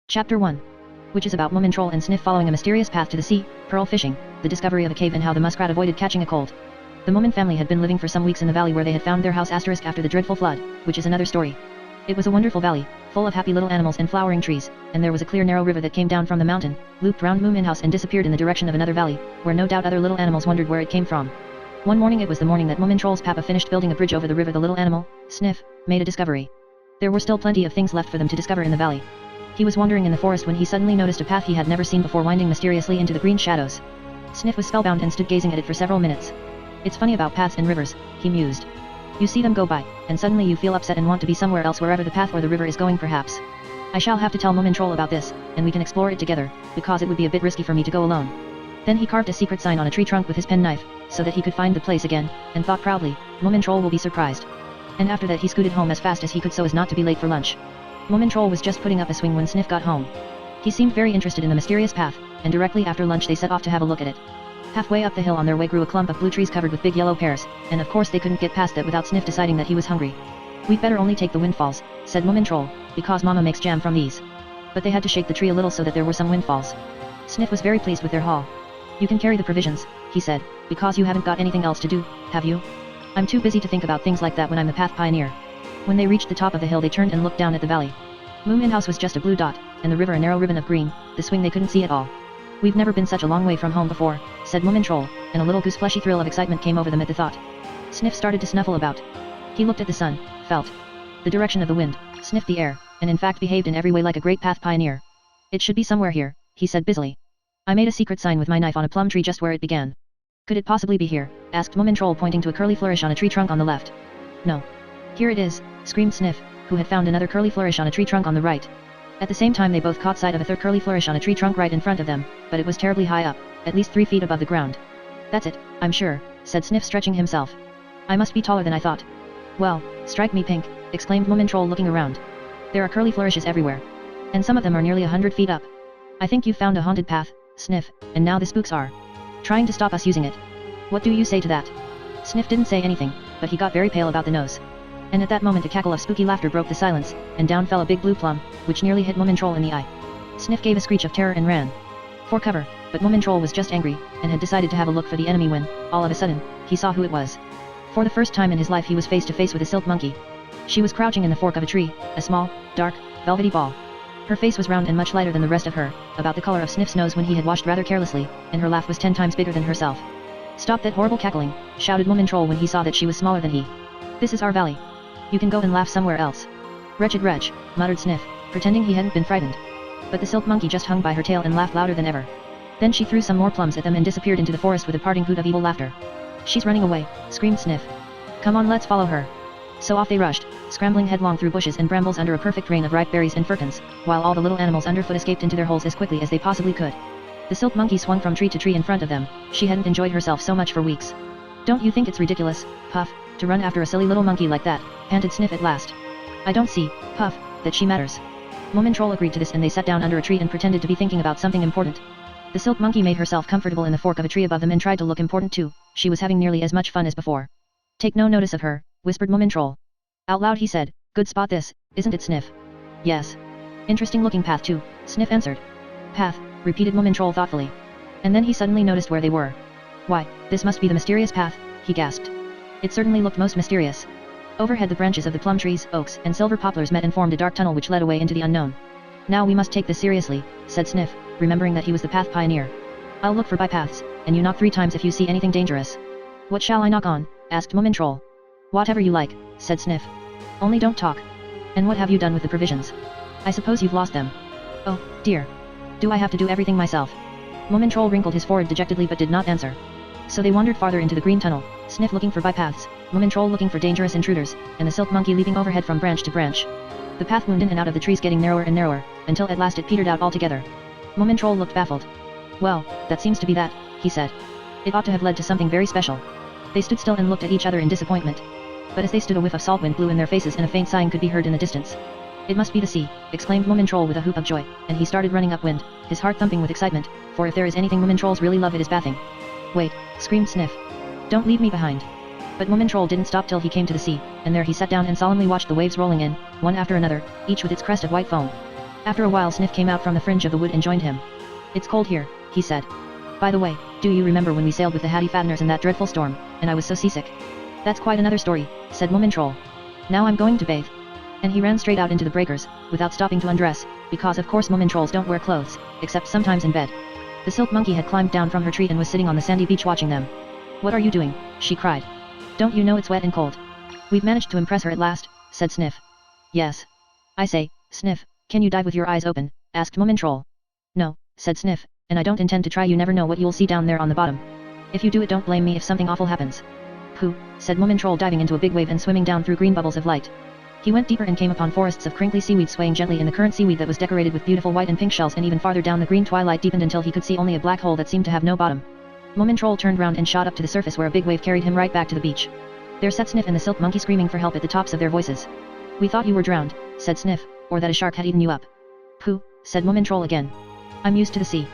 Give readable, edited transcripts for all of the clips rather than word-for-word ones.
Chapter 1. Which is about Moomin Troll and Sniff following a mysterious path to the sea, pearl fishing, the discovery of a cave and how the muskrat avoided catching a cold. The Moomin family had been living for some weeks in the valley where they had found their house asterisk after the dreadful flood, which is another story. It was a wonderful valley, full of happy little animals and flowering trees, and there was a clear narrow river that came down from the mountain, looped round Moomin house and disappeared in the direction of another valley, where no doubt other little animals wondered where it came from. One morning, it was the morning that Moomin Troll's papa finished building a bridge over the river, the little animal, Sniff, made a discovery. There were still plenty of things left for them to discover in the valley. He was wandering in the forest when he suddenly noticed a path he had never seen before winding mysteriously into the green shadows. Sniff was spellbound and stood gazing at it for several minutes. It's funny about paths and rivers, he mused. You see them go by, and suddenly you feel upset and want to be somewhere else wherever the path or the river is going perhaps. I shall have to tell Moomin Troll about this, and we can explore it together, because it would be a bit risky for me to go alone. Then he carved a secret sign on a tree trunk with his penknife, so that he could find the place again, and thought proudly, Moomin Troll will be surprised. And after that he scooted home as fast as he could so as not to be late for lunch. Moomin Troll was just putting up a swing when Sniff got home. He seemed very interested in the mysterious path, and directly after lunch they set off to have a look at it. Halfway up the hill on their way grew a clump of blue trees covered with big yellow pears, and of course they couldn't get past that without Sniff deciding that he was hungry. We'd better only take the windfalls, said Moomin Troll, because Mama makes jam from these. But they had to shake the tree a little so that there were some windfalls. Sniff was very pleased with their haul. You can carry the provisions, he said, because you haven't got anything else to do, have you? I'm too busy to think about things like that when I'm the path pioneer. When they reached the top of the hill they turned and looked down at the valley. Moomin House was just a blue dot, and the river a narrow ribbon of green, the swing they couldn't see at all. We've never been such a long way from home before, said Moomin Troll, and a little goose-fleshy thrill of excitement came over them at the thought. Sniff started to snuffle about. He looked at the sun, felt the direction of the wind, sniffed the air, and in fact behaved in every way like a great path pioneer. It should be somewhere here, he said busily. I made a secret sign with my knife on a plum tree just where it began. Could it possibly be here? Asked Moomin Troll pointing to a curly flourish on a tree trunk on the left. No. Here it is, screamed Sniff, who had found another curly flourish on a tree trunk on the right. At the same time they both caught sight of a third curly flourish on a tree trunk right in front of them, but it was terribly high up, at least 3 feet above the ground. That's it, I'm sure, said Sniff stretching himself. I must be taller than I thought. Well, strike me pink, exclaimed Moomin Troll looking around. There are curly flourishes everywhere. And some of them are nearly 100 feet up. I think you've found a haunted path, Sniff, and now the spooks are trying to stop us using it. What do you say to that? Sniff didn't say anything, but he got very pale about the nose. And at that moment a cackle of spooky laughter broke the silence, and down fell a big blue plum, which nearly hit Moomin Troll in the eye. Sniff gave a screech of terror and ran for cover, but Moomin Troll was just angry, and had decided to have a look for the enemy when, all of a sudden, he saw who it was. For the first time in his life he was face to face with a silk monkey. She was crouching in the fork of a tree, a small, dark, velvety ball. Her face was round and much lighter than the rest of her, about the color of Sniff's nose when he had washed rather carelessly, and her laugh was 10 times bigger than herself. Stop that horrible cackling, shouted Moomin Troll when he saw that she was smaller than he. This is our valley. You can go and laugh somewhere else. Wretched wretch, muttered Sniff, pretending he hadn't been frightened. But the silk monkey just hung by her tail and laughed louder than ever. Then she threw some more plums at them and disappeared into the forest with a parting hoot of evil laughter. She's running away, screamed Sniff. Come on, let's follow her. So off they rushed, scrambling headlong through bushes and brambles under a perfect rain of ripe berries and firkins, while all the little animals underfoot escaped into their holes as quickly as they possibly could. The silk monkey swung from tree to tree in front of them. She hadn't enjoyed herself so much for weeks. Don't you think it's ridiculous, Puff, to run after a silly little monkey like that, panted Sniff at last. I don't see, Puff, that she matters. Moomin Troll agreed to this and they sat down under a tree and pretended to be thinking about something important. The silk monkey made herself comfortable in the fork of a tree above them and tried to look important too. She was having nearly as much fun as before. Take no notice of her, whispered Moomin Troll. Out loud he said, good spot this, isn't it Sniff? Yes. Interesting looking path too, Sniff answered. Path, repeated Moomin Troll thoughtfully. And then he suddenly noticed where they were. Why, this must be the mysterious path, he gasped. It certainly looked most mysterious. Overhead the branches of the plum trees, oaks, and silver poplars met and formed a dark tunnel which led away into the unknown. Now we must take this seriously, said Sniff, remembering that he was the path pioneer. I'll look for bypaths, and you knock 3 times if you see anything dangerous. What shall I knock on? Asked Moomin Troll. Whatever you like, said Sniff. Only don't talk. And what have you done with the provisions? I suppose you've lost them. Oh, dear. Do I have to do everything myself? Moomin Troll wrinkled his forehead dejectedly but did not answer. So they wandered farther into the green tunnel, Sniff looking for bypaths, Moomin Troll looking for dangerous intruders, and the silk monkey leaping overhead from branch to branch. The path wound in and out of the trees getting narrower and narrower, until at last it petered out altogether. Moomin Troll looked baffled. Well, that seems to be that, he said. It ought to have led to something very special. They stood still and looked at each other in disappointment. But as they stood a whiff of salt wind blew in their faces and a faint sighing could be heard in the distance. It must be the sea, exclaimed Moomin Troll with a whoop of joy, and he started running upwind, his heart thumping with excitement, for if there is anything Moomin Trolls really love it is bathing. Wait, screamed Sniff. Don't leave me behind. But Moomin Troll didn't stop till he came to the sea, and there he sat down and solemnly watched the waves rolling in, one after another, each with its crest of white foam. After a while Sniff came out from the fringe of the wood and joined him. "It's cold here," he said. "By the way, do you remember when we sailed with the Hattie Fatteners in that dreadful storm, and I was so seasick?" "That's quite another story," said Moomintroll. "Now I'm going to bathe." And he ran straight out into the breakers, without stopping to undress, because of course Moomintrolls don't wear clothes, except sometimes in bed. The silk monkey had climbed down from her tree and was sitting on the sandy beach watching them. "What are you doing?" she cried. "Don't you know it's wet and cold?" "We've managed to impress her at last," said Sniff. "Yes. I say, Sniff, can you dive with your eyes open?" asked Moomintroll. "No," said Sniff, "and I don't intend to try. You never know what you'll see down there on the bottom. If you do it, don't blame me if something awful happens." "Pooh," said Moomintroll, diving into a big wave and swimming down through green bubbles of light. He went deeper and came upon forests of crinkly seaweed swaying gently in the current, seaweed that was decorated with beautiful white and pink shells, and even farther down the green twilight deepened until he could see only a black hole that seemed to have no bottom. Moomintroll turned round and shot up to the surface, where a big wave carried him right back to the beach. There sat Sniff and the silk monkey screaming for help at the tops of their voices. "We thought you were drowned," said Sniff, "or that a shark had eaten you up." "Pooh," said Moomintroll again. "I'm used to the sea.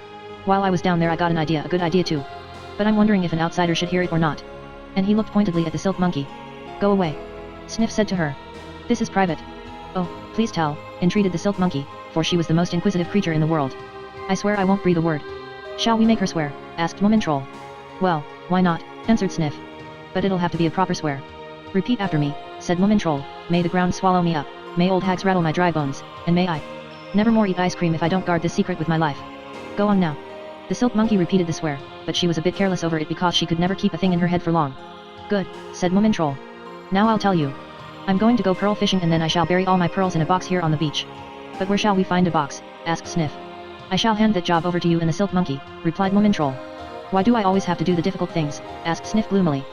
While I was down there I got an idea, a good idea too. But I'm wondering if an outsider should hear it or not." And he looked pointedly at the silk monkey. "Go away," Sniff said to her. "This is private." "Oh, please tell," entreated the silk monkey, for she was the most inquisitive creature in the world. "I swear I won't breathe a word." "Shall we make her swear?" asked Moomintroll. "Well, why not?" answered Sniff. "But it'll have to be a proper swear." "Repeat after me," said Moomintroll. "May the ground swallow me up, may old hags rattle my dry bones, and may I never more eat ice cream if I don't guard this secret with my life. Go on now." The silk monkey repeated the swear, but she was a bit careless over it because she could never keep a thing in her head for long. "Good," said Moomintroll. "Now I'll tell you. I'm going to go pearl fishing, and then I shall bury all my pearls in a box here on the beach." "But where shall we find a box?" asked Sniff. "I shall hand that job over to you and the silk monkey," replied Moomintroll. "Why do I always have to do the difficult things?" asked Sniff gloomily.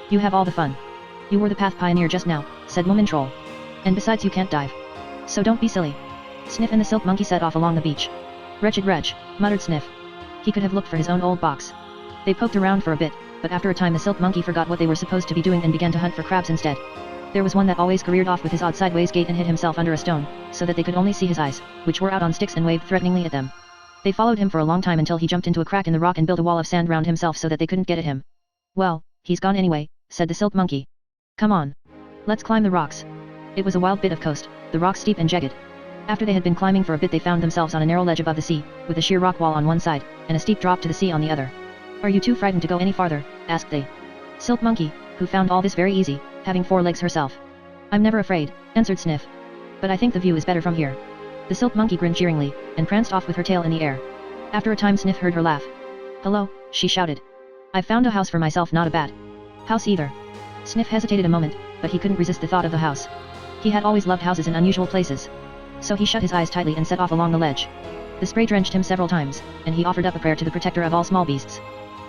"You have all the fun. You were the path pioneer just now," said Moomintroll. "And besides you can't dive. So don't be silly." Sniff and the silk monkey set off along the beach. "Wretched wretch," muttered Sniff. He could have looked for his own old box. They poked around for a bit, but after a time the silk monkey forgot what they were supposed to be doing and began to hunt for crabs instead. There was one that always careered off with his odd sideways gait and hid himself under a stone, so that they could only see his eyes, which were out on sticks and waved threateningly at them. They followed him for a long time until he jumped into a crack in the rock and built a wall of sand round himself so that they couldn't get at him. "Well, he's gone anyway," said the silk monkey. "Come on. Let's climb the rocks." It was a wild bit of coast, the rocks steep and jagged. After they had been climbing for a bit they found themselves on a narrow ledge above the sea, with a sheer rock wall on one side, and a steep drop to the sea on the other. "Are you too frightened to go any farther?" asked they. Silk monkey, who found all this very easy, having 4 legs herself. "I'm never afraid," answered Sniff. "But I think the view is better from here." The silk monkey grinned cheeringly, and pranced off with her tail in the air. After a time Sniff heard her laugh. "Hello," she shouted. "I've found a house for myself, not a bad house either." Sniff hesitated a moment, but he couldn't resist the thought of the house. He had always loved houses in unusual places. So he shut his eyes tightly and set off along the ledge. The spray drenched him several times, and he offered up a prayer to the protector of all small beasts.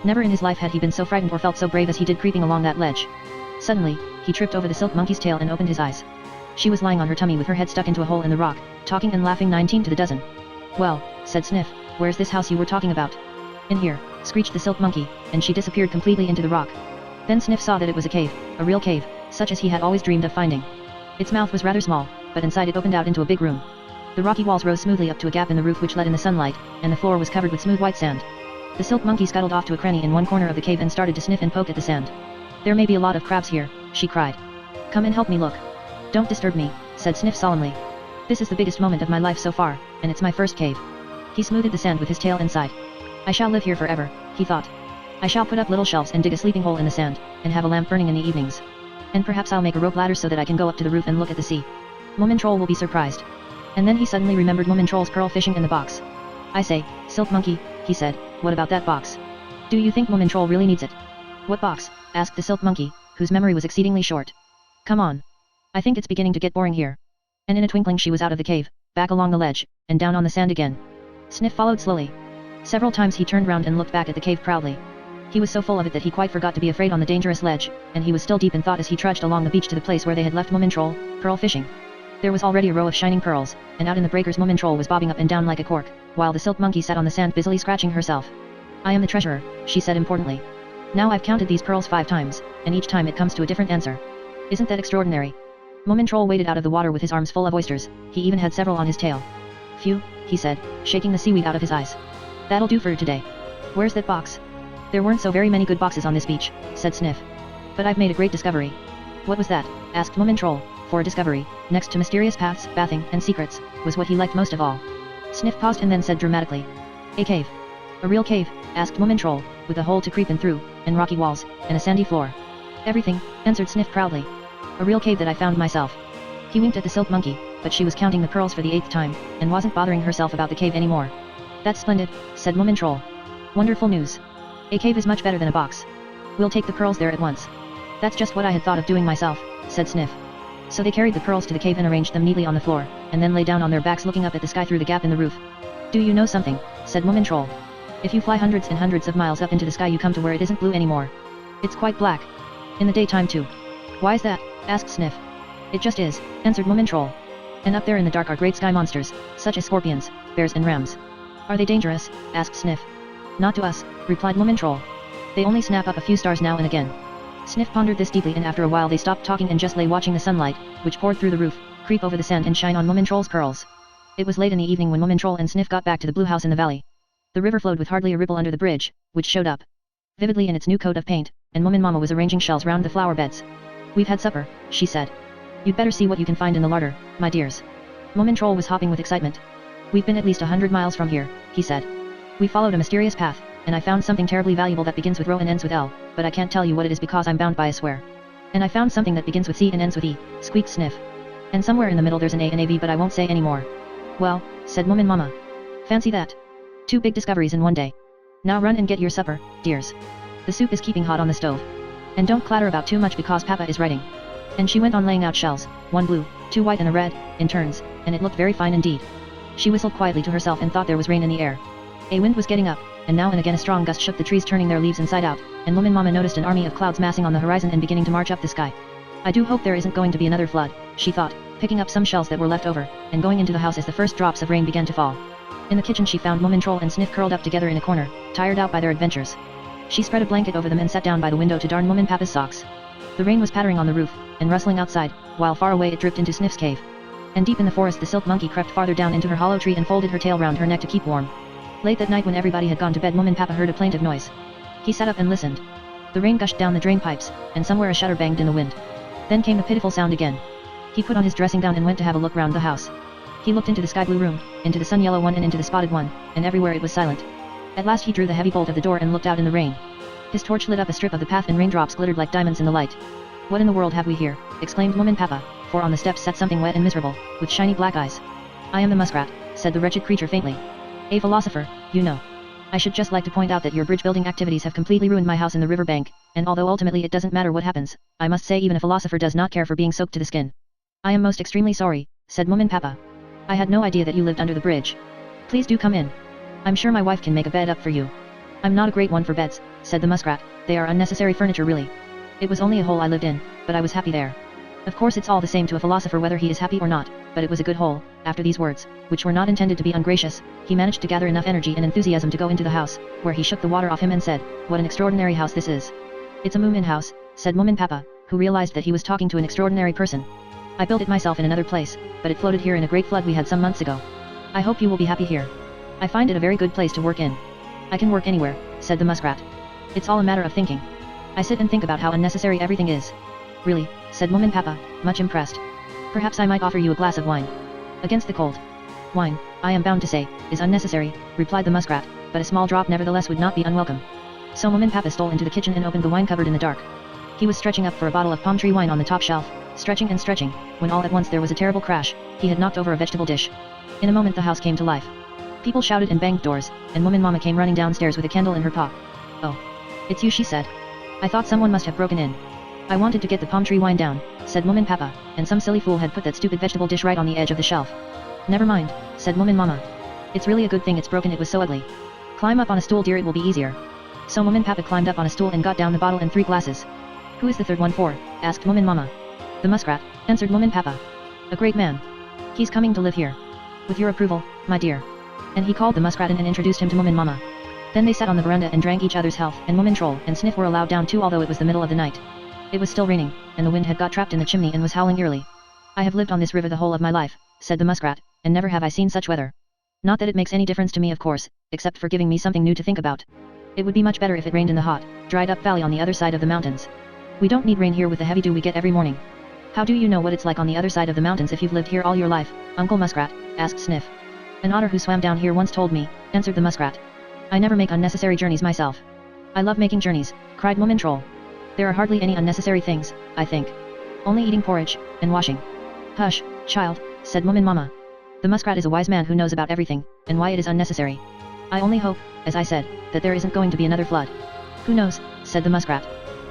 Never in his life had he been so frightened or felt so brave as he did creeping along that ledge. Suddenly, he tripped over the silk monkey's tail and opened his eyes. She was lying on her tummy with her head stuck into a hole in the rock, talking and laughing 19 to the dozen. "Well," said Sniff, "where's this house you were talking about?" "In here," screeched the silk monkey, and she disappeared completely into the rock. Then Sniff saw that it was a cave, a real cave, such as he had always dreamed of finding. Its mouth was rather small, but inside it opened out into a big room. The rocky walls rose smoothly up to a gap in the roof which let in the sunlight, and the floor was covered with smooth white sand. The silk monkey scuttled off to a cranny in one corner of the cave and started to sniff and poke at the sand. "There may be a lot of crabs here," she cried. "Come and help me look." "Don't disturb me," said Sniff solemnly. "This is the biggest moment of my life so far, and it's my first cave." He smoothed the sand with his tail inside. "I shall live here forever," he thought. "I shall put up little shelves and dig a sleeping hole in the sand, and have a lamp burning in the evenings. And perhaps I'll make a rope ladder so that I can go up to the roof and look at the sea. Moomintroll will be surprised." And then he suddenly remembered Moomintroll's pearl fishing in the box. "I say, silk monkey," he said, "what about that box? Do you think Moomintroll really needs it?" "What box?" asked the silk monkey, whose memory was exceedingly short. "Come on. I think it's beginning to get boring here." And in a twinkling she was out of the cave, back along the ledge, and down on the sand again. Sniff followed slowly. Several times he turned round and looked back at the cave proudly. He was so full of it that he quite forgot to be afraid on the dangerous ledge, and he was still deep in thought as he trudged along the beach to the place where they had left Moomintroll, pearl fishing. There was already a row of shining pearls, and out in the breakers Moomintroll was bobbing up and down like a cork, while the silk monkey sat on the sand busily scratching herself. "I am the treasurer," she said importantly. "Now I've counted these pearls 5 times, and each time it comes to a different answer. Isn't that extraordinary?" Moomintroll waded out of the water with his arms full of oysters. He even had several on his tail. "Phew," he said, shaking the seaweed out of his eyes. "That'll do for today. Where's that box?" "There weren't so very many good boxes on this beach," said Sniff. "But I've made a great discovery." "What was that?" asked Moomintroll, for a discovery, next to mysterious paths, bathing, and secrets, was what he liked most of all. Sniff paused and then said dramatically. A cave. A real cave, asked Moomin Troll, with a hole to creep in through, and rocky walls, and a sandy floor. Everything, answered Sniff proudly. A real cave that I found myself. He winked at the silk monkey, but she was counting the pearls for the 8th time, and wasn't bothering herself about the cave anymore. That's splendid, said Moomin Troll. Wonderful news. A cave is much better than a box. We'll take the pearls there at once. That's just what I had thought of doing myself, said Sniff. So they carried the pearls to the cave and arranged them neatly on the floor, and then lay down on their backs looking up at the sky through the gap in the roof. Do you know something, said Moomin Troll. If you fly hundreds and hundreds of miles up into the sky you come to where it isn't blue anymore. It's quite black. In the daytime too. Why is that, asked Sniff. It just is, answered Moomin Troll. And up there in the dark are great sky monsters, such as scorpions, bears and rams. Are they dangerous, asked Sniff. Not to us, replied Moomin Troll. They only snap up a few stars now and again. Sniff pondered this deeply and after a while they stopped talking and just lay watching the sunlight, which poured through the roof, creep over the sand and shine on Moomin Troll's pearls. It was late in the evening when Moomin Troll and Sniff got back to the blue house in the valley. The river flowed with hardly a ripple under the bridge, which showed up vividly in its new coat of paint, and Moomin Mama was arranging shells round the flower beds. We've had supper, she said. You'd better see what you can find in the larder, my dears. Moomin Troll was hopping with excitement. We've been at least 100 miles from here, he said. We followed a mysterious path, and I found something terribly valuable that begins with Rho and ends with L, but I can't tell you what it is because I'm bound by a swear. And I found something that begins with C and ends with E, squeaked Sniff. And somewhere in the middle there's an A and a V but I won't say any more. Well, said Moomin Mama. Fancy that. 2 big discoveries in one day. Now run and get your supper, dears. The soup is keeping hot on the stove. And don't clatter about too much because Papa is writing. And she went on laying out shells, 1 blue, 2 white and a red, in turns, and it looked very fine indeed. She whistled quietly to herself and thought there was rain in the air. A wind was getting up, and now and again a strong gust shook the trees turning their leaves inside out, and Moomin Mama noticed an army of clouds massing on the horizon and beginning to march up the sky. I do hope there isn't going to be another flood, she thought, picking up some shells that were left over, and going into the house as the first drops of rain began to fall. In the kitchen she found Moomin Troll and Sniff curled up together in a corner, tired out by their adventures. She spread a blanket over them and sat down by the window to darn Moomin Papa's socks. The rain was pattering on the roof, and rustling outside, while far away it dripped into Sniff's cave. And deep in the forest the silk monkey crept farther down into her hollow tree and folded her tail round her neck to keep warm. Late that night when everybody had gone to bed Moomin Papa heard a plaintive noise. He sat up and listened. The rain gushed down the drain pipes, and somewhere a shutter banged in the wind. Then came the pitiful sound again. He put on his dressing gown and went to have a look round the house. He looked into the sky blue room, into the sun yellow one and into the spotted one, and everywhere it was silent. At last he drew the heavy bolt of the door and looked out in the rain. His torch lit up a strip of the path and raindrops glittered like diamonds in the light. What in the world have we here, exclaimed Moomin Papa, for on the steps sat something wet and miserable, with shiny black eyes. I am the muskrat, said the wretched creature faintly. A philosopher, you know. I should just like to point out that your bridge building activities have completely ruined my house in the river bank, and although ultimately it doesn't matter what happens, I must say even a philosopher does not care for being soaked to the skin. I am most extremely sorry, said Moomin Papa. I had no idea that you lived under the bridge. Please do come in. I'm sure my wife can make a bed up for you. I'm not a great one for beds, said the muskrat, they are unnecessary furniture really. It was only a hole I lived in, but I was happy there. Of course it's all the same to a philosopher whether he is happy or not, but it was a good hole. After these words, which were not intended to be ungracious, he managed to gather enough energy and enthusiasm to go into the house, where he shook the water off him and said, what an extraordinary house this is. It's a Moomin house, said Moomin Papa, who realized that he was talking to an extraordinary person. I built it myself in another place, but it floated here in a great flood we had some months ago. I hope you will be happy here. I find it a very good place to work in. I can work anywhere, said the muskrat. It's all a matter of thinking. I sit and think about how unnecessary everything is. Really, said Moomin Papa, much impressed. Perhaps I might offer you a glass of wine. Against the cold. Wine, I am bound to say, is unnecessary, replied the muskrat, but a small drop nevertheless would not be unwelcome. So Moomin Papa stole into the kitchen and opened the wine cupboard in the dark. He was stretching up for a bottle of palm tree wine on the top shelf, stretching and stretching, when all at once there was a terrible crash. He had knocked over a vegetable dish. In a moment the house came to life. People shouted and banged doors, and Moomin Mama came running downstairs with a candle in her paw. Oh. It's you, she said. I thought someone must have broken in. I wanted to get the palm tree wine down, said Moomin Papa, and some silly fool had put that stupid vegetable dish right on the edge of the shelf. Never mind, said Moomin Mama. It's really a good thing it's broken, it was so ugly. Climb up on a stool dear, it will be easier. So Moomin Papa climbed up on a stool and got down the bottle and 3 glasses. Who is the third one for? Asked Moomin Mama. The muskrat, answered Moomin Papa. A great man. He's coming to live here. With your approval, my dear. And he called the muskrat in and introduced him to Moomin Mama. Then they sat on the veranda and drank each other's health, and Moomin Troll and Sniff were allowed down too, although it was the middle of the night. It was still raining, and the wind had got trapped in the chimney and was howling eerily. I have lived on this river the whole of my life, said the muskrat, and never have I seen such weather. Not that it makes any difference to me, of course, except for giving me something new to think about. It would be much better if it rained in the hot, dried up valley on the other side of the mountains. We don't need rain here with the heavy dew we get every morning. How do you know what it's like on the other side of the mountains if you've lived here all your life, Uncle Muskrat? Asked Sniff. An otter who swam down here once told me, answered the muskrat. I never make unnecessary journeys myself. I love making journeys, cried Moomintroll. There are hardly any unnecessary things, I think. Only eating porridge, and washing. Hush, child, said Moomin Mama. The muskrat is a wise man who knows about everything, and why it is unnecessary. I only hope, as I said, that there isn't going to be another flood. Who knows, said the muskrat.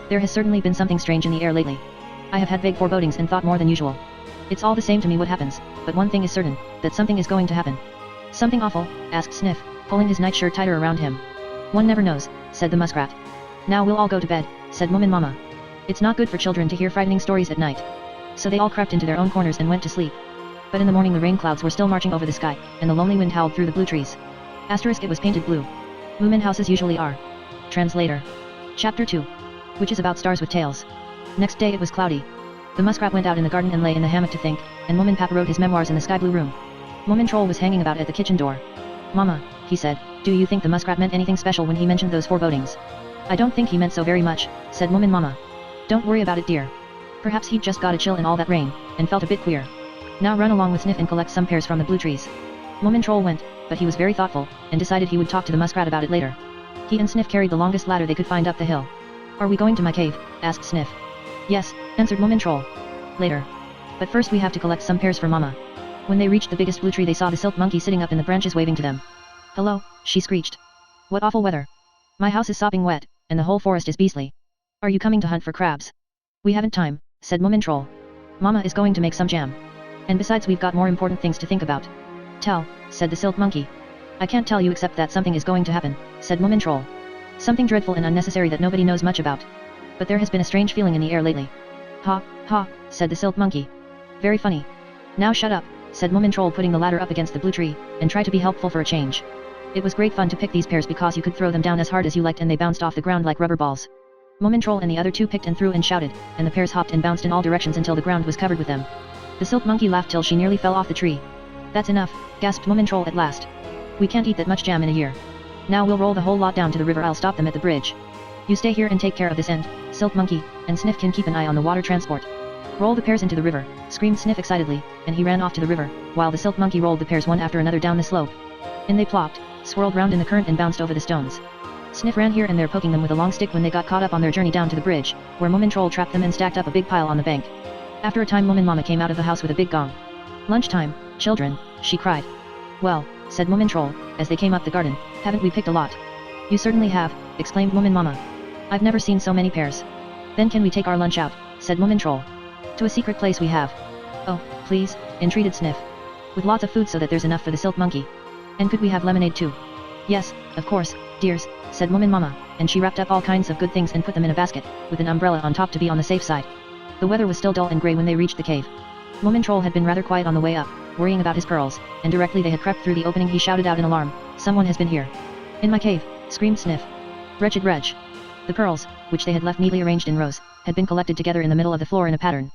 There has certainly been something strange in the air lately. I have had vague forebodings and thought more than usual. It's all the same to me what happens, but one thing is certain, that something is going to happen. Something awful? Asked Sniff, pulling his nightshirt tighter around him. One never knows, said the muskrat. Now we'll all go to bed, said Moomin Mama. It's not good for children to hear frightening stories at night. So they all crept into their own corners and went to sleep. But in the morning the rain clouds were still marching over the sky, and the lonely wind howled through the blue trees. Asterisk it was painted blue. Moomin houses usually are. Translator. Chapter 2. Which is about stars with tails. Next day it was cloudy. The muskrat went out in the garden and lay in the hammock to think, and Moomin Papa wrote his memoirs in the sky blue room. Moomintroll was hanging about at the kitchen door. Mama, he said, do you think the muskrat meant anything special when he mentioned those forebodings? I don't think he meant so very much, said Moomin Mama. Don't worry about it, dear. Perhaps he'd just got a chill in all that rain, and felt a bit queer. Now run along with Sniff and collect some pears from the blue trees. Moomintroll went, but he was very thoughtful, and decided he would talk to the muskrat about it later. He and Sniff carried the longest ladder they could find up the hill. Are we going to my cave? Asked Sniff. Yes, answered Moomintroll. Later. But first we have to collect some pears for Mama. When they reached the biggest blue tree they saw the silk monkey sitting up in the branches waving to them. Hello, she screeched. What awful weather. My house is sopping wet, and the whole forest is beastly. Are you coming to hunt for crabs? We haven't time, said Moomintroll. Mama is going to make some jam. And besides we've got more important things to think about. Tell, said the silk monkey. I can't tell you except that something is going to happen, said Moomintroll. Something dreadful and unnecessary that nobody knows much about. But there has been a strange feeling in the air lately. Ha, ha, said the silk monkey. Very funny. Now shut up, said Moomintroll putting the ladder up against the blue tree, and try to be helpful for a change. It was great fun to pick these pears because you could throw them down as hard as you liked and they bounced off the ground like rubber balls. Moomintroll and the other two picked and threw and shouted, and the pears hopped and bounced in all directions until the ground was covered with them. The silk monkey laughed till she nearly fell off the tree. That's enough, gasped Moomintroll at last. We can't eat that much jam in a year. Now we'll roll the whole lot down to the river. I'll stop them at the bridge. You stay here and take care of this end, Silk Monkey, and Sniff can keep an eye on the water transport. Roll the pears into the river, screamed Sniff excitedly, and he ran off to the river, while the Silk Monkey rolled the pears one after another down the slope. In they plopped, swirled round in the current and bounced over the stones. Sniff ran here and there poking them with a long stick when they got caught up on their journey down to the bridge, where Moomintroll trapped them and stacked up a big pile on the bank. After a time Moomin Mama came out of the house with a big gong. Lunchtime, children, she cried. Well, said Moomintroll, as they came up the garden, haven't we picked a lot? You certainly have, exclaimed Moomin Mama. I've never seen so many pears. Then can we take our lunch out, said Moomintroll. To a secret place we have. Oh, please, entreated Sniff. With lots of food so that there's enough for the Silk Monkey. And could we have lemonade too? Yes, of course, dears, said Moomin Mama, and she wrapped up all kinds of good things and put them in a basket, with an umbrella on top to be on the safe side. The weather was still dull and grey when they reached the cave. Moomintroll had been rather quiet on the way up, worrying about his pearls, and directly they had crept through the opening he shouted out in alarm, someone has been here. In my cave, screamed Sniff. Wretched wretch. The pearls, which they had left neatly arranged in rows, had been collected together in the middle of the floor in a pattern.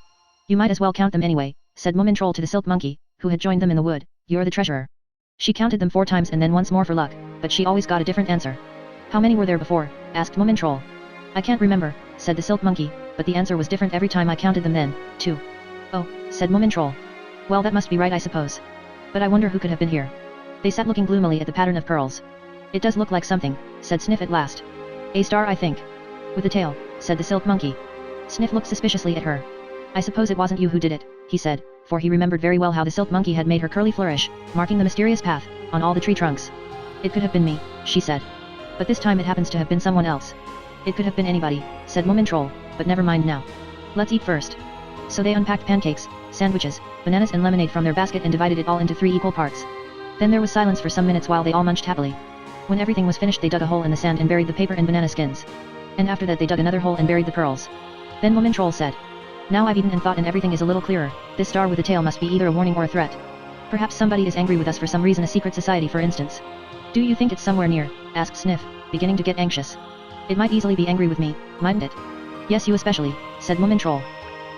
You might as well count them anyway, said Moomintroll to the Silk Monkey, who had joined them in the wood, you're the treasurer. She counted them 4 times and then once more for luck, but she always got a different answer. How many were there before? Asked Moomintroll. I can't remember, said the Silk Monkey, but the answer was different every time I counted them then, 2. Oh, said Moomintroll. Well that must be right I suppose. But I wonder who could have been here. They sat looking gloomily at the pattern of pearls. It does look like something, said Sniff at last. A star I think. With a tail, said the Silk Monkey. Sniff looked suspiciously at her. I suppose it wasn't you who did it, he said, for he remembered very well how the Silk Monkey had made her curly flourish, marking the mysterious path, on all the tree trunks. It could have been me, she said. But this time it happens to have been someone else. It could have been anybody, said Moomintroll, but never mind now. Let's eat first. So they unpacked pancakes, sandwiches, bananas and lemonade from their basket and divided it all into 3 equal parts. Then there was silence for some minutes while they all munched happily. When everything was finished they dug a hole in the sand and buried the paper and banana skins. And after that they dug another hole and buried the pearls. Then Moomintroll said. Now I've eaten and thought and everything is a little clearer, this star with a tail must be either a warning or a threat. Perhaps somebody is angry with us for some reason, a secret society for instance. Do you think it's somewhere near? Asked Sniff, beginning to get anxious. It might easily be angry with me, mightn't it? Yes you especially, said Moomintroll.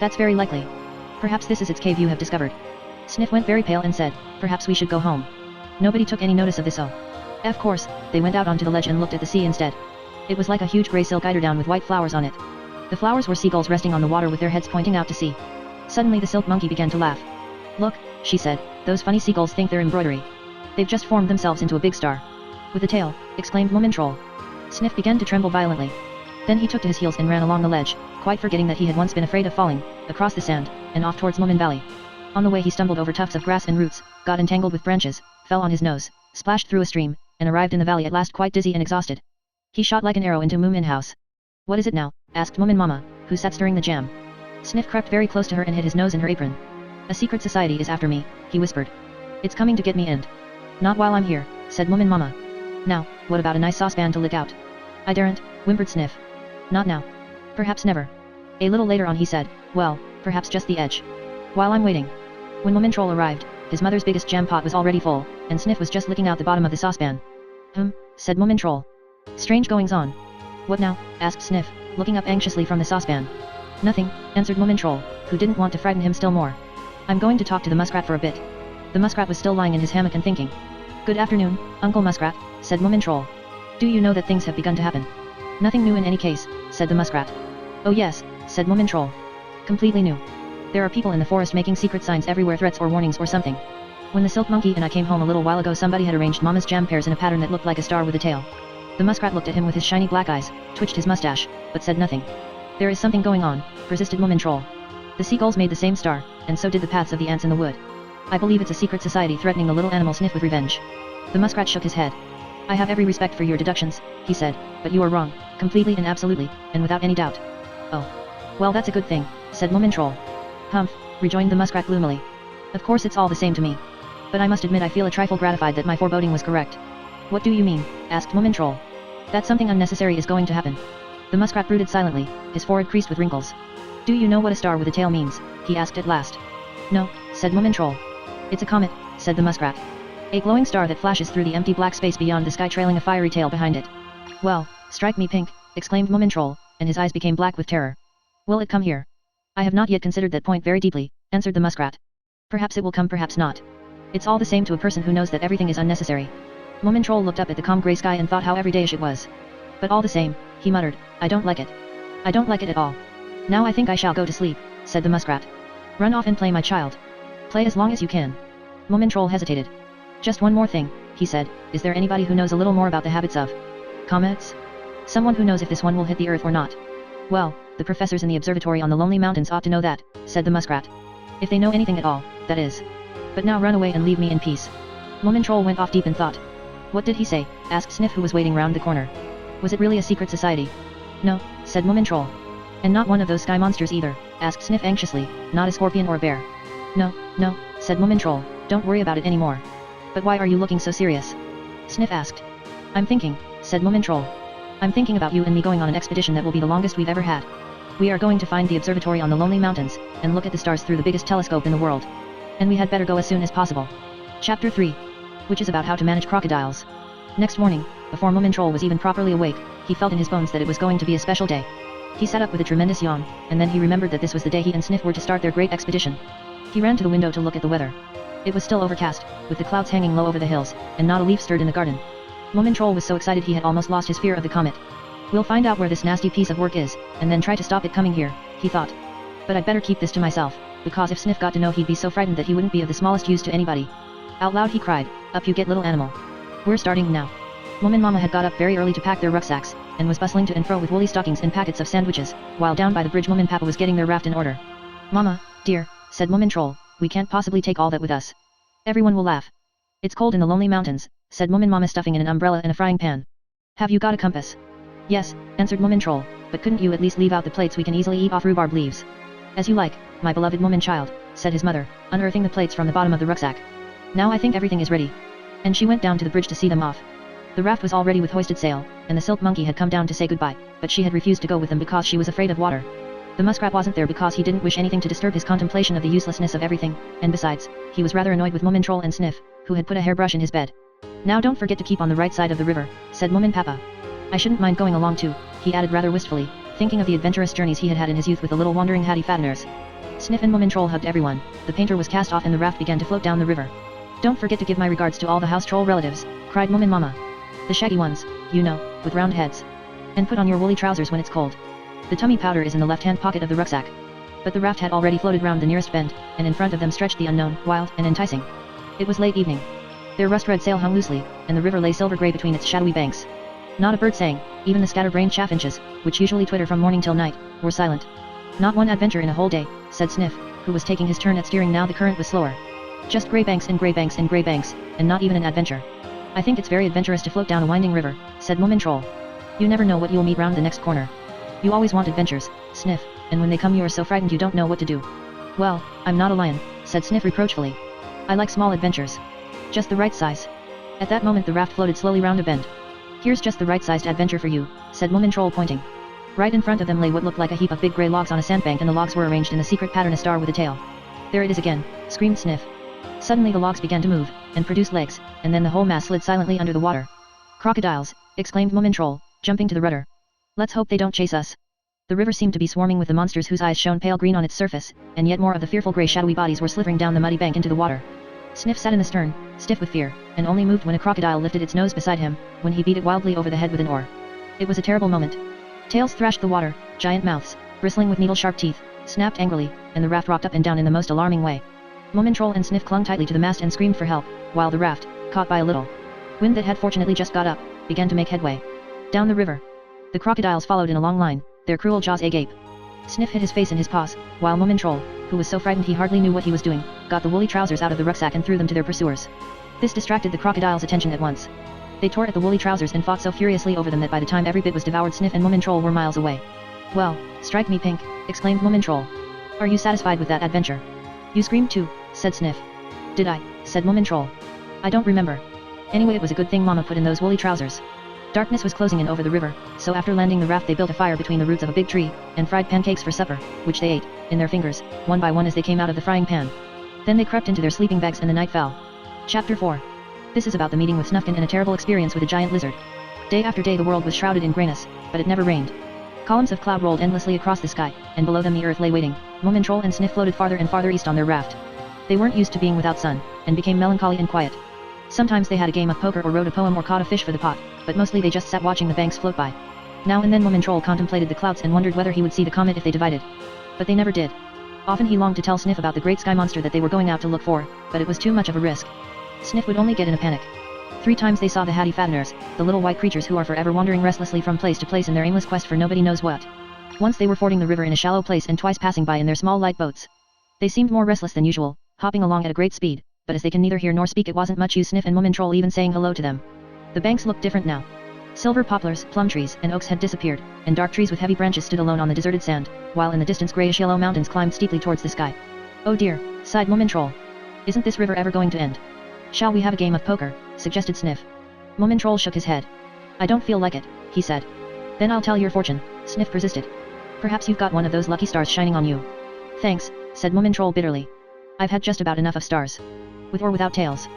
That's very likely. Perhaps this is its cave you have discovered. Sniff went very pale and said, perhaps we should go home. Nobody took any notice of this. Of course, they went out onto the ledge and looked at the sea instead. It was like a huge grey silk eiderdown with white flowers on it. The flowers were seagulls resting on the water with their heads pointing out to sea. Suddenly the Silk Monkey began to laugh. Look, she said, those funny seagulls think they're embroidery. They've just formed themselves into a big star. With a tail, exclaimed Moomin Troll. Sniff began to tremble violently. Then he took to his heels and ran along the ledge, quite forgetting that he had once been afraid of falling, across the sand, and off towards Moomin Valley. On the way he stumbled over tufts of grass and roots, got entangled with branches, fell on his nose, splashed through a stream, and arrived in the valley at last quite dizzy and exhausted. He shot like an arrow into Moomin house. What is it now? Asked Moomin Mama, who sat stirring the jam. Sniff crept very close to her and hid his nose in her apron. A secret society is after me, he whispered. It's coming to get me and... Not while I'm here, said Moomin Mama. Now, what about a nice saucepan to lick out? I daren't, whimpered Sniff. Not now. Perhaps never. A little later on he said, well, perhaps just the edge. While I'm waiting. When Moomin Troll arrived, his mother's biggest jam pot was already full, and Sniff was just licking out the bottom of the saucepan. Said Moomin Troll. Strange goings on. What now? Asked Sniff, looking up anxiously from the saucepan. Nothing, answered Moomin Troll, who didn't want to frighten him still more. I'm going to talk to the muskrat for a bit. The muskrat was still lying in his hammock and thinking. Good afternoon, Uncle Muskrat, said Moomin Troll. Do you know that things have begun to happen? Nothing new in any case, said the muskrat. Oh yes, said Moomin Troll. Completely new. There are people in the forest making secret signs everywhere, threats or warnings or something. When the silk monkey and I came home a little while ago, somebody had arranged Mama's jam pears in a pattern that looked like a star with a tail. The muskrat looked at him with his shiny black eyes, twitched his mustache, but said nothing. There is something going on, persisted Moomin Troll. The seagulls made the same star, and so did the paths of the ants in the wood. I believe it's a secret society threatening the little animal Sniff with revenge. The muskrat shook his head. I have every respect for your deductions, he said, but you are wrong, completely and absolutely, and without any doubt. Oh. Well, that's a good thing, said Moomin Troll. Humph, rejoined the muskrat gloomily. Of course it's all the same to me. But I must admit I feel a trifle gratified that my foreboding was correct. What do you mean? Asked Moomin Troll. That something unnecessary is going to happen. The muskrat brooded silently, his forehead creased with wrinkles. Do you know what a star with a tail means? He asked at last. No, said Moomin Troll. It's a comet, said the muskrat. A glowing star that flashes through the empty black space beyond the sky, trailing a fiery tail behind it. Well, strike me pink, exclaimed Moomin Troll, and his eyes became black with terror. Will it come here? I have not yet considered that point very deeply, answered the muskrat. Perhaps it will come, perhaps not. It's all the same to a person who knows that everything is unnecessary. Moomin Troll looked up at the calm grey sky and thought how everydayish it was. But all the same, he muttered, I don't like it. I don't like it at all. Now I think I shall go to sleep, said the muskrat. Run off and play, my child. Play as long as you can. Moomin Troll hesitated. Just one more thing, he said, is there anybody who knows a little more about the habits of comets? Someone who knows if this one will hit the earth or not. Well, the professors in the observatory on the Lonely Mountains ought to know that, said the muskrat. If they know anything at all, that is. But now run away and leave me in peace. Moomin Troll went off deep in thought. What did he say? Asked Sniff, who was waiting round the corner. Was it really a secret society? No, said Moomin Troll. And not one of those sky monsters either, asked Sniff anxiously, not a scorpion or a bear. No, said Moomin Troll, don't worry about it anymore. But why are you looking so serious? Sniff asked. I'm thinking, said Moomin Troll. I'm thinking about you and me going on an expedition that will be the longest we've ever had. We are going to find the observatory on the Lonely Mountains, and look at the stars through the biggest telescope in the world. And we had better go as soon as possible. Chapter 3. Which is about how to manage crocodiles. Next morning, before Moomin Troll was even properly awake, he felt in his bones that it was going to be a special day. He sat up with a tremendous yawn, and then he remembered that this was the day he and Sniff were to start their great expedition. He ran to the window to look at the weather. It was still overcast, with the clouds hanging low over the hills, and not a leaf stirred in the garden. Moomin Troll was so excited he had almost lost his fear of the comet. We'll find out where this nasty piece of work is, and then try to stop it coming here, he thought. But I'd better keep this to myself, because if Sniff got to know, he'd be so frightened that he wouldn't be of the smallest use to anybody. Out loud he cried, up you get, little animal. We're starting now. Moomin Mama had got up very early to pack their rucksacks, and was bustling to and fro with woolly stockings and packets of sandwiches, while down by the bridge Moomin Papa was getting their raft in order. Mama, dear, said Moomin Troll, we can't possibly take all that with us. Everyone will laugh. It's cold in the Lonely Mountains, said Moomin Mama, stuffing in an umbrella and a frying pan. Have you got a compass? Yes, answered Moomin Troll, but couldn't you at least leave out the plates? We can easily eat off rhubarb leaves. As you like, my beloved Moomin child, said his mother, unearthing the plates from the bottom of the rucksack. Now I think everything is ready. And she went down to the bridge to see them off. The raft was all ready with hoisted sail, and the silk monkey had come down to say goodbye, but she had refused to go with them because she was afraid of water. The muskrat wasn't there because he didn't wish anything to disturb his contemplation of the uselessness of everything, and besides, he was rather annoyed with Moomin Troll and Sniff, who had put a hairbrush in his bed. Now don't forget to keep on the right side of the river, said Moomin Papa. I shouldn't mind going along too, he added rather wistfully, thinking of the adventurous journeys he had had in his youth with the little wandering Hattie Fatteners. Sniff and Moomin Troll hugged everyone, the painter was cast off and the raft began to float down the river. Don't forget to give my regards to all the house troll relatives, cried Moomin Mama. The shaggy ones, you know, with round heads. And put on your woolly trousers when it's cold. The tummy powder is in the left-hand pocket of the rucksack. But the raft had already floated round the nearest bend, and in front of them stretched the unknown, wild, and enticing. It was late evening. Their rust-red sail hung loosely, and the river lay silver-grey between its shadowy banks. Not a bird sang, even the scatterbrained chaffinches, which usually twitter from morning till night, were silent. Not one adventure in a whole day, said Sniff, who was taking his turn at steering now the current was slower. Just grey banks and grey banks and grey banks, and not even an adventure. I think it's very adventurous to float down a winding river, said Moomintroll. You never know what you'll meet round the next corner. You always want adventures, Sniff, and when they come you are so frightened you don't know what to do. Well, I'm not a lion, said Sniff reproachfully. I like small adventures. Just the right size. At that moment the raft floated slowly round a bend. Here's just the right-sized adventure for you, said Moomintroll pointing. Right in front of them lay what looked like a heap of big grey logs on a sandbank, and the logs were arranged in the secret pattern a star with a tail. There it is again, screamed Sniff. Suddenly the logs began to move, and produce legs, and then the whole mass slid silently under the water. Crocodiles, exclaimed Moomintroll, jumping to the rudder. Let's hope they don't chase us. The river seemed to be swarming with the monsters whose eyes shone pale green on its surface, and yet more of the fearful grey shadowy bodies were slithering down the muddy bank into the water. Sniff sat in the stern, stiff with fear, and only moved when a crocodile lifted its nose beside him, when he beat it wildly over the head with an oar. It was a terrible moment. Tails thrashed the water, giant mouths, bristling with needle-sharp teeth, snapped angrily, and the raft rocked up and down in the most alarming way. Moomintroll and Sniff clung tightly to the mast and screamed for help, while the raft, caught by a little wind that had fortunately just got up, began to make headway down the river. The crocodiles followed in a long line, their cruel jaws agape. Sniff hid his face in his paws, while Moomintroll, who was so frightened he hardly knew what he was doing, got the woolly trousers out of the rucksack and threw them to their pursuers. This distracted the crocodiles' attention at once. They tore at the woolly trousers and fought so furiously over them that by the time every bit was devoured Sniff and Moomintroll were miles away. Well, strike me pink, exclaimed Moomintroll. Are you satisfied with that adventure? You screamed too, said Sniff. Did I, said Moomintroll. I don't remember. Anyway it was a good thing Mama put in those woolly trousers. Darkness was closing in over the river, so after landing the raft they built a fire between the roots of a big tree, and fried pancakes for supper, which they ate, in their fingers, one by one as they came out of the frying pan. Then they crept into their sleeping bags and the night fell. Chapter 4. This is about the meeting with Snufkin and a terrible experience with a giant lizard. Day after day the world was shrouded in greyness, but it never rained. Columns of cloud rolled endlessly across the sky, and below them the earth lay waiting. Moomintroll and Sniff floated farther and farther east on their raft. They weren't used to being without sun, and became melancholy and quiet. Sometimes they had a game of poker or wrote a poem or caught a fish for the pot, but mostly they just sat watching the banks float by. Now and then Moomintroll contemplated the clouds and wondered whether he would see the comet if they divided. But they never did. Often he longed to tell Sniff about the great sky monster that they were going out to look for, but it was too much of a risk. Sniff would only get in a panic. 3 times they saw the hatty fatteners, the little white creatures who are forever wandering restlessly from place to place in their aimless quest for nobody knows what. Once they were fording the river in a shallow place and twice passing by in their small light boats. They seemed more restless than usual, hopping along at a great speed, but as they can neither hear nor speak it wasn't much use Sniff and Moomintroll even saying hello to them. The banks looked different now. Silver poplars, plum trees, and oaks had disappeared, and dark trees with heavy branches stood alone on the deserted sand, while in the distance greyish-yellow mountains climbed steeply towards the sky. Oh dear, sighed Moomintroll. Isn't this river ever going to end? Shall we have a game of poker, suggested Sniff. Moomintroll shook his head. I don't feel like it, he said. Then I'll tell your fortune, Sniff persisted. Perhaps you've got one of those lucky stars shining on you. Thanks, said Moomintroll bitterly. I've had just about enough of stars. With or without tails.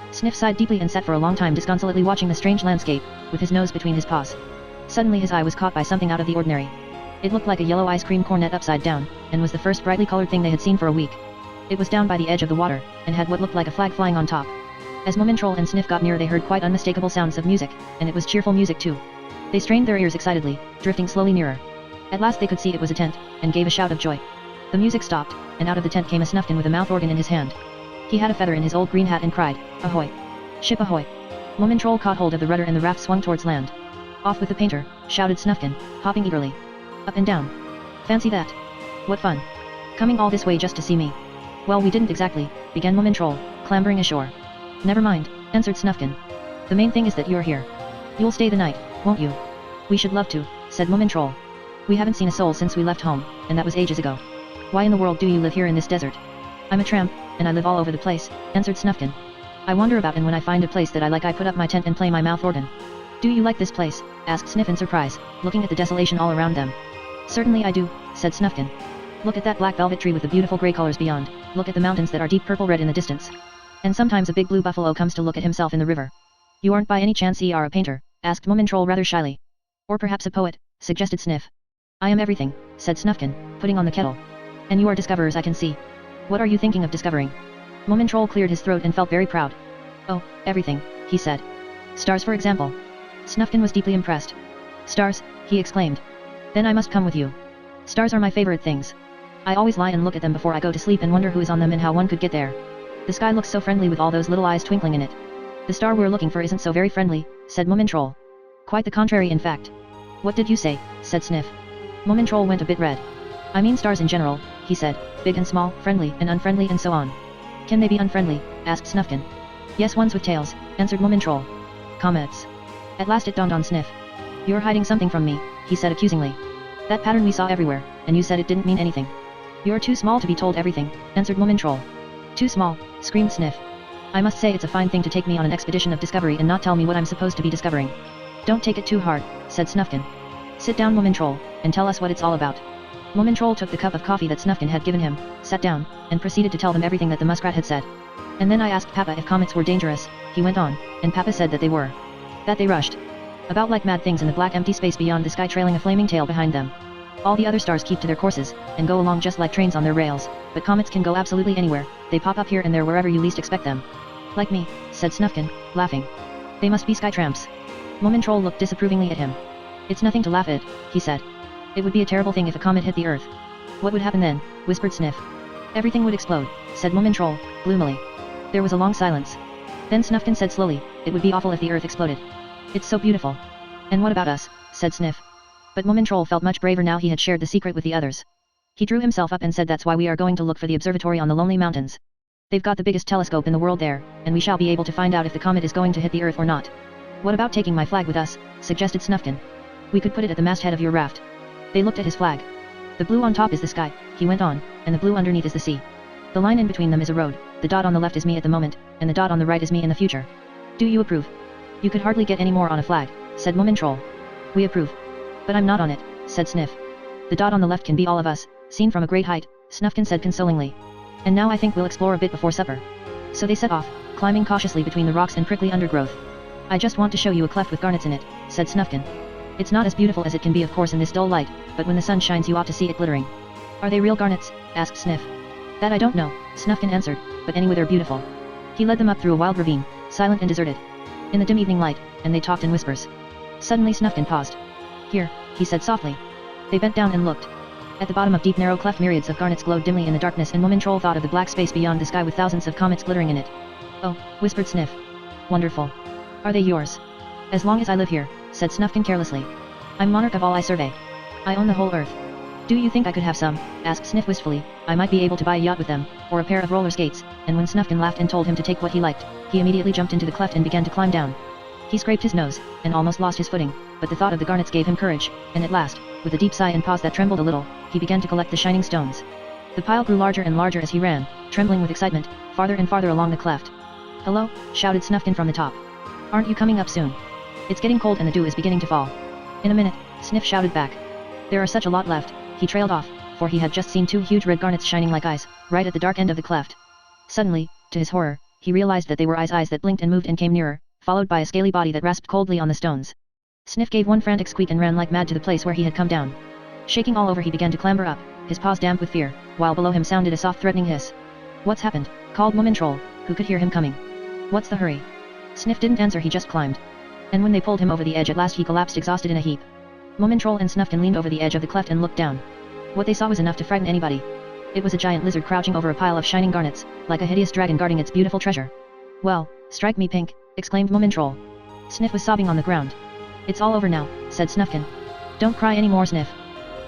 Sniff sighed deeply and sat for a long time disconsolately watching the strange landscape, with his nose between his paws. Suddenly his eye was caught by something out of the ordinary. It looked like a yellow ice cream cornet upside down, and was the first brightly colored thing they had seen for a week. It was down by the edge of the water, and had what looked like a flag flying on top. As Moomintroll and Sniff got near they heard quite unmistakable sounds of music, and it was cheerful music too. They strained their ears excitedly, drifting slowly nearer. At last they could see it was a tent, and gave a shout of joy. The music stopped, and out of the tent came a Snufkin with a mouth organ in his hand. He had a feather in his old green hat and cried, "Ahoy! Ship ahoy!" Moomintroll caught hold of the rudder and the raft swung towards land. "Off with the painter," shouted Snufkin, hopping eagerly. Up and down. Fancy that. What fun. Coming all this way just to see me. Well, we didn't exactly, began Moomintroll, clambering ashore. Never mind, answered Snufkin. The main thing is that you're here. You'll stay the night, won't you? We should love to, said Moomintroll. We haven't seen a soul since we left home, and that was ages ago. Why in the world do you live here in this desert? I'm a tramp, and I live all over the place, answered Snufkin. I wander about, and when I find a place that I like I put up my tent and play my mouth organ. Do you like this place? Asked Sniff in surprise, looking at the desolation all around them. Certainly I do, said Snufkin. Look at that black velvet tree with the beautiful grey colors beyond, look at the mountains that are deep purple-red in the distance. And sometimes a big blue buffalo comes to look at himself in the river. You aren't by any chance a painter? Asked Moomintroll rather shyly. Or perhaps a poet, suggested Sniff. I am everything, said Snufkin, putting on the kettle. And you are discoverers I can see. What are you thinking of discovering? Moomintroll cleared his throat and felt very proud. Oh, everything, he said. Stars for example. Snufkin was deeply impressed. Stars, he exclaimed. Then I must come with you. Stars are my favorite things. I always lie and look at them before I go to sleep and wonder who is on them and how one could get there. The sky looks so friendly with all those little eyes twinkling in it. The star we're looking for isn't so very friendly, said Moomintroll. Quite the contrary in fact. What did you say, said Sniff. Moomintroll went a bit red. I mean stars in general, he said, big and small, friendly and unfriendly and so on. Can they be unfriendly, asked Snufkin. Yes, ones with tails, answered Moomintroll. Comets. At last it dawned on Sniff. You're hiding something from me, he said accusingly. That pattern we saw everywhere, and you said it didn't mean anything. You're too small to be told everything, answered Moomintroll. Too small, screamed Sniff. I must say it's a fine thing to take me on an expedition of discovery and not tell me what I'm supposed to be discovering. Don't take it too hard, said Snufkin. Sit down, Moomintroll, and tell us what it's all about. Moomintroll took the cup of coffee that Snufkin had given him, sat down, and proceeded to tell them everything that the muskrat had said. And then I asked Papa if comets were dangerous, he went on, and Papa said that they were. That they rushed about like mad things in the black empty space beyond the sky, trailing a flaming tail behind them. All the other stars keep to their courses, and go along just like trains on their rails, but comets can go absolutely anywhere, they pop up here and there wherever you least expect them. Like me, said Snufkin, laughing. They must be sky tramps. Moomintroll looked disapprovingly at him. It's nothing to laugh at, he said. It would be a terrible thing if a comet hit the Earth. What would happen then, whispered Sniff. Everything would explode, said Moomintroll, gloomily. There was a long silence. Then Snufkin said slowly, it would be awful if the Earth exploded. It's so beautiful. And what about us, said Sniff. But Moomintroll felt much braver now he had shared the secret with the others. He drew himself up and said that's why we are going to look for the observatory on the Lonely Mountains. They've got the biggest telescope in the world there, and we shall be able to find out if the comet is going to hit the Earth or not. What about taking my flag with us, suggested Snufkin. We could put it at the masthead of your raft. They looked at his flag. The blue on top is the sky, he went on, and the blue underneath is the sea. The line in between them is a road, the dot on the left is me at the moment, and the dot on the right is me in the future. Do you approve? You could hardly get any more on a flag, said Moomintroll. We approve. But I'm not on it, said Sniff. The dot on the left can be all of us, seen from a great height, Snufkin said consolingly. And now I think we'll explore a bit before supper. So they set off, climbing cautiously between the rocks and prickly undergrowth. I just want to show you a cleft with garnets in it, said Snufkin. It's not as beautiful as it can be of course in this dull light, but when the sun shines you ought to see it glittering. Are they real garnets? Asked Sniff. That I don't know, Snufkin answered, but anyway they're beautiful. He led them up through a wild ravine, silent and deserted. In the dim evening light, and they talked in whispers. Suddenly Snufkin paused. Here, he said softly. They bent down and looked. At the bottom of deep narrow cleft myriads of garnets glowed dimly in the darkness and Moomintroll thought of the black space beyond the sky with thousands of comets glittering in it. Oh, whispered Sniff. Wonderful. Are they yours? As long as I live here, said Snufkin carelessly. I'm monarch of all I survey. I own the whole earth. Do you think I could have some? Asked Sniff wistfully. I might be able to buy a yacht with them, or a pair of roller skates, and when Snufkin laughed and told him to take what he liked, he immediately jumped into the cleft and began to climb down. He scraped his nose, and almost lost his footing, but the thought of the garnets gave him courage, and at last, with a deep sigh and paws that trembled a little, he began to collect the shining stones. The pile grew larger and larger as he ran, trembling with excitement, farther and farther along the cleft. Hello, shouted Snufkin from the top. Aren't you coming up soon? It's getting cold and the dew is beginning to fall. In a minute, Sniff shouted back. There are such a lot left, he trailed off, for he had just seen two huge red garnets shining like eyes, right at the dark end of the cleft. Suddenly, to his horror, he realized that they were eyes that blinked and moved and came nearer, followed by a scaly body that rasped coldly on the stones. Sniff gave one frantic squeak and ran like mad to the place where he had come down. Shaking all over he began to clamber up, his paws damp with fear, while below him sounded a soft threatening hiss. What's happened? Called Moomintroll, who could hear him coming. What's the hurry? Sniff didn't answer, he just climbed. And when they pulled him over the edge at last he collapsed exhausted in a heap. Moomintroll and Snufkin leaned over the edge of the cleft and looked down. What they saw was enough to frighten anybody. It was a giant lizard crouching over a pile of shining garnets, like a hideous dragon guarding its beautiful treasure. Well, strike me pink, exclaimed Moomintroll. Sniff was sobbing on the ground. It's all over now, said Snufkin. Don't cry any more, Sniff.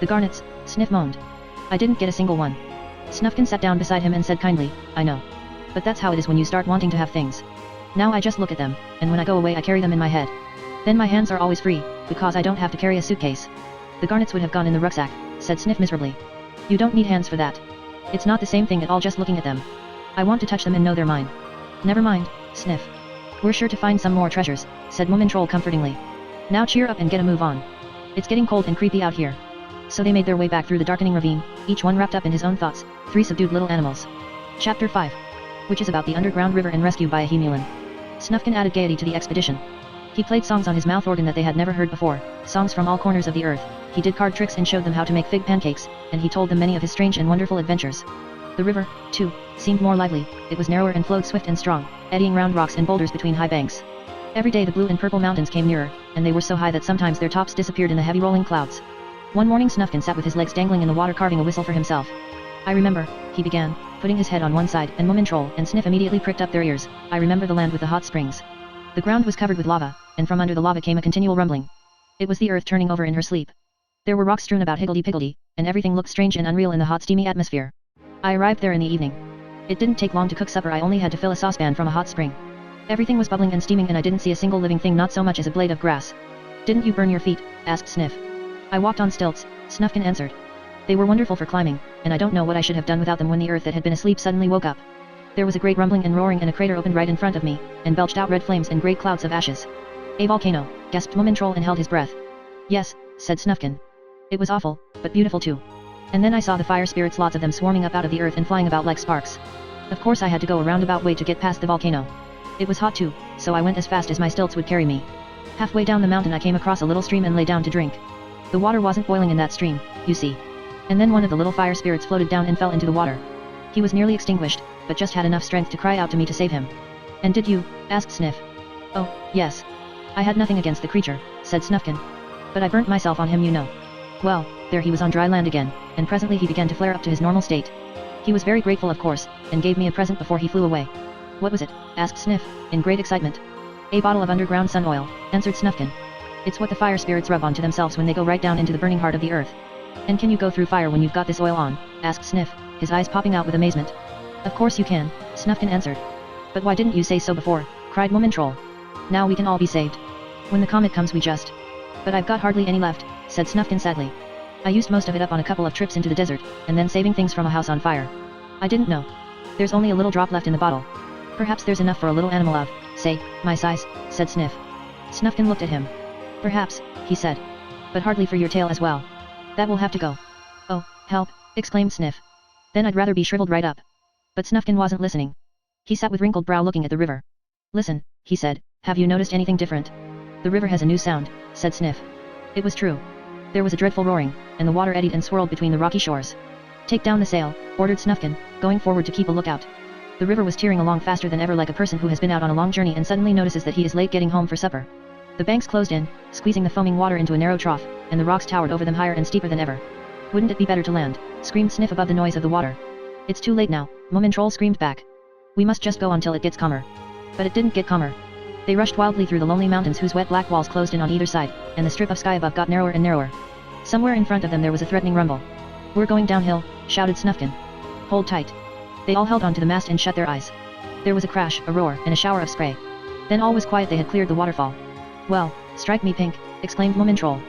The garnets, Sniff moaned. I didn't get a single one. Snufkin sat down beside him and said kindly, I know. But that's how it is when you start wanting to have things. Now I just look at them, and when I go away I carry them in my head. Then my hands are always free, because I don't have to carry a suitcase. The garnets would have gone in the rucksack, said Sniff miserably. You don't need hands for that. It's not the same thing at all just looking at them. I want to touch them and know they're mine. Never mind, Sniff. We're sure to find some more treasures, said Moomintroll comfortingly. Now cheer up and get a move on. It's getting cold and creepy out here. So they made their way back through the darkening ravine, each one wrapped up in his own thoughts, 3 subdued little animals. Chapter 5. Which is about the underground river and rescue by a Moominland. Snufkin added gaiety to the expedition. He played songs on his mouth organ that they had never heard before, songs from all corners of the earth. He did card tricks and showed them how to make fig pancakes, and he told them many of his strange and wonderful adventures. The river, too, seemed more lively. It was narrower and flowed swift and strong, eddying round rocks and boulders between high banks. Every day the blue and purple mountains came nearer, and they were so high that sometimes their tops disappeared in the heavy rolling clouds. One morning Snufkin sat with his legs dangling in the water carving a whistle for himself. I remember, he began, putting his head on one side, and Moomintroll and Sniff immediately pricked up their ears. I remember the land with the hot springs. The ground was covered with lava, and from under the lava came a continual rumbling. It was the earth turning over in her sleep. There were rocks strewn about higgledy-piggledy, and everything looked strange and unreal in the hot steamy atmosphere. I arrived there in the evening. It didn't take long to cook supper. I only had to fill a saucepan from a hot spring. Everything was bubbling and steaming and I didn't see a single living thing, not so much as a blade of grass. Didn't you burn your feet? Asked Sniff. I walked on stilts, Snufkin answered. They were wonderful for climbing, and I don't know what I should have done without them when the earth that had been asleep suddenly woke up. There was a great rumbling and roaring and a crater opened right in front of me, and belched out red flames and great clouds of ashes. A volcano, gasped Moomintroll and held his breath. Yes, said Snufkin. It was awful, but beautiful too. And then I saw the fire spirits, lots of them swarming up out of the earth and flying about like sparks. Of course I had to go a roundabout way to get past the volcano. It was hot too, so I went as fast as my stilts would carry me. Halfway down the mountain I came across a little stream and lay down to drink. The water wasn't boiling in that stream, you see. And then one of the little fire spirits floated down and fell into the water. He was nearly extinguished, but just had enough strength to cry out to me to save him. And did you? Asked Sniff. Oh, yes. I had nothing against the creature, said Snufkin. But I burnt myself on him, you know. Well, there he was on dry land again, and presently he began to flare up to his normal state. He was very grateful of course, and gave me a present before he flew away. What was it? Asked Sniff, in great excitement. A bottle of underground sun oil, answered Snufkin. It's what the fire spirits rub onto themselves when they go right down into the burning heart of the earth. And can you go through fire when you've got this oil on? Asked Sniff, his eyes popping out with amazement. Of course you can, Snufkin answered. But why didn't you say so before? Cried Moomintroll. Now we can all be saved. When the comet comes we just... But I've got hardly any left, said Snufkin sadly. I used most of it up on a couple of trips into the desert, and then saving things from a house on fire. I didn't know. There's only a little drop left in the bottle. Perhaps there's enough for a little animal of, say, my size, said Sniff. Snufkin looked at him. Perhaps, he said. But hardly for your tail as well. That will have to go. Oh, help, exclaimed Sniff. Then I'd rather be shriveled right up. But Snufkin wasn't listening. He sat with wrinkled brow looking at the river. Listen, he said, have you noticed anything different? The river has a new sound, said Sniff. It was true. There was a dreadful roaring, and the water eddied and swirled between the rocky shores. Take down the sail, ordered Snufkin, going forward to keep a lookout. The river was tearing along faster than ever, like a person who has been out on a long journey and suddenly notices that he is late getting home for supper. The banks closed in, squeezing the foaming water into a narrow trough, and the rocks towered over them higher and steeper than ever. Wouldn't it be better to land? Screamed Sniff above the noise of the water. It's too late now, Moomintroll screamed back. We must just go until it gets calmer. But it didn't get calmer. They rushed wildly through the lonely mountains whose wet black walls closed in on either side, and the strip of sky above got narrower and narrower. Somewhere in front of them there was a threatening rumble. We're going downhill, shouted Snufkin. Hold tight. They all held on to the mast and shut their eyes. There was a crash, a roar, and a shower of spray. Then all was quiet. They had cleared the waterfall. Well, strike me pink, exclaimed Moomintroll.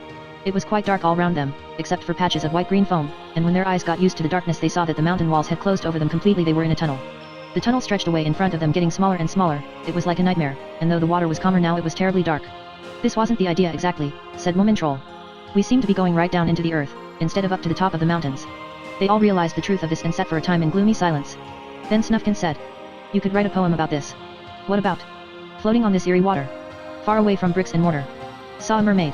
It was quite dark all round them, except for patches of white-green foam, and when their eyes got used to the darkness they saw that the mountain walls had closed over them completely. They were in a tunnel. The tunnel stretched away in front of them, getting smaller and smaller. It was like a nightmare, and though the water was calmer now it was terribly dark. This wasn't the idea exactly, said Moomintroll. We seem to be going right down into the earth, instead of up to the top of the mountains. They all realized the truth of this and sat for a time in gloomy silence. Then Snufkin said, you could write a poem about this. What about? Floating on this eerie water. Far away from bricks and mortar. Saw a mermaid.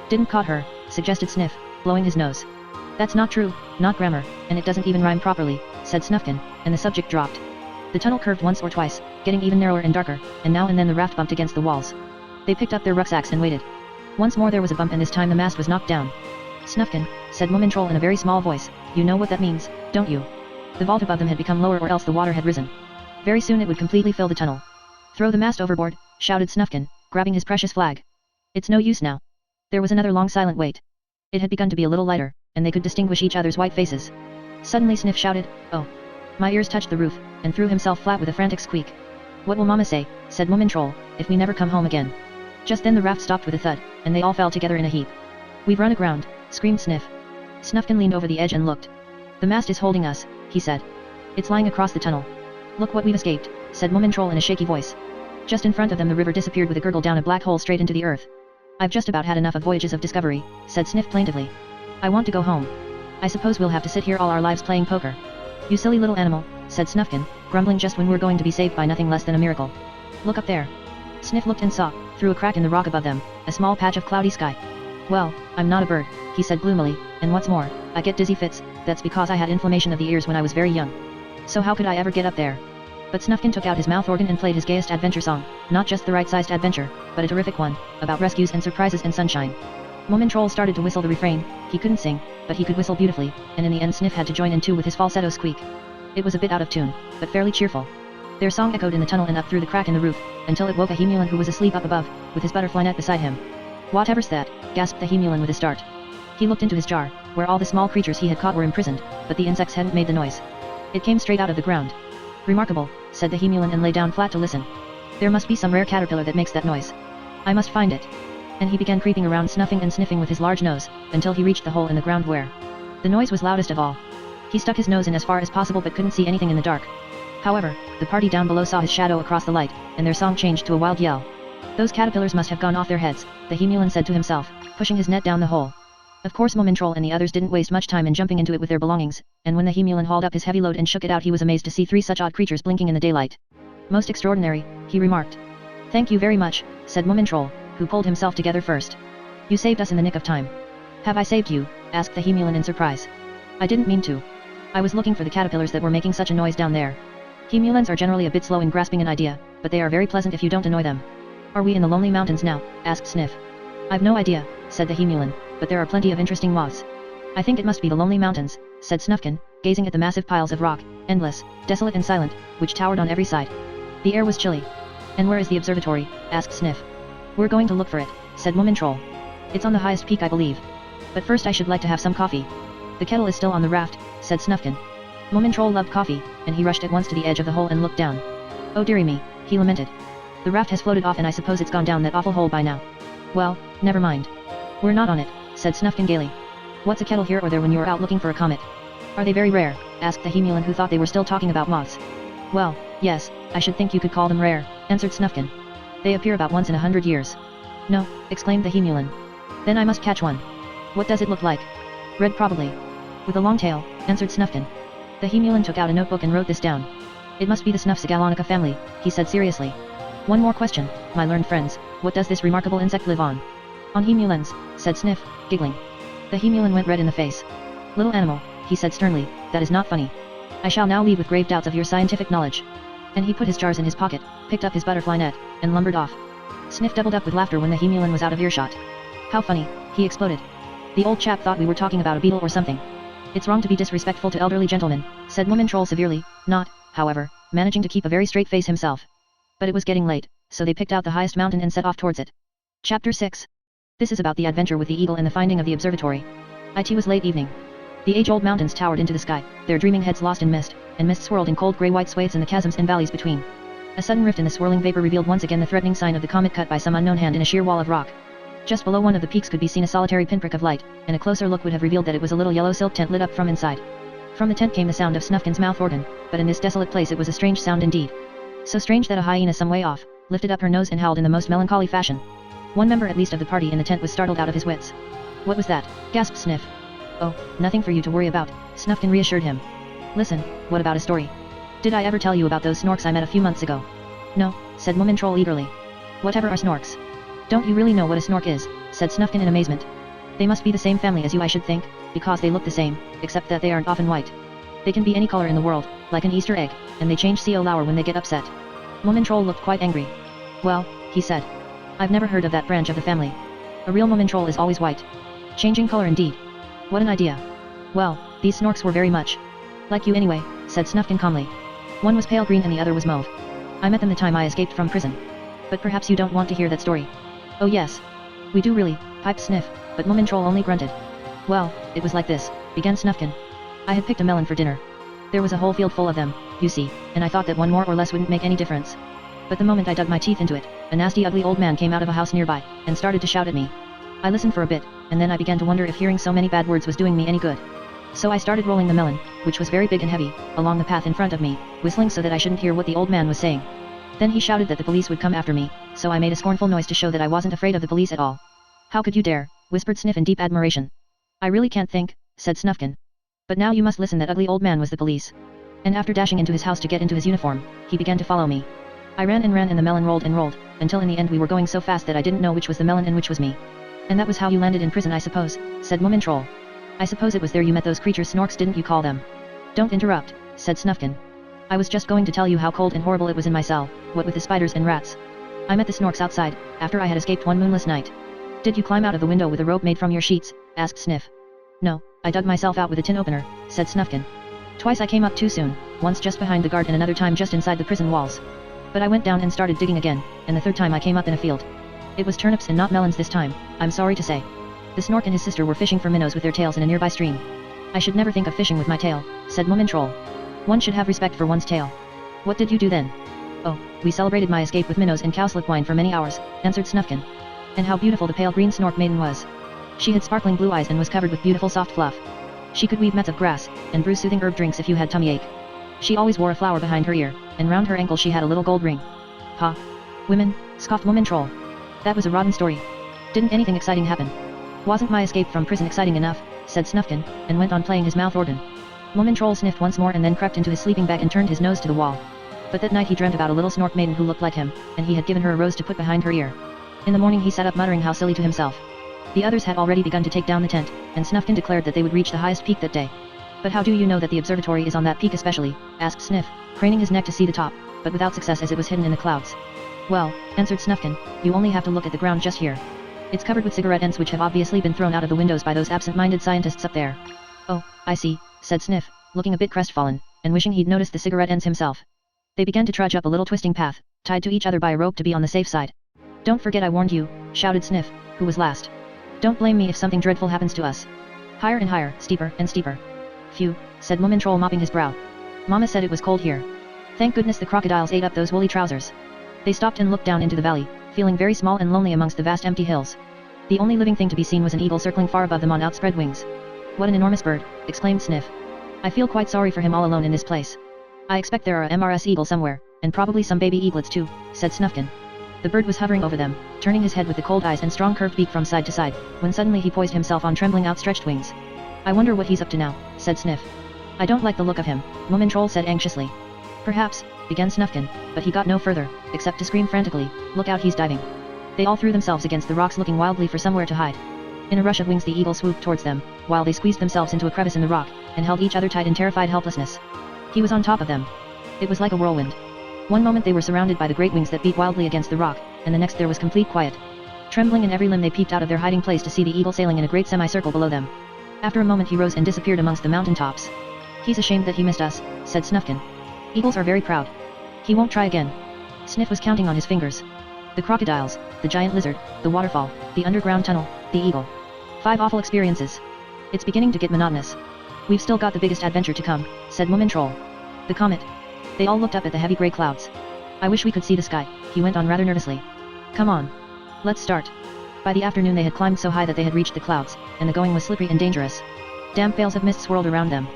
Didn't caught her, suggested Sniff, blowing his nose. That's not true, not grammar, and it doesn't even rhyme properly, said Snufkin, and the subject dropped. The tunnel curved once or twice, getting even narrower and darker, and now and then the raft bumped against the walls. They picked up their rucksacks and waited. Once more there was a bump and this time the mast was knocked down. Snufkin, said Moomintroll in a very small voice, you know what that means, don't you? The vault above them had become lower or else the water had risen. Very soon it would completely fill the tunnel. Throw the mast overboard, shouted Snufkin, grabbing his precious flag. It's no use now. There was another long silent wait. It had begun to be a little lighter, and they could distinguish each other's white faces. Suddenly Sniff shouted, oh. My ears touched the roof, and threw himself flat with a frantic squeak. What will Mama say, said Moomintroll, if we never come home again? Just then the raft stopped with a thud, and they all fell together in a heap. We've run aground, screamed Sniff. Snufkin leaned over the edge and looked. The mast is holding us, he said. It's lying across the tunnel. Look what we've escaped, said Moomintroll in a shaky voice. Just in front of them the river disappeared with a gurgle down a black hole straight into the earth. I've just about had enough of voyages of discovery, said Sniff plaintively. I want to go home. I suppose we'll have to sit here all our lives playing poker. You silly little animal, said Snufkin, grumbling just when we're going to be saved by nothing less than a miracle. Look up there. Sniff looked and saw, through a crack in the rock above them, a small patch of cloudy sky. Well, I'm not a bird, he said gloomily, and what's more, I get dizzy fits, that's because I had inflammation of the ears when I was very young. So how could I ever get up there? But Snufkin took out his mouth organ and played his gayest adventure song, not just the right-sized adventure, but a terrific one, about rescues and surprises and sunshine. Moomintroll started to whistle the refrain. He couldn't sing, but he could whistle beautifully, and in the end Sniff had to join in too with his falsetto squeak. It was a bit out of tune, but fairly cheerful. Their song echoed in the tunnel and up through the crack in the roof, until it woke a Moominland who was asleep up above, with his butterfly net beside him. "Whatever's that?" gasped the Moominland with a start. He looked into his jar, where all the small creatures he had caught were imprisoned, but the insects hadn't made the noise. It came straight out of the ground. "Remarkable," said the Moominland and lay down flat to listen. "There must be some rare caterpillar that makes that noise. I must find it." And he began creeping around, snuffing and sniffing with his large nose, until he reached the hole in the ground where the noise was loudest of all. He stuck his nose in as far as possible but couldn't see anything in the dark. However, the party down below saw his shadow across the light, and their song changed to a wild yell. "Those caterpillars must have gone off their heads," the Moominland said to himself, pushing his net down the hole. Of course Moomintroll and the others didn't waste much time in jumping into it with their belongings, and when the Moominland hauled up his heavy load and shook it out, he was amazed to see 3 such odd creatures blinking in the daylight. "Most extraordinary," he remarked. "Thank you very much," said Moomintroll, who pulled himself together first. "You saved us in the nick of time." "Have I saved you?" asked the Moominland in surprise. "I didn't mean to. I was looking for the caterpillars that were making such a noise down there." Moominlands are generally a bit slow in grasping an idea, but they are very pleasant if you don't annoy them. "Are we in the Lonely Mountains now?" asked Sniff. "I've no idea," said the Moominland, "but there are plenty of interesting moths." "I think it must be the Lonely Mountains," said Snufkin, gazing at the massive piles of rock, endless, desolate and silent, which towered on every side. The air was chilly. "And where is the observatory?" asked Sniff. "We're going to look for it," said Moomintroll. "It's on the highest peak, I believe. But first I should like to have some coffee." "The kettle is still on the raft," said Snufkin. Moomintroll loved coffee, and he rushed at once to the edge of the hole and looked down. "Oh dearie me," he lamented. "The raft has floated off and I suppose it's gone down that awful hole by now." "Well, never mind. We're not on it," said Snufkin gaily. "What's a kettle here or there when you are out looking for a comet?" "Are they very rare?" asked the Moominland, who thought they were still talking about moths. "Well, yes, I should think you could call them rare," answered Snufkin. "They appear about once in 100 years." "No," exclaimed the Moominland. "Then I must catch one. What does it look like?" "Red probably." "With a long tail," answered Snufkin. The Moominland took out a notebook and wrote this down. "It must be the Snuffsigalonica family," he said seriously. "One more question, my learned friends, what does this remarkable insect live on?" "On Moominlands," said Sniff, giggling. The Moominland went red in the face. "Little animal," he said sternly, "that is not funny. I shall now leave with grave doubts of your scientific knowledge." And he put his jars in his pocket, picked up his butterfly net, and lumbered off. Sniff doubled up with laughter when the Moominland was out of earshot. "How funny," he exploded. "The old chap thought we were talking about a beetle or something." "It's wrong to be disrespectful to elderly gentlemen," said Moomintroll severely, not, however, managing to keep a very straight face himself. But it was getting late, so they picked out the highest mountain and set off towards it. Chapter 6. This is about the adventure with the eagle and the finding of the observatory. It was late evening. The age-old mountains towered into the sky, their dreaming heads lost in mist, and mist swirled in cold grey-white swathes in the chasms and valleys between. A sudden rift in the swirling vapor revealed once again the threatening sign of the comet cut by some unknown hand in a sheer wall of rock. Just below one of the peaks could be seen a solitary pinprick of light, and a closer look would have revealed that it was a little yellow silk tent lit up from inside. From the tent came the sound of Snufkin's mouth organ, but in this desolate place it was a strange sound indeed. So strange that a hyena some way off lifted up her nose and howled in the most melancholy fashion. One member at least of the party in the tent was startled out of his wits. "What was that?" gasped Sniff. "Oh, nothing for you to worry about," Snufkin reassured him. "Listen, what about a story? Did I ever tell you about those snorks I met a few months ago?" "No," said Moomintroll eagerly. "Whatever are snorks?" "Don't you really know what a snork is?" said Snufkin in amazement. "They must be the same family as you, I should think, because they look the same, except that they aren't often white. They can be any color in the world, like an Easter egg, and they change color when they get upset." Moomintroll looked quite angry. "Well," he said, "I've never heard of that branch of the family. A real Moomintroll is always white. Changing color indeed. What an idea. Well, these snorks were very much like you anyway," said Snufkin calmly. "One was pale green and the other was mauve. I met them the time I escaped from prison. But perhaps you don't want to hear that story." "Oh yes. We do really," piped Sniff, but Moomintroll only grunted. "Well, it was like this," began Snufkin. "I had picked a melon for dinner. There was a whole field full of them, you see, and I thought that one more or less wouldn't make any difference. But the moment I dug my teeth into it, a nasty ugly old man came out of a house nearby, and started to shout at me. I listened for a bit, and then I began to wonder if hearing so many bad words was doing me any good. So I started rolling the melon, which was very big and heavy, along the path in front of me, whistling so that I shouldn't hear what the old man was saying. Then he shouted that the police would come after me, so I made a scornful noise to show that I wasn't afraid of the police at all." "How could you dare?" whispered Sniff in deep admiration. "I really can't think," said Snufkin. "But now you must listen. That ugly old man was the police. And after dashing into his house to get into his uniform, he began to follow me. I ran and the melon rolled and rolled, until in the end we were going so fast that I didn't know which was the melon and which was me." "And that was how you landed in prison, I suppose," said Moomintroll. "I suppose it was there you met those creatures, snorks, didn't you call them?" "Don't interrupt," said Snufkin. "I was just going to tell you how cold and horrible it was in my cell, what with the spiders and rats. I met the snorks outside, after I had escaped one moonless night." "Did you climb out of the window with a rope made from your sheets?" asked Sniff. "No, I dug myself out with a tin opener," said Snufkin. "Twice I came up too soon, once just behind the guard and another time just inside the prison walls. But I went down and started digging again, and the third time I came up in a field. It was turnips and not melons this time, I'm sorry to say. The Snork and his sister were fishing for minnows with their tails in a nearby stream. I should never think of fishing with my tail, said Moomintroll. One should have respect for one's tail. What did you do then? Oh, we celebrated my escape with minnows and cowslip wine for many hours, answered Snufkin. And how beautiful the pale green Snork maiden was. She had sparkling blue eyes and was covered with beautiful soft fluff. She could weave mats of grass, and brew soothing herb drinks if you had tummy ache. She always wore a flower behind her ear, and round her ankle she had a little gold ring. Ha! Women, scoffed Moomintroll. That was a rotten story. Didn't anything exciting happen? Wasn't my escape from prison exciting enough, said Snufkin, and went on playing his mouth organ. Moomintroll sniffed once more and then crept into his sleeping bag and turned his nose to the wall. But that night he dreamt about a little Snork maiden who looked like him, and he had given her a rose to put behind her ear. In the morning he sat up muttering how silly to himself. The others had already begun to take down the tent, and Snufkin declared that they would reach the highest peak that day. But how do you know that the observatory is on that peak especially, asked Sniff, craning his neck to see the top, but without success as it was hidden in the clouds. Well, answered Snufkin, you only have to look at the ground just here. It's covered with cigarette ends which have obviously been thrown out of the windows by those absent-minded scientists up there. Oh, I see, said Sniff, looking a bit crestfallen, and wishing he'd noticed the cigarette ends himself. They began to trudge up a little twisting path, tied to each other by a rope to be on the safe side. Don't forget I warned you, shouted Sniff, who was last. Don't blame me if something dreadful happens to us. Higher and higher, steeper and steeper. Phew, said Moomintroll mopping his brow. Mama said it was cold here. Thank goodness the crocodiles ate up those woolly trousers. They stopped and looked down into the valley, feeling very small and lonely amongst the vast empty hills. The only living thing to be seen was an eagle circling far above them on outspread wings. What an enormous bird, exclaimed Sniff. I feel quite sorry for him all alone in this place. I expect there are MRS eagle somewhere, and probably some baby eaglets too, said Snufkin. The bird was hovering over them, turning his head with the cold eyes and strong curved beak from side to side, when suddenly he poised himself on trembling outstretched wings. I wonder what he's up to now, said Sniff. I don't like the look of him, Moomintroll said anxiously. Perhaps, began Snufkin, but he got no further, except to scream frantically, look out he's diving. They all threw themselves against the rocks looking wildly for somewhere to hide. In a rush of wings the eagle swooped towards them, while they squeezed themselves into a crevice in the rock, and held each other tight in terrified helplessness. He was on top of them. It was like a whirlwind. One moment they were surrounded by the great wings that beat wildly against the rock, and the next there was complete quiet. Trembling in every limb they peeped out of their hiding place to see the eagle sailing in a great semicircle below them. After a moment he rose and disappeared amongst the mountain tops. He's ashamed that he missed us, said Snufkin. Eagles are very proud. He won't try again. Sniff was counting on his fingers. The crocodiles, the giant lizard, the waterfall, the underground tunnel, the eagle. 5 awful experiences. It's beginning to get monotonous. We've still got the biggest adventure to come, said Moomintroll. The comet. They all looked up at the heavy grey clouds. I wish we could see the sky, he went on rather nervously. Come on. Let's start. By the afternoon they had climbed so high that they had reached the clouds, and the going was slippery and dangerous. Damp veils of mist swirled around them.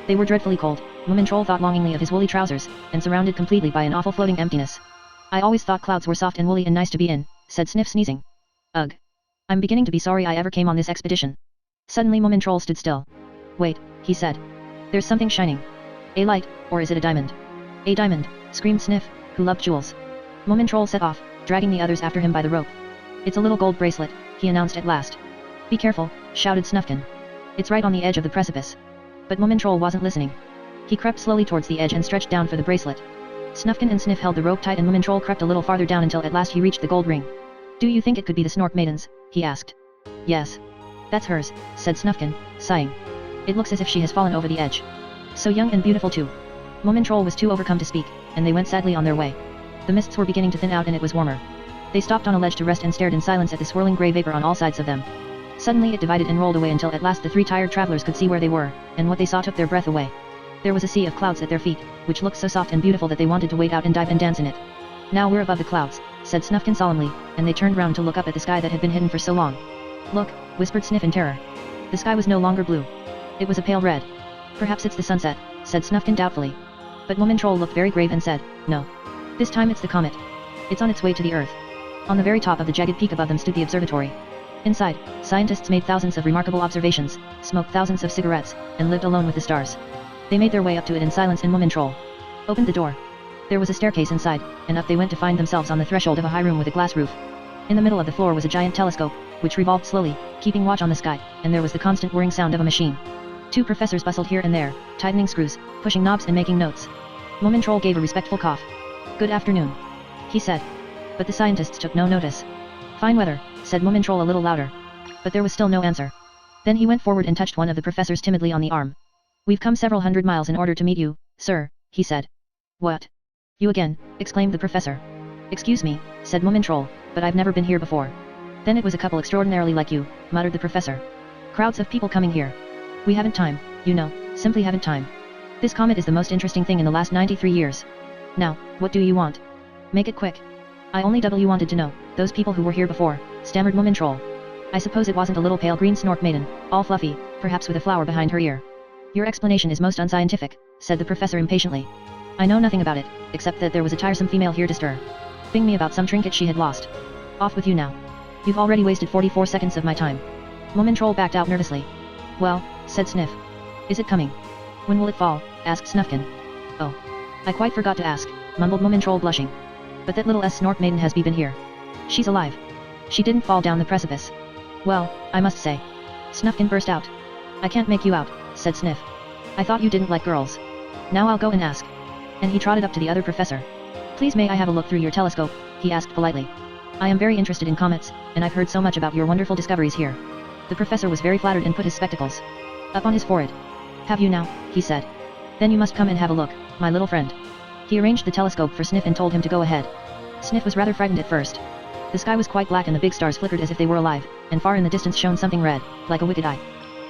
They were dreadfully cold, Moomintroll thought longingly of his woolly trousers, and surrounded completely by an awful floating emptiness. I always thought clouds were soft and woolly and nice to be in, said Sniff sneezing. Ugh. I'm beginning to be sorry I ever came on this expedition. Suddenly Moomintroll stood still. Wait, he said. There's something shining. A light, or is it a diamond? A diamond, screamed Sniff, who loved jewels. Moomintroll set off, dragging the others after him by the rope. It's a little gold bracelet, he announced at last. Be careful, shouted Snufkin. It's right on the edge of the precipice. But Moomintroll wasn't listening. He crept slowly towards the edge and stretched down for the bracelet. Snufkin and Sniff held the rope tight and Moomintroll crept a little farther down until at last he reached the gold ring. Do you think it could be the Snork Maiden's? He asked. Yes. That's hers, said Snufkin, sighing. It looks as if she has fallen over the edge. So young and beautiful too. Moomintroll was too overcome to speak, and they went sadly on their way. The mists were beginning to thin out and it was warmer. They stopped on a ledge to rest and stared in silence at the swirling grey vapor on all sides of them. Suddenly it divided and rolled away until at last the 3 tired travelers could see where they were, and what they saw took their breath away. There was a sea of clouds at their feet, which looked so soft and beautiful that they wanted to wade out and dive and dance in it. Now we're above the clouds, said Snufkin solemnly, and they turned round to look up at the sky that had been hidden for so long. Look, whispered Sniff in terror. The sky was no longer blue. It was a pale red. Perhaps it's the sunset, said Snufkin doubtfully. But Moomintroll looked very grave and said, no. This time it's the comet. It's on its way to the Earth. On the very top of the jagged peak above them stood the observatory. Inside, scientists made thousands of remarkable observations, smoked thousands of cigarettes, and lived alone with the stars. They made their way up to it in silence and Moomintroll opened the door. There was a staircase inside, and up they went to find themselves on the threshold of a high room with a glass roof. In the middle of the floor was a giant telescope, which revolved slowly, keeping watch on the sky, and there was the constant whirring sound of a machine. 2 professors bustled here and there, tightening screws, pushing knobs and making notes. Moomintroll gave a respectful cough. Good afternoon, he said. But the scientists took no notice. Fine weather, said Moomintroll a little louder. But there was still no answer. Then he went forward and touched one of the professors timidly on the arm. We've come several hundred miles in order to meet you, sir, he said. What? You again, exclaimed the professor. Excuse me, said Moomintroll, but I've never been here before. Then it was a couple extraordinarily like you, muttered the professor. Crowds of people coming here. We haven't time, you know, simply haven't time. This comet is the most interesting thing in the last 93 years. Now, what do you want? Make it quick. I only wanted to know, those people who were here before, stammered Moomintroll. I suppose it wasn't a little pale green Snork maiden, all fluffy, perhaps with a flower behind her ear. Your explanation is most unscientific, said the professor impatiently. I know nothing about it, except that there was a tiresome female here to stir. Bing me about some trinket she had lost. Off with you now. You've already wasted 44 seconds of my time. Moomintroll backed out nervously. Well, said Sniff. Is it coming? When will it fall? Asked Snufkin. Oh. I quite forgot to ask, mumbled Moomintroll blushing. But that little Snork maiden has been here. She's alive. She didn't fall down the precipice. Well, I must say. Snufkin burst out. I can't make you out, said Sniff. I thought you didn't like girls. Now I'll go and ask. And he trotted up to the other professor. Please may I have a look through your telescope, he asked politely. I am very interested in comets, and I've heard so much about your wonderful discoveries here. The professor was very flattered and put his spectacles up on his forehead. Have you now, he said. Then you must come and have a look, my little friend. He arranged the telescope for Sniff and told him to go ahead. Sniff was rather frightened at first. The sky was quite black and the big stars flickered as if they were alive, and far in the distance shone something red, like a wicked eye.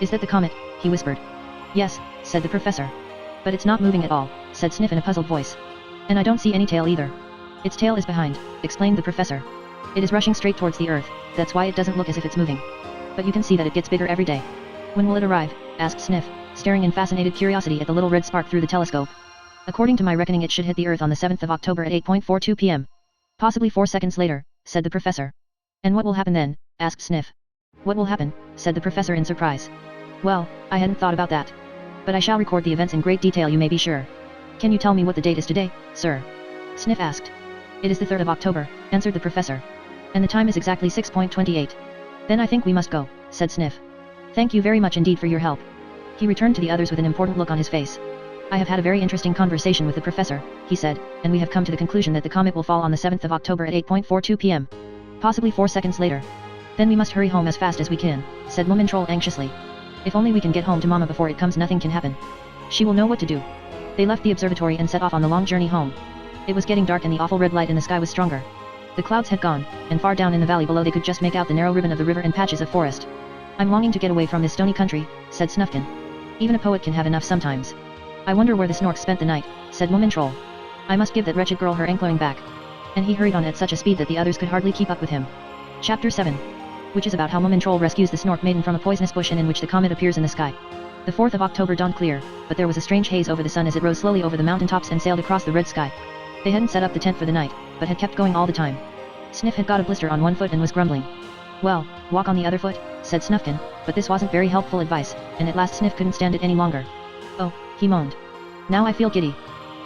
Is that the comet? He whispered. Yes, said the professor. But it's not moving at all, said Sniff in a puzzled voice. And I don't see any tail either. Its tail is behind, explained the professor. It is rushing straight towards the earth, that's why it doesn't look as if it's moving. But you can see that it gets bigger every day. When will it arrive? Asked Sniff, staring in fascinated curiosity at the little red spark through the telescope. According to my reckoning it should hit the earth on the 7th of October at 8:42 p.m. Possibly 4 seconds later, said the professor. And what will happen then? Asked Sniff. What will happen? Said the professor in surprise. Well, I hadn't thought about that. But I shall record the events in great detail, you may be sure. Can you tell me what the date is today, sir? Sniff asked. It is the 3rd of October, answered the professor. And the time is exactly 6:28. Then I think we must go, said Sniff. Thank you very much indeed for your help. He returned to the others with an important look on his face. I have had a very interesting conversation with the professor, he said, and we have come to the conclusion that the comet will fall on the 7th of October at 8:42 p.m. Possibly 4 seconds later. Then we must hurry home as fast as we can, said Moomintroll anxiously. If only we can get home to Mama before it comes, nothing can happen. She will know what to do. They left the observatory and set off on the long journey home. It was getting dark and the awful red light in the sky was stronger. The clouds had gone, and far down in the valley below they could just make out the narrow ribbon of the river and patches of forest. I'm longing to get away from this stony country, said Snufkin. Even a poet can have enough sometimes. I wonder where the Snorks spent the night, said Moomintroll. I must give that wretched girl her ankling back. And he hurried on at such a speed that the others could hardly keep up with him. Chapter 7. Which is about how Moomintroll rescues the Snork maiden from a poisonous bush and in which the comet appears in the sky. The 4th of October dawned clear, but there was a strange haze over the sun as it rose slowly over the mountain tops and sailed across the red sky. They hadn't set up the tent for the night, but had kept going all the time. Sniff had got a blister on one foot and was grumbling. Well, walk on the other foot, said Snufkin, but this wasn't very helpful advice, and at last Sniff couldn't stand it any longer. Oh, he moaned. Now I feel giddy.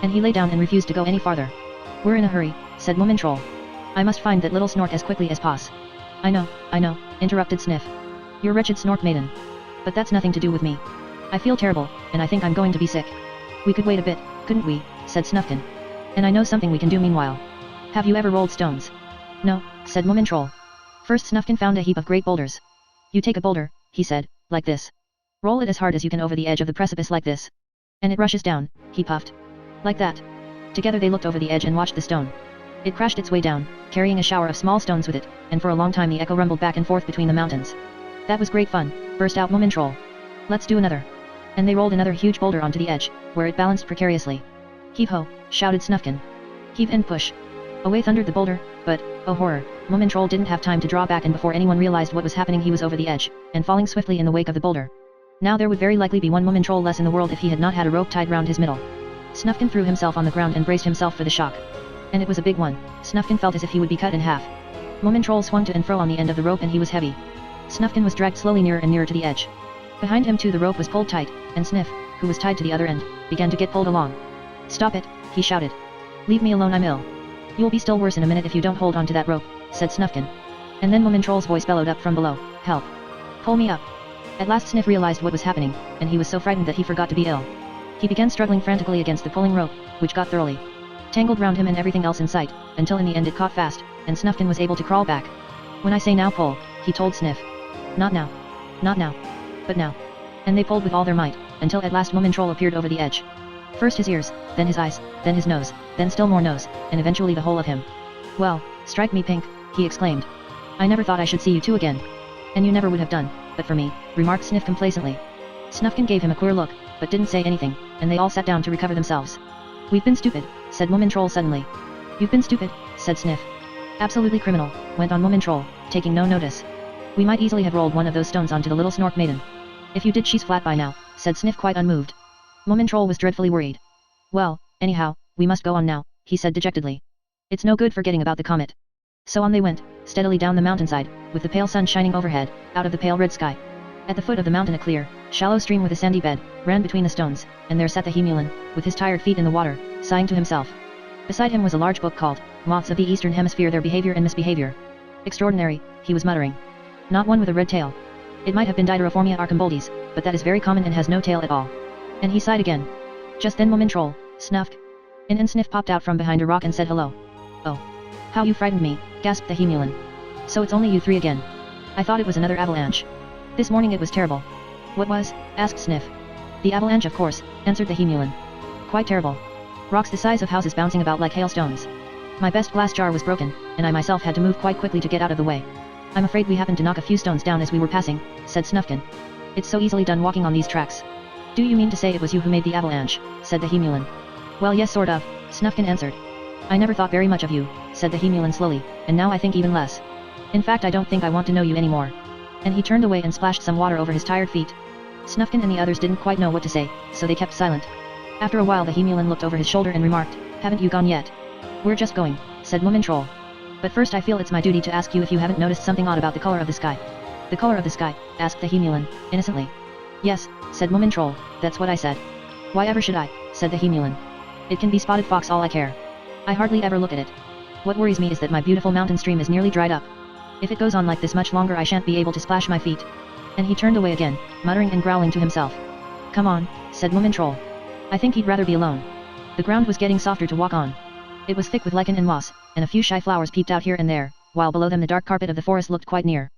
And he lay down and refused to go any farther. We're in a hurry, said Moomintroll. I must find that little Snork as quickly as pos. I know, interrupted Sniff. Your wretched Snork maiden. But that's nothing to do with me. I feel terrible, and I think I'm going to be sick. We could wait a bit, couldn't we, said Snufkin. And I know something we can do meanwhile. Have you ever rolled stones? No, said Moomintroll. First Snufkin found a heap of great boulders. You take a boulder, he said, like this. Roll it as hard as you can over the edge of the precipice like this. And it rushes down, he puffed. Like that. Together they looked over the edge and watched the stone. It crashed its way down, carrying a shower of small stones with it, and for a long time the echo rumbled back and forth between the mountains. That was great fun, burst out Moomintroll. Let's do another. And they rolled another huge boulder onto the edge, where it balanced precariously. Heave-ho, shouted Snufkin. Heave and push. Away thundered the boulder, but, oh horror, Moomintroll didn't have time to draw back, and before anyone realized what was happening he was over the edge, and falling swiftly in the wake of the boulder. Now there would very likely be one Moomintroll less in the world if he had not had a rope tied round his middle. Snufkin threw himself on the ground and braced himself for the shock. And it was a big one. Snufkin felt as if he would be cut in half. Moomintroll swung to and fro on the end of the rope and he was heavy. Snufkin was dragged slowly nearer and nearer to the edge. Behind him too the rope was pulled tight, and Sniff, who was tied to the other end, began to get pulled along. Stop it, he shouted. Leave me alone, I'm ill. You'll be still worse in a minute if you don't hold on to that rope, said Snufkin. And then Moomintroll's voice bellowed up from below, help. Pull me up. At last Sniff realized what was happening, and he was so frightened that he forgot to be ill. He began struggling frantically against the pulling rope, which got thoroughly tangled round him and everything else in sight, until in the end it caught fast, and Snufkin was able to crawl back. When I say now pull, he told Sniff. Not now. Not now. But now. And they pulled with all their might, until at last Moomintroll appeared over the edge. First his ears, then his eyes, then his nose, then still more nose, and eventually the whole of him. Well, strike me pink, he exclaimed. I never thought I should see you two again. And you never would have done, but for me, remarked Sniff complacently. Snufkin gave him a queer look, but didn't say anything, and they all sat down to recover themselves. We've been stupid, said Moomin Troll suddenly. You've been stupid, said Sniff. Absolutely criminal, went on Moomin Troll, taking no notice. We might easily have rolled one of those stones onto the little Snork Maiden. If you did, she's flat by now, said Sniff quite unmoved. Moomin Troll was dreadfully worried. Well, anyhow, we must go on now, he said dejectedly. It's no good forgetting about the comet. So on they went, steadily down the mountainside, with the pale sun shining overhead, out of the pale red sky. At the foot of the mountain a clear, shallow stream with a sandy bed, ran between the stones, and there sat the Moominland, with his tired feet in the water, sighing to himself. Beside him was a large book called, Moths of the Eastern Hemisphere, Their Behavior and Misbehavior. Extraordinary, he was muttering. Not one with a red tail. It might have been Diderophormia archamboldes, but that is very common and has no tail at all. And he sighed again. Just then Moomin Troll, snuffed. And Sniff popped out from behind a rock and said hello. Oh. How you frightened me, gasped the Moominland. So it's only you three again. I thought it was another avalanche. This morning it was terrible. What was? Asked Sniff. The avalanche, of course, answered the Moominland. Quite terrible. Rocks the size of houses bouncing about like hailstones. My best glass jar was broken, and I myself had to move quite quickly to get out of the way. I'm afraid we happened to knock a few stones down as we were passing, said Snufkin. It's so easily done walking on these tracks. Do you mean to say it was you who made the avalanche? Said the Moominland. Well, yes, sort of, Snufkin answered. I never thought very much of you, said the Moominland slowly, and now I think even less. In fact, I don't think I want to know you anymore. And he turned away and splashed some water over his tired feet. Snufkin and the others didn't quite know what to say, so they kept silent. After a while the Moominland looked over his shoulder and remarked, Haven't you gone yet? We're just going, said Moomin Troll. But first I feel it's my duty to ask you if you haven't noticed something odd about the color of the sky. The color of the sky? Asked the Moominland, innocently. Yes, said Moomin Troll, that's what I said. Why ever should I? Said the Moominland. It can be spotted fox all I care. I hardly ever look at it. What worries me is that my beautiful mountain stream is nearly dried up. If it goes on like this much longer I shan't be able to splash my feet. And he turned away again, muttering and growling to himself. Come on, said Moomin Troll. I think he'd rather be alone. The ground was getting softer to walk on. It was thick with lichen and moss, and a few shy flowers peeped out here and there, while below them the dark carpet of the forest looked quite near.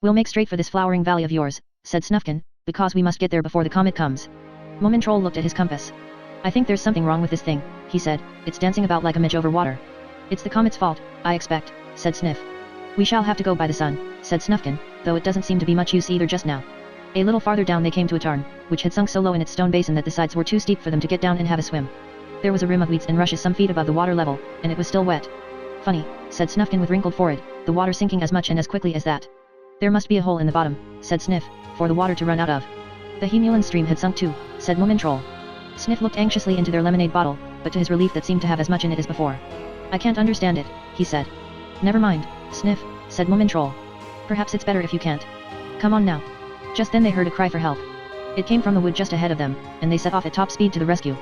We'll make straight for this flowering valley of yours, said Snufkin, because we must get there before the comet comes. Moomin Troll looked at his compass. I think there's something wrong with this thing, he said, it's dancing about like a midge over water. It's the comet's fault, I expect, said Sniff. We shall have to go by the sun, said Snufkin, though it doesn't seem to be much use either just now. A little farther down they came to a tarn, which had sunk so low in its stone basin that the sides were too steep for them to get down and have a swim. There was a rim of weeds and rushes some feet above the water level, and it was still wet. Funny, said Snufkin with wrinkled forehead, the water sinking as much and as quickly as that. There must be a hole in the bottom, said Sniff, for the water to run out of. The Moominland stream had sunk too, said Moomin Troll. Sniff looked anxiously into their lemonade bottle, but to his relief that seemed to have as much in it as before. I can't understand it, he said. Never mind, Sniff, said Moomin Troll. Perhaps it's better if you can't. Come on now. Just then they heard a cry for help. It came from the wood just ahead of them, and they set off at top speed to the rescue.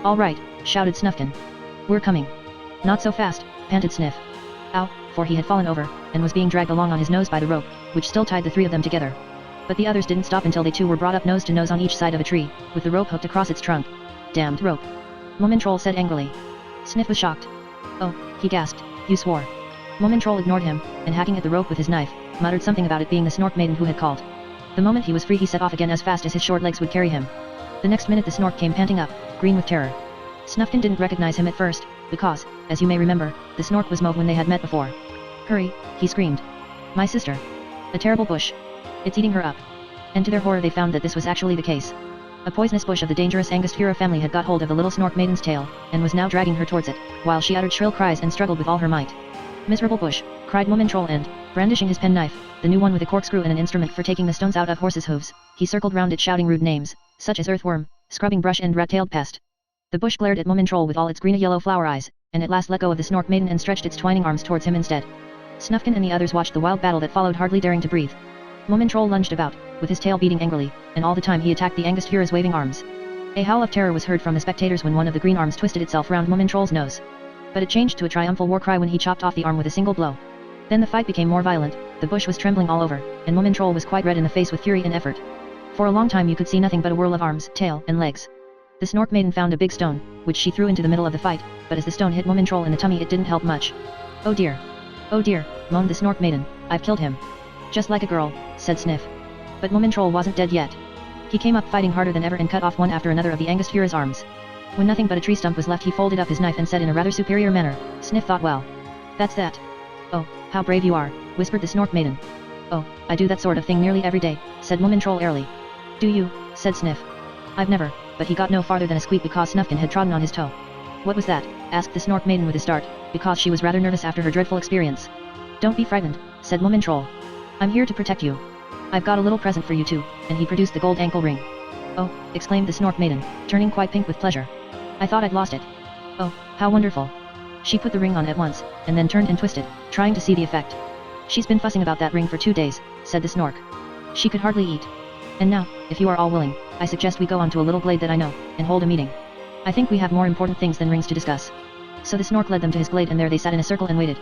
All right, shouted Snufkin. We're coming. Not so fast, panted Sniff. Ow, for he had fallen over, and was being dragged along on his nose by the rope, which still tied the three of them together. But the others didn't stop until they too were brought up nose to nose on each side of a tree, with the rope hooked across its trunk. Damned rope. Moomin Troll said angrily. Sniff was shocked. Oh, he gasped, you swore. Moomin Troll ignored him, and hacking at the rope with his knife, muttered something about it being the Snork Maiden who had called. The moment he was free he set off again as fast as his short legs would carry him. The next minute the Snork came panting up, green with terror. Snufkin didn't recognize him at first, because, as you may remember, the Snork was Mauve when they had met before. Hurry, he screamed. My sister. A terrible bush. It's eating her up. And to their horror they found that this was actually the case. A poisonous bush of the dangerous Angostura family had got hold of the little Snork Maiden's tail, and was now dragging her towards it, while she uttered shrill cries and struggled with all her might. Miserable bush, cried Moomin Troll and, brandishing his penknife, the new one with a corkscrew and an instrument for taking the stones out of horses' hooves, he circled round it shouting rude names, such as earthworm, scrubbing brush and rat-tailed pest. The bush glared at Moomin Troll with all its greeny-yellow flower eyes, and at last let go of the Snork Maiden and stretched its twining arms towards him instead. Snufkin and the others watched the wild battle that followed, hardly daring to breathe. Moomin Troll lunged about, with his tail beating angrily, and all the time he attacked the Angostura's waving arms. A howl of terror was heard from the spectators when one of the green arms twisted itself round Moomin Troll's nose. But it changed to a triumphal war cry when he chopped off the arm with a single blow. Then the fight became more violent, the bush was trembling all over, and Moomin Troll was quite red in the face with fury and effort. For a long time you could see nothing but a whirl of arms, tail, and legs. The Snork Maiden found a big stone, which she threw into the middle of the fight, but as the stone hit Moomin Troll in the tummy it didn't help much. Oh dear, moaned the Snork Maiden, I've killed him. Just like a girl, said Sniff. But Moomin Troll wasn't dead yet. He came up fighting harder than ever and cut off one after another of the Angostura's arms. When nothing but a tree stump was left, he folded up his knife and said in a rather superior manner, Sniff thought, well. That's that. Oh, how brave you are, whispered the Snork Maiden. Oh, I do that sort of thing nearly every day, said Moomin Troll airily. Do you, said Sniff. I've never, but he got no farther than a squeak because Snufkin had trodden on his toe. What was that, asked the Snork Maiden with a start, because she was rather nervous after her dreadful experience. Don't be frightened, said Moomin Troll. I'm here to protect you. I've got a little present for you too, and he produced the gold ankle ring. Oh, exclaimed the Snork Maiden, turning quite pink with pleasure. I thought I'd lost it. Oh, how wonderful. She put the ring on at once, and then turned and twisted, trying to see the effect. She's been fussing about that ring for 2 days, said the Snork. She could hardly eat. And now, if you are all willing, I suggest we go on to a little glade that I know, and hold a meeting. I think we have more important things than rings to discuss. So the Snork led them to his glade and there they sat in a circle and waited.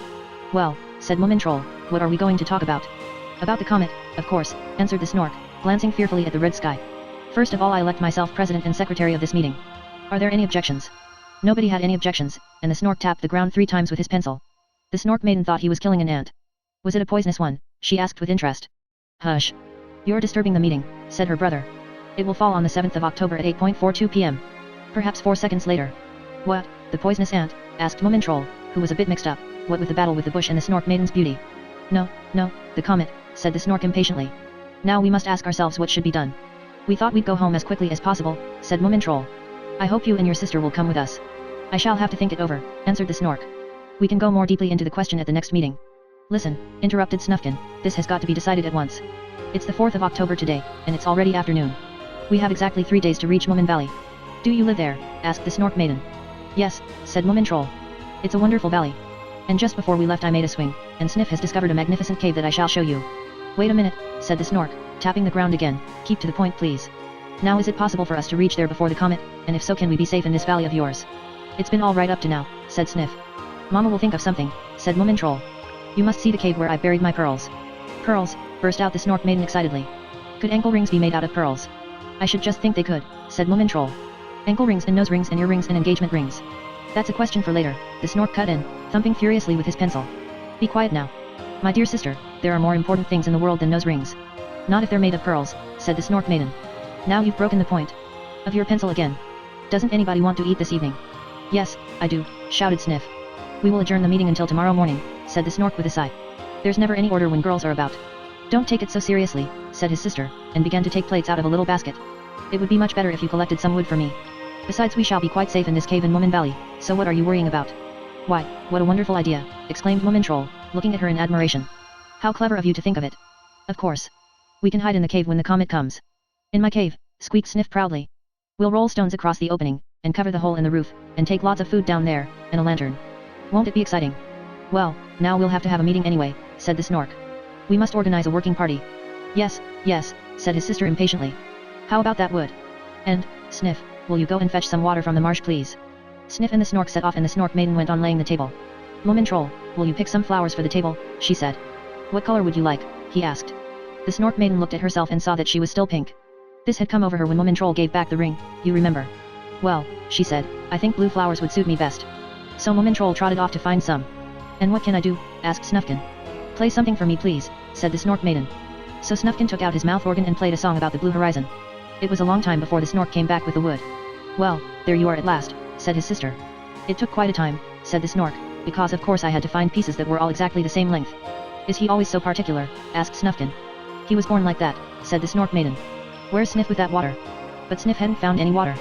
Well, said Moomin Troll, what are we going to talk about? About the comet, of course, answered the Snork, glancing fearfully at the red sky. First of all, I elect myself president and secretary of this meeting. Are there any objections? Nobody had any objections, and the Snork tapped the ground 3 times with his pencil. The Snork Maiden thought he was killing an ant. Was it a poisonous one? She asked with interest. Hush. You're disturbing the meeting, said her brother. It will fall on the 7th of October at 8:42 p.m. Perhaps 4 seconds later. What, the poisonous ant? Asked Moomin Troll, who was a bit mixed up, what with the battle with the bush and the Snork Maiden's beauty. No, the comet, said the Snork impatiently. Now we must ask ourselves what should be done. We thought we'd go home as quickly as possible, said Moomin Troll. I hope you and your sister will come with us. I shall have to think it over, answered the Snork. We can go more deeply into the question at the next meeting. Listen, interrupted Snufkin, this has got to be decided at once. It's the 4th of October today, and it's already afternoon. We have exactly 3 days to reach Moomin Valley. Do you live there? Asked the Snork Maiden. Yes, said Moomin Troll. It's a wonderful valley. And just before we left I made a swing, and Sniff has discovered a magnificent cave that I shall show you. Wait a minute, said the Snork, tapping the ground again, keep to the point please. Now is it possible for us to reach there before the comet, and if so can we be safe in this valley of yours? It's been all right up to now, said Sniff. Mama will think of something, said Moomin Troll. You must see the cave where I buried my pearls. Pearls, burst out the Snork Maiden excitedly. Could ankle rings be made out of pearls? I should just think they could, said Moomin Troll. Ankle rings and nose rings and earrings and engagement rings. That's a question for later, the Snork cut in, thumping furiously with his pencil. Be quiet now. My dear sister, there are more important things in the world than nose rings. Not if they're made of pearls, said the Snork Maiden. Now you've broken the point. Of your pencil again. Doesn't anybody want to eat this evening? Yes, I do, shouted Sniff. We will adjourn the meeting until tomorrow morning, said the Snork with a sigh. There's never any order when girls are about. Don't take it so seriously, said his sister, and began to take plates out of a little basket. It would be much better if you collected some wood for me. Besides we shall be quite safe in this cave in Moomin Valley, so what are you worrying about? Why, what a wonderful idea, exclaimed Moomin Troll, looking at her in admiration. How clever of you to think of it. Of course. We can hide in the cave when the comet comes. In my cave, squeaked Sniff proudly. We'll roll stones across the opening, and cover the hole in the roof, and take lots of food down there, and a lantern. Won't it be exciting? Well, now we'll have to have a meeting anyway, said the Snork. We must organize a working party. Yes, said his sister impatiently. How about that wood? And, Sniff, will you go and fetch some water from the marsh please? Sniff and the Snork set off and the Snork Maiden went on laying the table. Moomin Troll, will you pick some flowers for the table, she said. What color would you like, he asked. The Snork Maiden looked at herself and saw that she was still pink. This had come over her when Moomin Troll gave back the ring, you remember. Well, she said, I think blue flowers would suit me best. So Moomin Troll trotted off to find some. And what can I do, asked Snufkin. Play something for me please, said the Snork Maiden. So Snufkin took out his mouth organ and played a song about the blue horizon. It was a long time before the Snork came back with the wood. Well, there you are at last, said his sister. It took quite a time, said the Snork, because of course I had to find pieces that were all exactly the same length. Is he always so particular, asked Snufkin. He was born like that, said the Snork Maiden. Where's Sniff with that water? But Sniff hadn't found any water.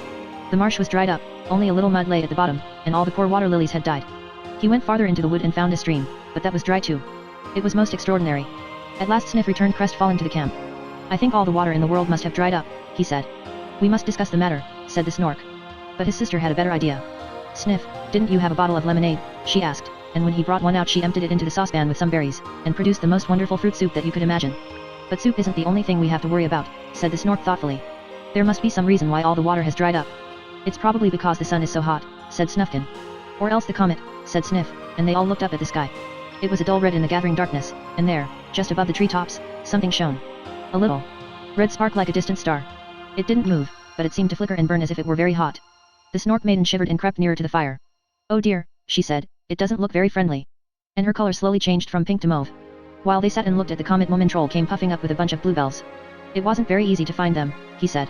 The marsh was dried up, only a little mud lay at the bottom, and all the poor water lilies had died. He went farther into the wood and found a stream, but that was dry too. It was most extraordinary. At last Sniff returned crestfallen to the camp. I think all the water in the world must have dried up, he said. We must discuss the matter, said the Snork. But his sister had a better idea. Sniff, didn't you have a bottle of lemonade, she asked, and when he brought one out she emptied it into the saucepan with some berries, and produced the most wonderful fruit soup that you could imagine. But soup isn't the only thing we have to worry about, said the Snork thoughtfully. There must be some reason why all the water has dried up. It's probably because the sun is so hot, said Snufkin. Or else the comet, said Sniff, and they all looked up at the sky. It was a dull red in the gathering darkness, and there, just above the treetops, something shone. A little red spark like a distant star. It didn't move, but it seemed to flicker and burn as if it were very hot. The Snork Maiden shivered and crept nearer to the fire. Oh dear, she said, it doesn't look very friendly. And her color slowly changed from pink to mauve. While they sat and looked at the comet, Moomin Troll came puffing up with a bunch of bluebells. It wasn't very easy to find them, he said.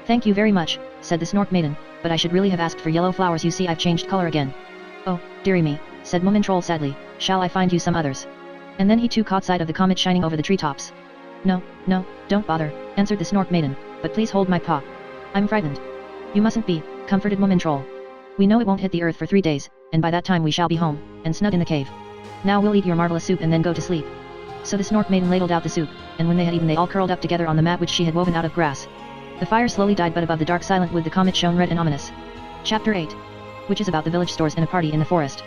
Thank you very much, said the Snork Maiden, but I should really have asked for yellow flowers. You see, I've changed color again. Oh, dearie me, said Moomin Troll sadly, shall I find you some others? And then he too caught sight of the comet shining over the treetops. No, don't bother, answered the Snork Maiden, but please hold my paw. I'm frightened. You mustn't be, comforted Moomin Troll. We know it won't hit the earth for 3 days, and by that time we shall be home, and snug in the cave. Now we'll eat your marvelous soup and then go to sleep. So the Snork Maiden ladled out the soup, and when they had eaten they all curled up together on the mat which she had woven out of grass. The fire slowly died, but above the dark silent wood the comet shone red and ominous. Chapter 8. Which is about the village stores and a party in the forest.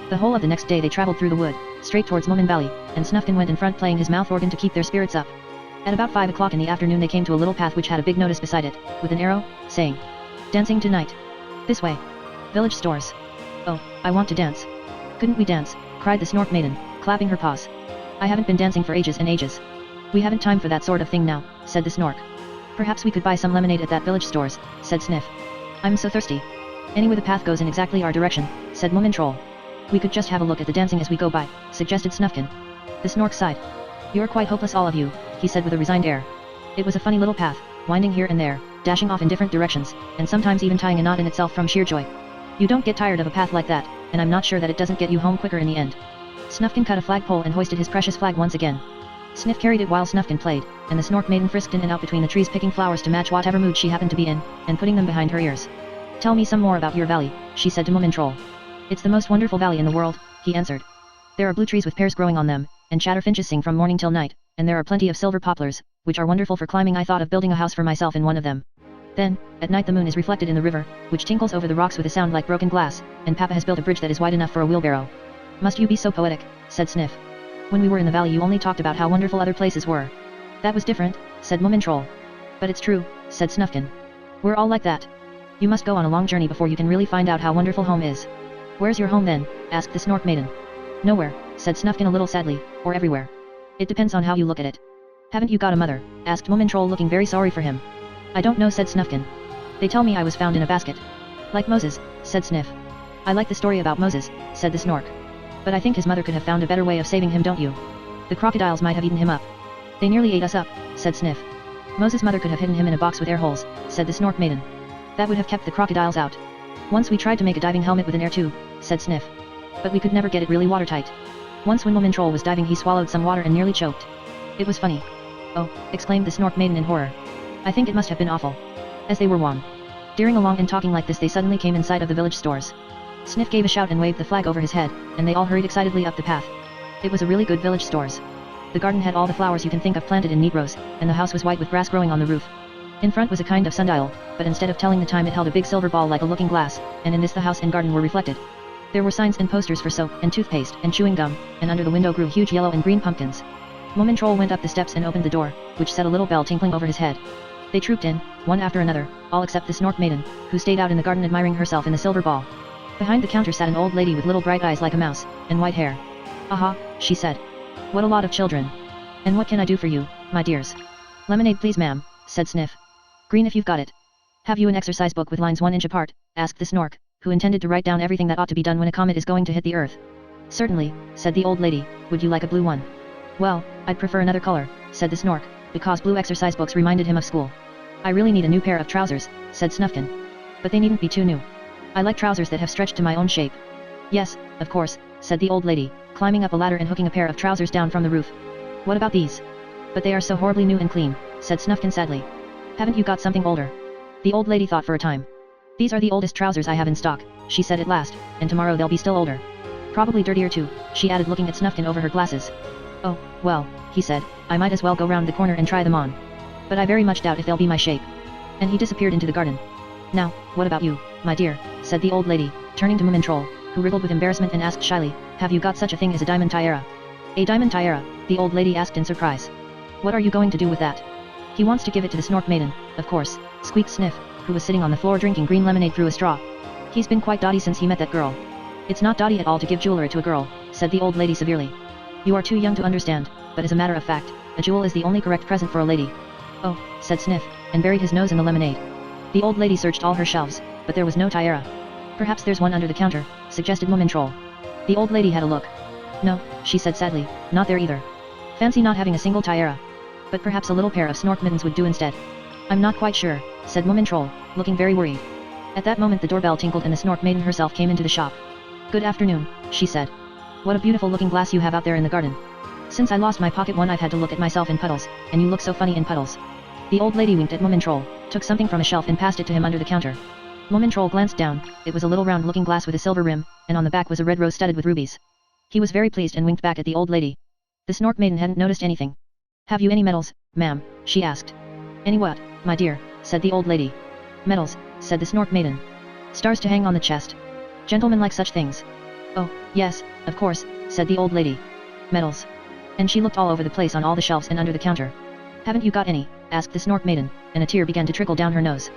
The whole of the next day they travelled through the wood, straight towards Moomin Valley, and Snufkin went in front playing his mouth organ to keep their spirits up. At about 5 o'clock in the afternoon they came to a little path which had a big notice beside it, with an arrow, saying, "Dancing tonight. This way. Village stores." "Oh, I want to dance." "Couldn't we dance?" cried the Snork Maiden, clapping her paws. "I haven't been dancing for ages and ages." "We haven't time for that sort of thing now," said the Snork. "Perhaps we could buy some lemonade at that village stores," said Sniff. "I'm so thirsty." "Anyway the path goes in exactly our direction," said Moomin Troll. "We could just have a look at the dancing as we go by," suggested Snufkin. The Snork sighed. "You're quite hopeless all of you," he said with a resigned air. It was a funny little path, winding here and there, dashing off in different directions, and sometimes even tying a knot in itself from sheer joy. You don't get tired of a path like that, and I'm not sure that it doesn't get you home quicker in the end. Snufkin cut a flagpole and hoisted his precious flag once again. Sniff carried it while Snufkin played, and the Snork Maiden frisked in and out between the trees picking flowers to match whatever mood she happened to be in, and putting them behind her ears. "Tell me some more about your valley," she said to Moomin Troll. "It's the most wonderful valley in the world," he answered. "There are blue trees with pears growing on them, and chatterfinches sing from morning till night, and there are plenty of silver poplars, which are wonderful for climbing. I thought of building a house for myself in one of them. Then, at night the moon is reflected in the river, which tinkles over the rocks with a sound like broken glass, and Papa has built a bridge that is wide enough for a wheelbarrow." "Must you be so poetic?" said Sniff. "When we were in the valley you only talked about how wonderful other places were." "That was different," said Moomin Troll. "But it's true," said Snufkin. "We're all like that. You must go on a long journey before you can really find out how wonderful home is." "Where's your home then?" asked the Snork Maiden. "Nowhere," said Snufkin a little sadly, "or everywhere. It depends on how you look at it." "Haven't you got a mother?" asked Moomin Troll looking very sorry for him. "I don't know," said Snufkin. "They tell me I was found in a basket." "Like Moses," said Sniff. "I like the story about Moses," said the Snork. "But I think his mother could have found a better way of saving him, don't you? The crocodiles might have eaten him up." "They nearly ate us up," said Sniff. "Moses' mother could have hidden him in a box with air holes," said the Snork Maiden. "That would have kept the crocodiles out." "Once we tried to make a diving helmet with an air tube," said Sniff. "But we could never get it really watertight. Once when Moomin Troll was diving he swallowed some water and nearly choked. It was funny." "Oh," exclaimed the Snork Maiden in horror. "I think it must have been awful." As they were wandering along and talking like this they suddenly came in sight of the village stores. Sniff gave a shout and waved the flag over his head, and they all hurried excitedly up the path. It was a really good village stores. The garden had all the flowers you can think of planted in neat rows, and the house was white with grass growing on the roof. In front was a kind of sundial, but instead of telling the time it held a big silver ball like a looking glass, and in this the house and garden were reflected. There were signs and posters for soap and toothpaste and chewing gum, and under the window grew huge yellow and green pumpkins. Moomin Troll went up the steps and opened the door, which set a little bell tinkling over his head. They trooped in, one after another, all except the Snork Maiden, who stayed out in the garden admiring herself in the silver ball. Behind the counter sat an old lady with little bright eyes like a mouse, and white hair. "Aha," she said. "What a lot of children. And what can I do for you, my dears?" "Lemonade please ma'am," said Sniff. "Green if you've got it." "Have you an exercise book with lines 1 inch apart?" asked the Snork, who intended to write down everything that ought to be done when a comet is going to hit the earth. "Certainly," said the old lady. "Would you like a blue one?" "Well, I'd prefer another color," said the Snork, because blue exercise books reminded him of school. "I really need a new pair of trousers," said Snufkin. "But they needn't be too new. I like trousers that have stretched to my own shape." "Yes, of course," said the old lady, climbing up a ladder and hooking a pair of trousers down from the roof. "What about these?" "But they are so horribly new and clean," said Snufkin sadly. "Haven't you got something older?" The old lady thought for a time. "These are the oldest trousers I have in stock," she said at last, "and tomorrow they'll be still older. Probably dirtier too," she added looking at Snufkin over her glasses. "Oh, well," he said, "I might as well go round the corner and try them on. But I very much doubt if they'll be my shape." And he disappeared into the garden. "Now, what about you, my dear?" said the old lady, turning to Moomin Troll, who wriggled with embarrassment and asked shyly, "Have you got such a thing as a diamond tiara?" "A diamond tiara?" the old lady asked in surprise. "What are you going to do with that?" "He wants to give it to the Snork Maiden, of course," squeaked Sniff, who was sitting on the floor drinking green lemonade through a straw. "He's been quite dotty since he met that girl." "It's not dotty at all to give jewelry to a girl," said the old lady severely. "You are too young to understand, but as a matter of fact, a jewel is the only correct present for a lady." "Oh," said Sniff, and buried his nose in the lemonade. The old lady searched all her shelves, but there was no tiara. "Perhaps there's one under the counter," suggested Moomin Troll. The old lady had a look. "No," she said sadly, "not there either. Fancy not having a single tiara. But perhaps a little pair of Snork mittens would do instead." "I'm not quite sure," said Moomin Troll, looking very worried. At that moment the doorbell tinkled and the Snork Maiden herself came into the shop. Good afternoon, she said. What a beautiful looking glass you have out there in the garden. Since I lost my pocket one I've had to look at myself in puddles, and you look so funny in puddles. The old lady winked at Moomin Troll, took something from a shelf and passed it to him under the counter. Moomin Troll glanced down, it was a little round looking glass with a silver rim, and on the back was a red rose studded with rubies. He was very pleased and winked back at the old lady. The Snork Maiden hadn't noticed anything. Have you any medals, ma'am? She asked. Any what, my dear? Said the old lady. Medals, said the Snork Maiden. Stars to hang on the chest. Gentlemen like such things. Oh, yes, of course, said the old lady. Medals. And she looked all over the place on all the shelves and under the counter. Haven't you got any? Asked the Snork Maiden, and a tear began to trickle down her nose.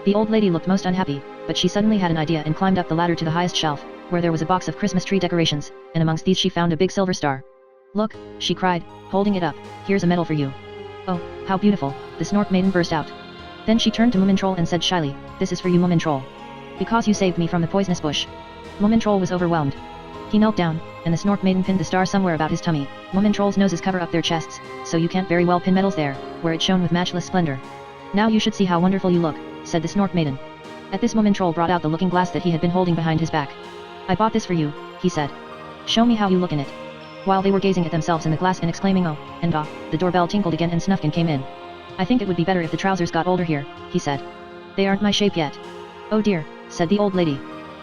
The old lady looked most unhappy, but she suddenly had an idea and climbed up the ladder to the highest shelf, where there was a box of Christmas tree decorations, and amongst these she found a big silver star. Look, she cried, holding it up, here's a medal for you. Oh, how beautiful, the Snork Maiden burst out. Then she turned to Moomin Troll and said shyly, this is for you Moomin Troll. Because you saved me from the poisonous bush. Moomin Troll was overwhelmed. He knelt down, and the Snork Maiden pinned the star somewhere about his tummy. Moomin Trolls' noses cover up their chests, so you can't very well pin medals there, where it shone with matchless splendor. Now you should see how wonderful you look, said the Snork Maiden. At this Moomin Troll brought out the looking glass that he had been holding behind his back. I bought this for you, he said. Show me how you look in it. While they were gazing at themselves in the glass and exclaiming oh, and ah, the doorbell tinkled again and Snufkin came in. I think it would be better if the trousers got older here, he said. They aren't my shape yet. Oh dear, said the old lady.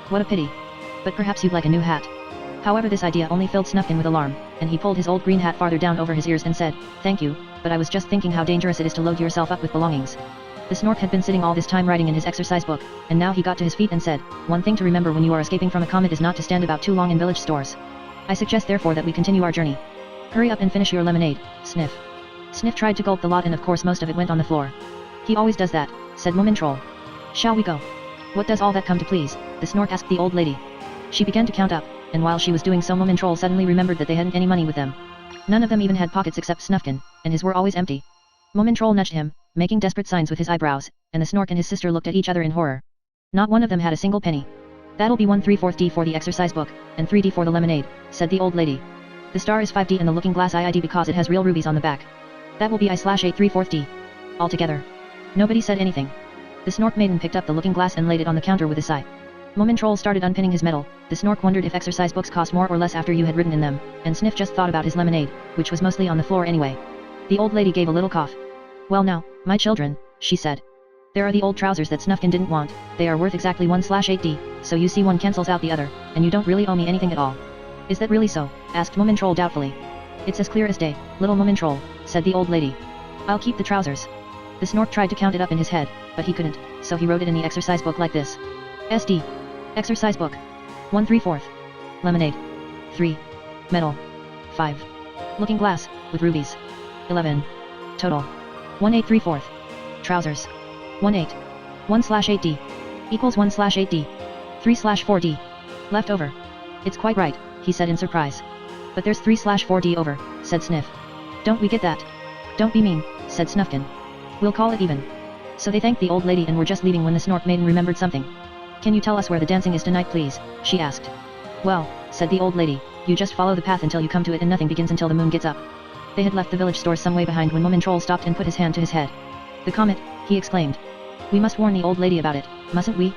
What a pity. But perhaps you'd like a new hat. However, this idea only filled Snufkin with alarm, and he pulled his old green hat farther down over his ears and said, thank you, but I was just thinking how dangerous it is to load yourself up with belongings. The Snork had been sitting all this time writing in his exercise book, and now he got to his feet and said, one thing to remember when you are escaping from a comet is not to stand about too long in village stores. I suggest therefore that we continue our journey. Hurry up and finish your lemonade, Sniff. Sniff tried to gulp the lot and of course most of it went on the floor. He always does that, said Moomin Troll. Shall we go? What does all that come to please? The Snork asked the old lady. She began to count up, and while she was doing so Moomin Troll suddenly remembered that they hadn't any money with them. None of them even had pockets except Snufkin, and his were always empty. Moomin Troll nudged him, making desperate signs with his eyebrows, and the Snork and his sister looked at each other in horror. Not one of them had a single penny. That'll be 1/3/4D for the exercise book, and 3D for the lemonade, said the old lady. The star is 5D and the looking glass IID because it has real rubies on the back. That will be I/8/3/4D. Altogether. Nobody said anything. The Snork Maiden picked up the looking glass and laid it on the counter with a sigh. Moomin Troll started unpinning his medal. The Snork wondered if exercise books cost more or less after you had written in them, and Sniff just thought about his lemonade, which was mostly on the floor anyway. The old lady gave a little cough. Well now, my children, she said. There are the old trousers that Snufkin didn't want, they are worth exactly 1/8D, so you see one cancels out the other, and you don't really owe me anything at all. Is that really so? Asked Moomin Troll doubtfully. It's as clear as day, little Moomin Troll, said the old lady. I'll keep the trousers. The Snork tried to count it up in his head, but he couldn't, so he wrote it in the exercise book like this. SD. Exercise book. 1/3/4. Lemonade. 3. Medal. 5. Looking glass, with rubies. 11. Total. 1/8/3/4. Trousers. 1/8. 1/8D. Equals 1/8D. 3/4D. Left over. It's quite right, he said in surprise. But there's 3/4D over, said Sniff. Don't we get that? Don't be mean, said Snufkin. We'll call it even. So they thanked the old lady and were just leaving when the Snork Maiden remembered something. Can you tell us where the dancing is tonight please? She asked. Well, said the old lady, you just follow the path until you come to it and nothing begins until the moon gets up. They had left the village store some way behind when Moomin Troll stopped and put his hand to his head. The comet, he exclaimed. We must warn the old lady about it, mustn't we?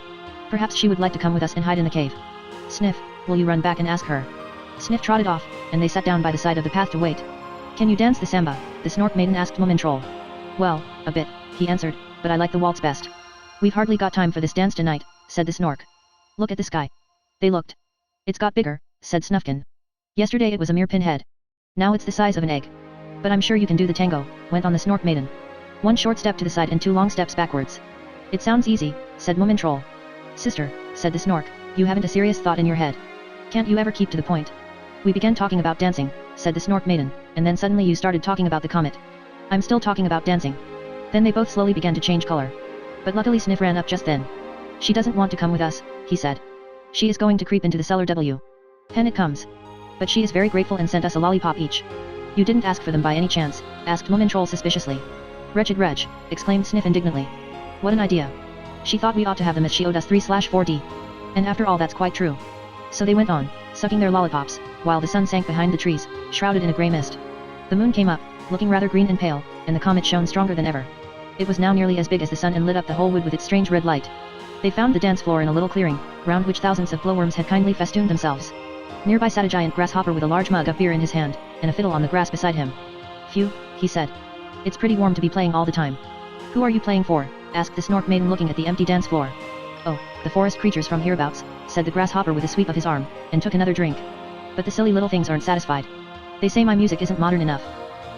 Perhaps she would like to come with us and hide in the cave. Sniff, will you run back and ask her? Sniff trotted off, and they sat down by the side of the path to wait. Can you dance the samba? The Snork Maiden asked Moomin Troll. Well, a bit, he answered, but I like the waltz best. We've hardly got time for this dance tonight, said the Snork. Look at the sky. They looked. It's got bigger, said Snufkin. Yesterday it was a mere pinhead. Now it's the size of an egg. But I'm sure you can do the tango, went on the Snork Maiden. One short step to the side and 2 long steps backwards. It sounds easy, said Moomin Troll. Sister, said the Snork, you haven't a serious thought in your head. Can't you ever keep to the point? We began talking about dancing, said the Snork Maiden, and then suddenly you started talking about the comet. I'm still talking about dancing. Then they both slowly began to change color. But luckily Sniff ran up just then. She doesn't want to come with us, he said. She is going to creep into the cellar Hen it comes. But she is very grateful and sent us a lollipop each. You didn't ask for them by any chance, asked Moomin Troll suspiciously. Wretched wretch, exclaimed Sniff indignantly. What an idea. She thought we ought to have them if she owed us 3/4D. And after all that's quite true. So they went on, sucking their lollipops, while the sun sank behind the trees, shrouded in a grey mist. The moon came up, looking rather green and pale, and the comet shone stronger than ever. It was now nearly as big as the sun and lit up the whole wood with its strange red light. They found the dance floor in a little clearing, round which thousands of glowworms had kindly festooned themselves. Nearby sat a giant grasshopper with a large mug of beer in his hand, and a fiddle on the grass beside him. "Phew," he said. "It's pretty warm to be playing all the time." "Who are you playing for?" asked the Snork Maiden looking at the empty dance floor. "Oh, the forest creatures from hereabouts," said the grasshopper with a sweep of his arm, and took another drink. "But the silly little things aren't satisfied. They say my music isn't modern enough."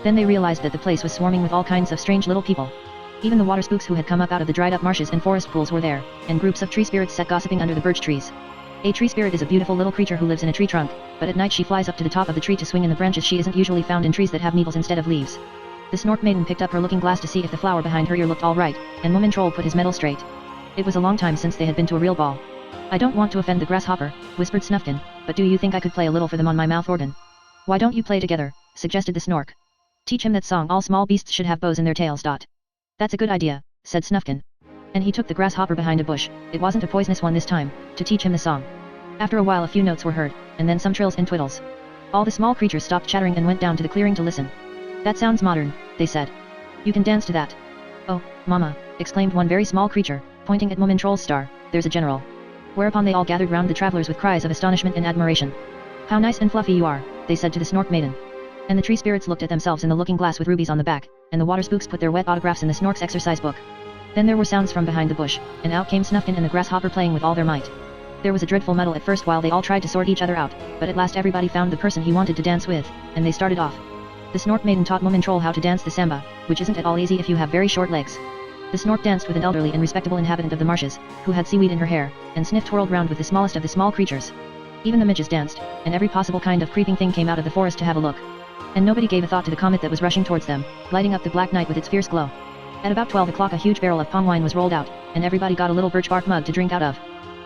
Then they realized that the place was swarming with all kinds of strange little people. Even the water spooks who had come up out of the dried up marshes and forest pools were there, and groups of tree spirits sat gossiping under the birch trees. A tree spirit is a beautiful little creature who lives in a tree trunk, but at night she flies up to the top of the tree to swing in the branches. She isn't usually found in trees that have needles instead of leaves. The Snork Maiden picked up her looking glass to see if the flower behind her ear looked all right, and Moomin Troll put his medal straight. It was a long time since they had been to a real ball. "I don't want to offend the grasshopper," whispered Snufkin, "but do you think I could play a little for them on my mouth organ?" "Why don't you play together?" suggested the Snork. "Teach him that song, all small beasts should have bows in their tails. That's a good idea," said Snufkin. And he took the grasshopper behind a bush, it wasn't a poisonous one this time, to teach him the song. After a while a few notes were heard, and then some trills and twiddles. All the small creatures stopped chattering and went down to the clearing to listen. "That sounds modern," they said. "You can dance to that." "Oh, Mama," exclaimed one very small creature, pointing at Moomin Troll's star, "there's a general." Whereupon they all gathered round the travelers with cries of astonishment and admiration. "How nice and fluffy you are," they said to the Snork Maiden. And the tree spirits looked at themselves in the looking glass with rubies on the back, and the water spooks put their wet autographs in the Snork's exercise book. Then there were sounds from behind the bush, and out came Snufkin and the grasshopper playing with all their might. There was a dreadful muddle at first while they all tried to sort each other out, but at last everybody found the person he wanted to dance with, and they started off. The Snork Maiden taught Moomin Troll how to dance the samba, which isn't at all easy if you have very short legs. The Snork danced with an elderly and respectable inhabitant of the marshes, who had seaweed in her hair, and Sniff twirled round with the smallest of the small creatures. Even the midges danced, and every possible kind of creeping thing came out of the forest to have a look. And nobody gave a thought to the comet that was rushing towards them, lighting up the black night with its fierce glow. At about 12 o'clock a huge barrel of palm wine was rolled out, and everybody got a little birch bark mug to drink out of.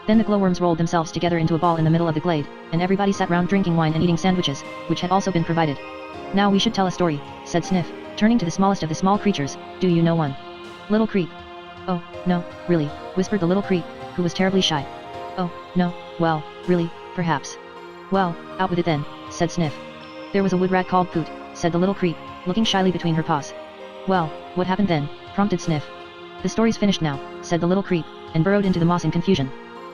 Then the glowworms rolled themselves together into a ball in the middle of the glade, and everybody sat round drinking wine and eating sandwiches, which had also been provided. "Now we should tell a story," said Sniff, turning to the smallest of the small creatures. "Do you know one?" "Little creep." "Oh, no, really," whispered the little creep, who was terribly shy. "Oh, no, well, really, perhaps." "Well, out with it then," said Sniff. "There was a wood rat called Poot," said the little creep, looking shyly between her paws. "Well, what happened then?" prompted Sniff. "The story's finished now," said the little creep, and burrowed into the moss in confusion.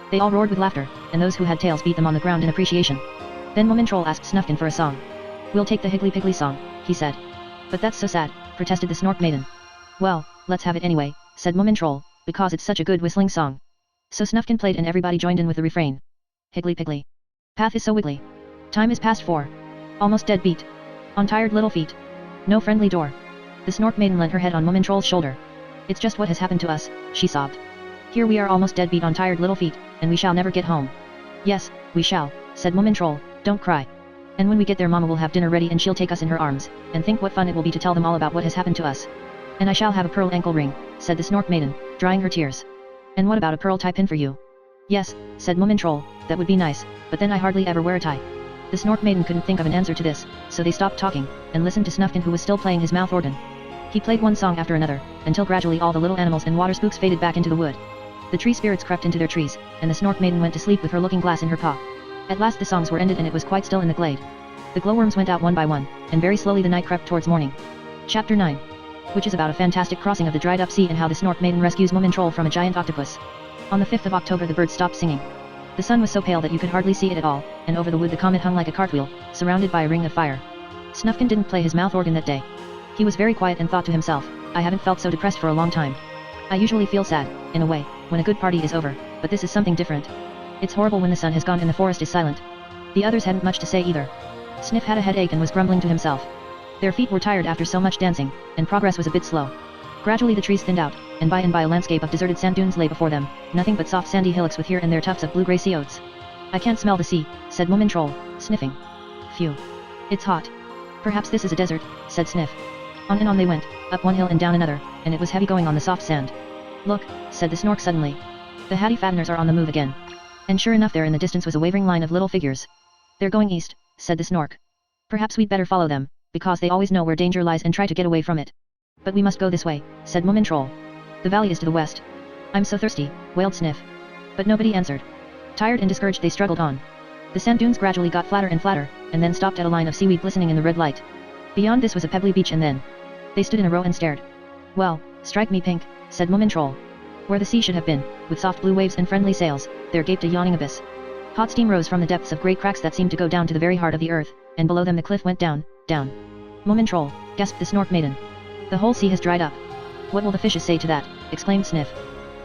They all roared with laughter, and those who had tails beat them on the ground in appreciation. Then Moomin Troll asked Snufkin for a song. "We'll take the Higgly Piggly song," he said. "But that's so sad," protested the Snork Maiden. "Well, let's have it anyway," said Moomin Troll, "because it's such a good whistling song." So Snufkin played and everybody joined in with the refrain. "Higgly Piggly. Path is so wiggly. Time is past 4. Almost dead beat. On tired little feet. No friendly door." The Snork Maiden leant her head on Moomin Troll's shoulder. "It's just what has happened to us," she sobbed. "Here we are almost dead beat on tired little feet, and we shall never get home." "Yes, we shall," said Moomin Troll, "don't cry. And when we get there Mama will have dinner ready and she'll take us in her arms, and think what fun it will be to tell them all about what has happened to us. And I shall have a pearl ankle ring," said the Snork Maiden, drying her tears. "And what about a pearl tie pin for you?" "Yes," said Moomin Troll, "that would be nice, but then I hardly ever wear a tie." The Snork Maiden couldn't think of an answer to this, so they stopped talking, and listened to Snufkin who was still playing his mouth organ. He played one song after another, until gradually all the little animals and water spooks faded back into the wood. The tree spirits crept into their trees, and the Snork Maiden went to sleep with her looking glass in her paw. At last the songs were ended and it was quite still in the glade. The glowworms went out one by one, and very slowly the night crept towards morning. Chapter 9. Which is about a fantastic crossing of the dried up sea and how the Snork Maiden rescues Moomin Troll from a giant octopus. On the 5th of October the birds stopped singing. The sun was so pale that you could hardly see it at all, and over the wood the comet hung like a cartwheel, surrounded by a ring of fire. Snufkin didn't play his mouth organ that day. He was very quiet and thought to himself, "I haven't felt so depressed for a long time. I usually feel sad, in a way, when a good party is over, but this is something different. It's horrible when the sun has gone and the forest is silent." The others hadn't much to say either. Sniff had a headache and was grumbling to himself. Their feet were tired after so much dancing, and progress was a bit slow. Gradually the trees thinned out, and by a landscape of deserted sand dunes lay before them, nothing but soft sandy hillocks with here and there tufts of blue-grey sea oats. "I can't smell the sea," said Moomin Troll, sniffing. "Phew. It's hot. Perhaps this is a desert," said Sniff. On and on they went, up one hill and down another, and it was heavy going on the soft sand. "Look," said the Snork suddenly. "The Hattie Fatteners are on the move again." And sure enough there in the distance was a wavering line of little figures. "They're going east," said the Snork. "Perhaps we'd better follow them, because they always know where danger lies and try to get away from it." "But we must go this way," said Moomin Troll. "The valley is to the west." "I'm so thirsty," wailed Sniff. But nobody answered. Tired and discouraged they struggled on. The sand dunes gradually got flatter and flatter, and then stopped at a line of seaweed glistening in the red light. Beyond this was a pebbly beach and then they stood in a row and stared. "Well, Strike me pink, said Moomintroll. Where the sea should have been, with soft blue waves and friendly sails, there gaped a yawning abyss. Hot steam rose from the depths of great cracks that seemed to go down to the very heart of the earth, and below them the cliff went down, down. Moomintroll, gasped the Snork Maiden. The whole sea has dried up. What will the fishes say to that? Exclaimed Sniff.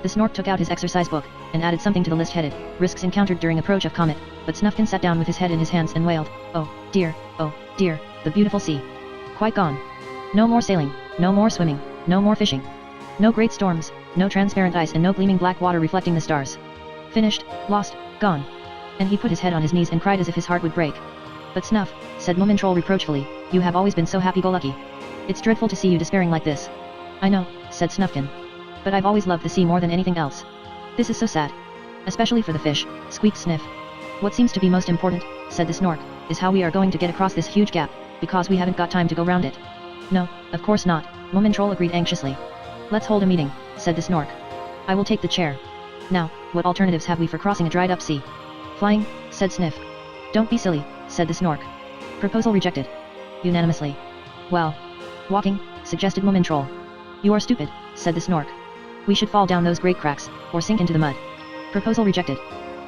The Snork took out his exercise book, and added something to the list headed, Risks encountered during approach of Comet, but Snufkin sat down with his head in his hands and wailed, oh dear, the beautiful sea. Quite gone. No more sailing, no more swimming, no more fishing. No great storms, no transparent ice and no gleaming black water reflecting the stars. Finished, lost, gone. And he put his head on his knees and cried as if his heart would break. But Snuff, said Moomintroll reproachfully, you have always been so happy-go-lucky. It's dreadful to see you despairing like this. I know, said Snufkin. But I've always loved the sea more than anything else. This is so sad. Especially for the fish, squeaked Sniff. What seems to be most important, said the Snork, is how we are going to get across this huge gap, because we haven't got time to go round it. No, of course not, Moomintroll agreed anxiously. Let's hold a meeting, said the Snork. I will take the chair. Now, what alternatives have we for crossing a dried-up sea? Flying, said Sniff. Don't be silly, said the Snork. Proposal rejected. Unanimously. Well. Walking, suggested Moomintroll. You are stupid, said the Snork. We should fall down those great cracks, or sink into the mud. Proposal rejected.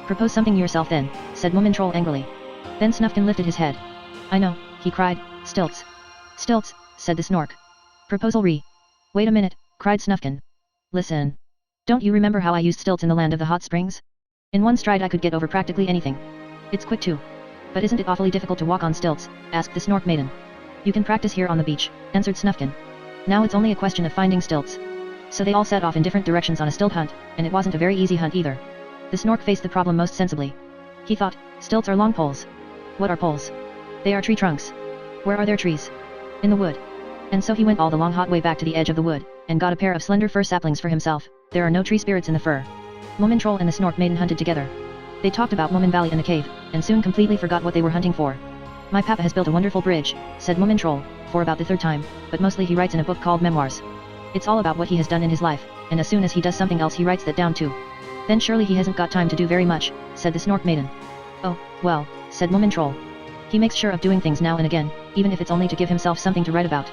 Propose something yourself then, said Moomintroll angrily. Then Snufkin lifted his head. I know, he cried, stilts. Stilts, said the Snork. Proposal Wait a minute, cried Snufkin. Listen. Don't you remember how I used stilts in the land of the hot springs? In one stride I could get over practically anything. It's quick too. But isn't it awfully difficult to walk on stilts? Asked the Snork Maiden. You can practice here on the beach, answered Snufkin. Now it's only a question of finding stilts. So they all set off in different directions on a stilt hunt, and it wasn't a very easy hunt either. The Snork faced the problem most sensibly. He thought, stilts are long poles. What are poles? They are tree trunks. Where are their trees? In the wood. And so he went all the long hot way back to the edge of the wood, and got a pair of slender fir saplings for himself. There are no tree spirits in the fir. Moomintroll and the Snork Maiden hunted together. They talked about Moomin Valley and the cave, and soon completely forgot what they were hunting for. My papa has built a wonderful bridge, said Moomintroll, for about the third time, but mostly he writes in a book called Memoirs. It's all about what he has done in his life, and as soon as he does something else he writes that down too. Then surely he hasn't got time to do very much, said the Snork Maiden. Oh, well, said Moomintroll. He makes sure of doing things now and again, even if it's only to give himself something to write about.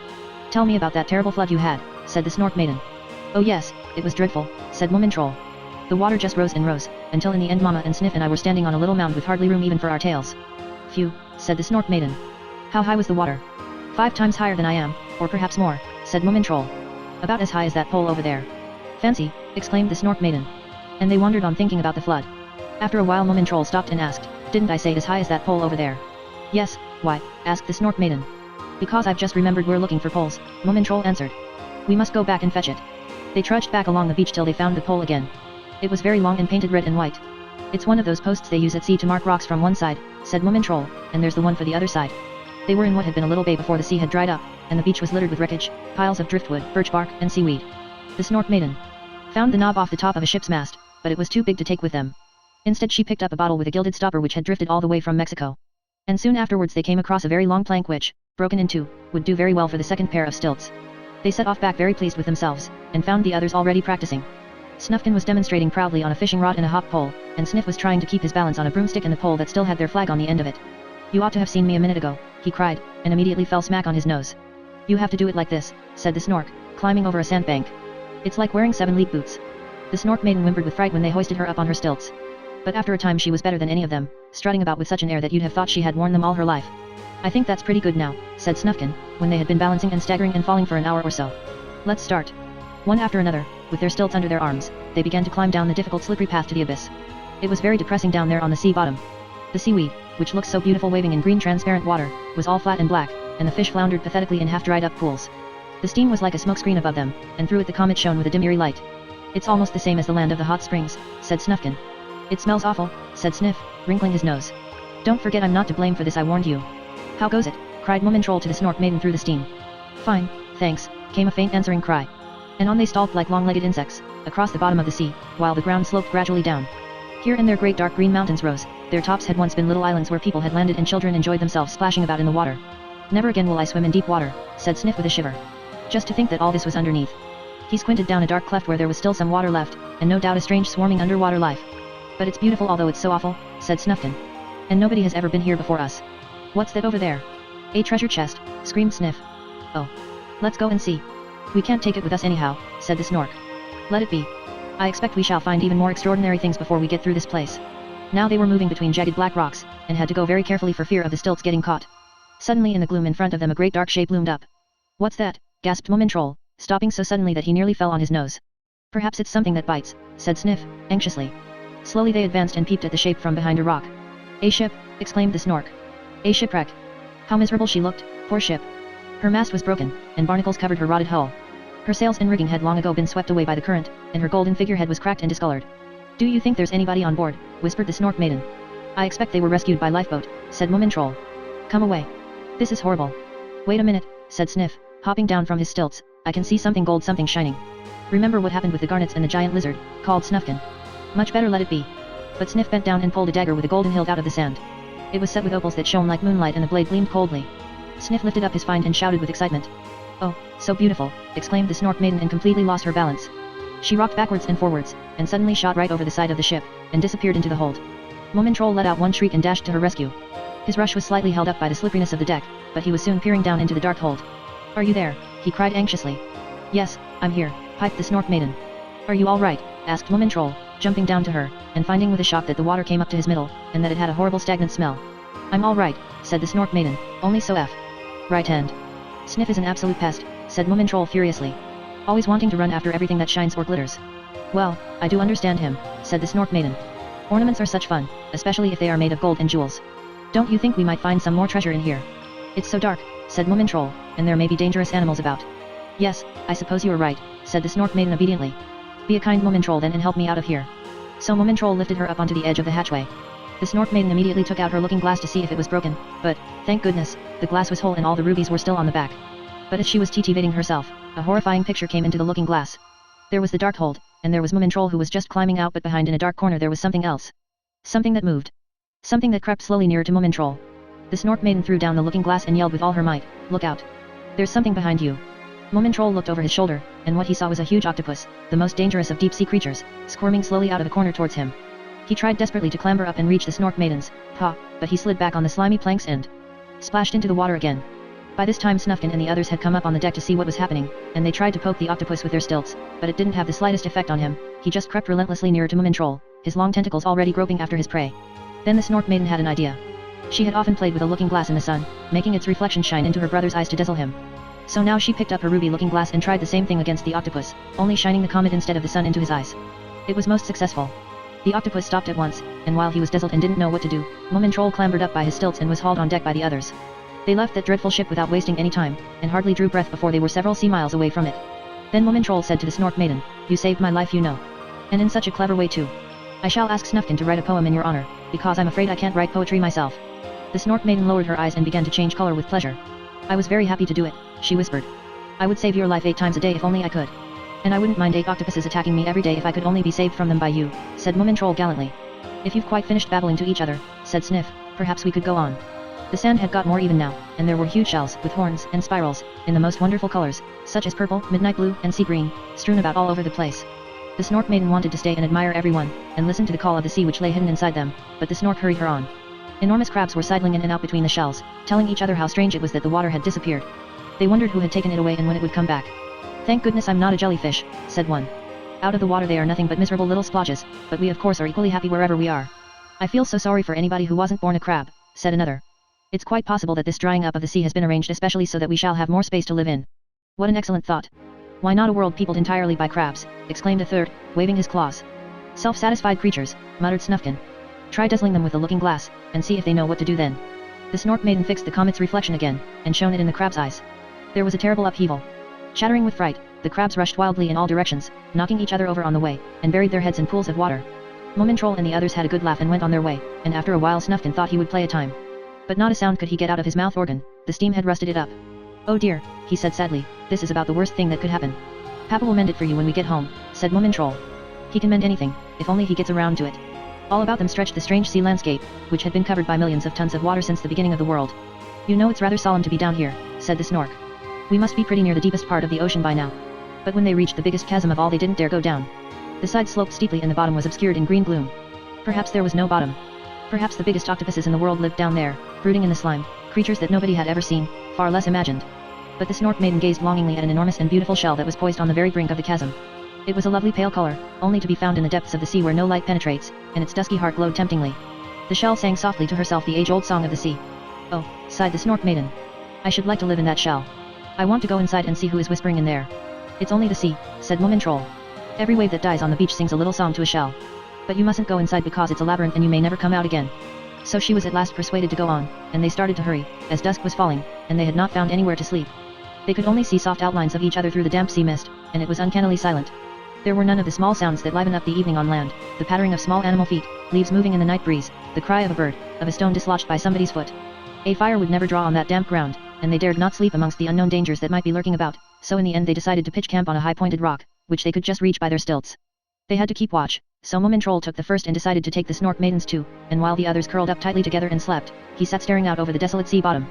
Tell me about that terrible flood you had, said the Snork Maiden. Oh yes, it was dreadful, said Moomintroll. The water just rose and rose, until in the end Mama and Sniff and I were standing on a little mound with hardly room even for our tails. Phew, said the Snork Maiden. How high was the water? 5 times higher than I am, or perhaps more, said Moomintroll. About as high as that pole over there. Fancy, exclaimed the Snork Maiden. And they wandered on thinking about the flood. After a while Moomintroll stopped and asked, didn't I say as high as that pole over there? Yes, why? Asked the Snork Maiden. Because I've just remembered we're looking for poles, Moomintroll answered. We must go back and fetch it. They trudged back along the beach till they found the pole again. It was very long and painted red and white. It's one of those posts they use at sea to mark rocks from one side, said Moomintroll, and there's the one for the other side. They were in what had been a little bay before the sea had dried up, and the beach was littered with wreckage, piles of driftwood, birch bark, and seaweed. The Snork Maiden found the knob off the top of a ship's mast, but it was too big to take with them. Instead she picked up a bottle with a gilded stopper which had drifted all the way from Mexico. And soon afterwards they came across a very long plank which, broken in two, would do very well for the second pair of stilts. They set off back very pleased with themselves, and found the others already practicing. Snufkin was demonstrating proudly on a fishing rod and a hop pole, and Sniff was trying to keep his balance on a broomstick and the pole that still had their flag on the end of it. You ought to have seen me a minute ago, he cried, and immediately fell smack on his nose. You have to do it like this, said the Snork, climbing over a sandbank. It's like wearing 7-league boots. The Snork Maiden whimpered with fright when they hoisted her up on her stilts. But after a time she was better than any of them, strutting about with such an air that you'd have thought she had worn them all her life. I think that's pretty good now, said Snufkin, when they had been balancing and staggering and falling for an hour or so. Let's start. One after another, with their stilts under their arms, they began to climb down the difficult slippery path to the abyss. It was very depressing down there on the sea bottom. The seaweed, which looked so beautiful waving in green transparent water, was all flat and black, and the fish floundered pathetically in half-dried up pools. The steam was like a smoke screen above them, and through it the comet shone with a dim eerie light. It's almost the same as the land of the hot springs, said Snufkin. It smells awful, said Sniff, wrinkling his nose. Don't forget I'm not to blame for this, I warned you. How goes it? Cried Moomintroll to the Snork Maiden through the steam. Fine, thanks, came a faint answering cry. And on they stalked like long-legged insects, across the bottom of the sea, while the ground sloped gradually down. Here and there great dark green mountains rose, their tops had once been little islands where people had landed and children enjoyed themselves splashing about in the water. Never again will I swim in deep water, said Sniff with a shiver. Just to think that all this was underneath. He squinted down a dark cleft where there was still some water left, and no doubt a strange swarming underwater life. But it's beautiful although it's so awful, said Snufkin. And nobody has ever been here before us. What's that over there? A treasure chest, screamed Sniff. Oh. Let's go and see. We can't take it with us anyhow, said the Snork. Let it be. I expect we shall find even more extraordinary things before we get through this place. Now they were moving between jagged black rocks, and had to go very carefully for fear of the stilts getting caught. Suddenly in the gloom in front of them a great dark shape loomed up. What's that? Gasped Moomintroll, stopping so suddenly that he nearly fell on his nose. Perhaps it's something that bites, said Sniff, anxiously. Slowly they advanced and peeped at the shape from behind a rock. A ship, exclaimed the Snork. A shipwreck. How miserable she looked, poor ship. Her mast was broken, and barnacles covered her rotted hull. Her sails and rigging had long ago been swept away by the current, and her golden figurehead was cracked and discolored. Do you think there's anybody on board? Whispered the Snork Maiden. I expect they were rescued by lifeboat, said Moomintroll. Come away. This is horrible. Wait a minute, said Sniff, hopping down from his stilts. I can see something gold, something shining. Remember what happened with the garnets and the giant lizard, called Snufkin. Much better let it be. But Sniff bent down and pulled a dagger with a golden hilt out of the sand. It was set with opals that shone like moonlight and the blade gleamed coldly. Sniff lifted up his find and shouted with excitement. Oh, so beautiful, exclaimed the Snork Maiden and completely lost her balance. She rocked backwards and forwards, and suddenly shot right over the side of the ship, and disappeared into the hold. Moomintroll let out one shriek and dashed to her rescue. His rush was slightly held up by the slipperiness of the deck, but he was soon peering down into the dark hold. Are you there? He cried anxiously. Yes, I'm here, piped the Snork Maiden. Are you all right? Asked Moomintroll, jumping down to her, and finding with a shock that the water came up to his middle, and that it had a horrible stagnant smell. I'm all right, said the Snork Maiden, only so right hand. Sniff is an absolute pest, said Moomintroll furiously. Always wanting to run after everything that shines or glitters. Well, I do understand him, said the Snork Maiden. Ornaments are such fun, especially if they are made of gold and jewels. Don't you think we might find some more treasure in here? It's so dark, said Moomintroll, and there may be dangerous animals about. Yes, I suppose you are right, said the Snork Maiden obediently. Be a kind Moomintroll then and help me out of here. So Moomintroll lifted her up onto the edge of the hatchway. The Snork Maiden immediately took out her looking glass to see if it was broken, but, thank goodness, the glass was whole and all the rubies were still on the back. But as she was titivating herself, a horrifying picture came into the looking glass. There was the dark hold, and there was Moomintroll who was just climbing out, but behind in a dark corner there was something else. Something that moved. Something that crept slowly nearer to Moomintroll. The Snork Maiden threw down the looking glass and yelled with all her might, look out. There's something behind you. Moomintroll looked over his shoulder, and what he saw was a huge octopus, the most dangerous of deep-sea creatures, squirming slowly out of the corner towards him. He tried desperately to clamber up and reach the Snork Maiden's paw, but he slid back on the slimy planks and splashed into the water again. By this time Snufkin and the others had come up on the deck to see what was happening, and they tried to poke the octopus with their stilts, but it didn't have the slightest effect on him. He just crept relentlessly nearer to Moomintroll, his long tentacles already groping after his prey. Then the Snork Maiden had an idea. She had often played with a looking glass in the sun, making its reflection shine into her brother's eyes to dazzle him. So now she picked up her ruby looking glass and tried the same thing against the octopus, only shining the comet instead of the sun into his eyes. It was most successful. The octopus stopped at once, and while he was dazzled and didn't know what to do, Moomintroll clambered up by his stilts and was hauled on deck by the others. They left that dreadful ship without wasting any time, and hardly drew breath before they were several sea miles away from it. Then Moomintroll said to the Snork Maiden, you saved my life, you know. And in such a clever way too. I shall ask Snufkin to write a poem in your honor, because I'm afraid I can't write poetry myself. The Snork Maiden lowered her eyes and began to change color with pleasure. I was very happy to do it, she whispered. I would save your life 8 times a day if only I could. And I wouldn't mind 8 octopuses attacking me every day if I could only be saved from them by you, said Moomintroll gallantly. If you've quite finished babbling to each other, said Sniff, perhaps we could go on. The sand had got more even now, and there were huge shells with horns and spirals, in the most wonderful colors, such as purple, midnight blue, and sea green, strewn about all over the place. The Snork Maiden wanted to stay and admire everyone, and listen to the call of the sea which lay hidden inside them, but the Snork hurried her on. Enormous crabs were sidling in and out between the shells, telling each other how strange it was that the water had disappeared. They wondered who had taken it away and when it would come back. Thank goodness I'm not a jellyfish, said one. Out of the water they are nothing but miserable little splotches, but we of course are equally happy wherever we are. I feel so sorry for anybody who wasn't born a crab, said another. It's quite possible that this drying up of the sea has been arranged especially so that we shall have more space to live in. What an excellent thought. Why not a world peopled entirely by crabs, exclaimed a third, waving his claws. Self-satisfied creatures, muttered Snufkin. Try dazzling them with a looking glass, and see if they know what to do then. The Snork Maiden fixed the comet's reflection again, and shone it in the crab's eyes. There was a terrible upheaval. Shattering with fright, the crabs rushed wildly in all directions, knocking each other over on the way, and buried their heads in pools of water. Moomintroll and the others had a good laugh and went on their way, and after a while Snufkin thought he would play a time. But not a sound could he get out of his mouth organ, the steam had rusted it up. Oh dear, he said sadly, this is about the worst thing that could happen. Papa will mend it for you when we get home, said Moomintroll. He can mend anything, if only he gets around to it. All about them stretched the strange sea landscape, which had been covered by millions of tons of water since the beginning of the world. You know it's rather solemn to be down here, said the Snork. We must be pretty near the deepest part of the ocean by now. But when they reached the biggest chasm of all they didn't dare go down. The side sloped steeply and the bottom was obscured in green gloom. Perhaps there was no bottom. Perhaps the biggest octopuses in the world lived down there, brooding in the slime, creatures that nobody had ever seen, far less imagined. But the Snork Maiden gazed longingly at an enormous and beautiful shell that was poised on the very brink of the chasm. It was a lovely pale color, only to be found in the depths of the sea where no light penetrates, and its dusky heart glowed temptingly. The shell sang softly to herself the age-old song of the sea. "Oh," sighed the Snork Maiden. "I should like to live in that shell. I want to go inside and see who is whispering in there." "It's only the sea," said Moomin Troll. "Every wave that dies on the beach sings a little song to a shell. But you mustn't go inside because it's a labyrinth and you may never come out again." So she was at last persuaded to go on, and they started to hurry, as dusk was falling, and they had not found anywhere to sleep. They could only see soft outlines of each other through the damp sea mist, and it was uncannily silent. There were none of the small sounds that liven up the evening on land, the pattering of small animal feet, leaves moving in the night breeze, the cry of a bird, of a stone dislodged by somebody's foot. A fire would never draw on that damp ground, and they dared not sleep amongst the unknown dangers that might be lurking about, so in the end they decided to pitch camp on a high-pointed rock, which they could just reach by their stilts. They had to keep watch, so Moomin Troll took the first and decided to take the Snork Maidens too, and while the others curled up tightly together and slept, he sat staring out over the desolate sea bottom.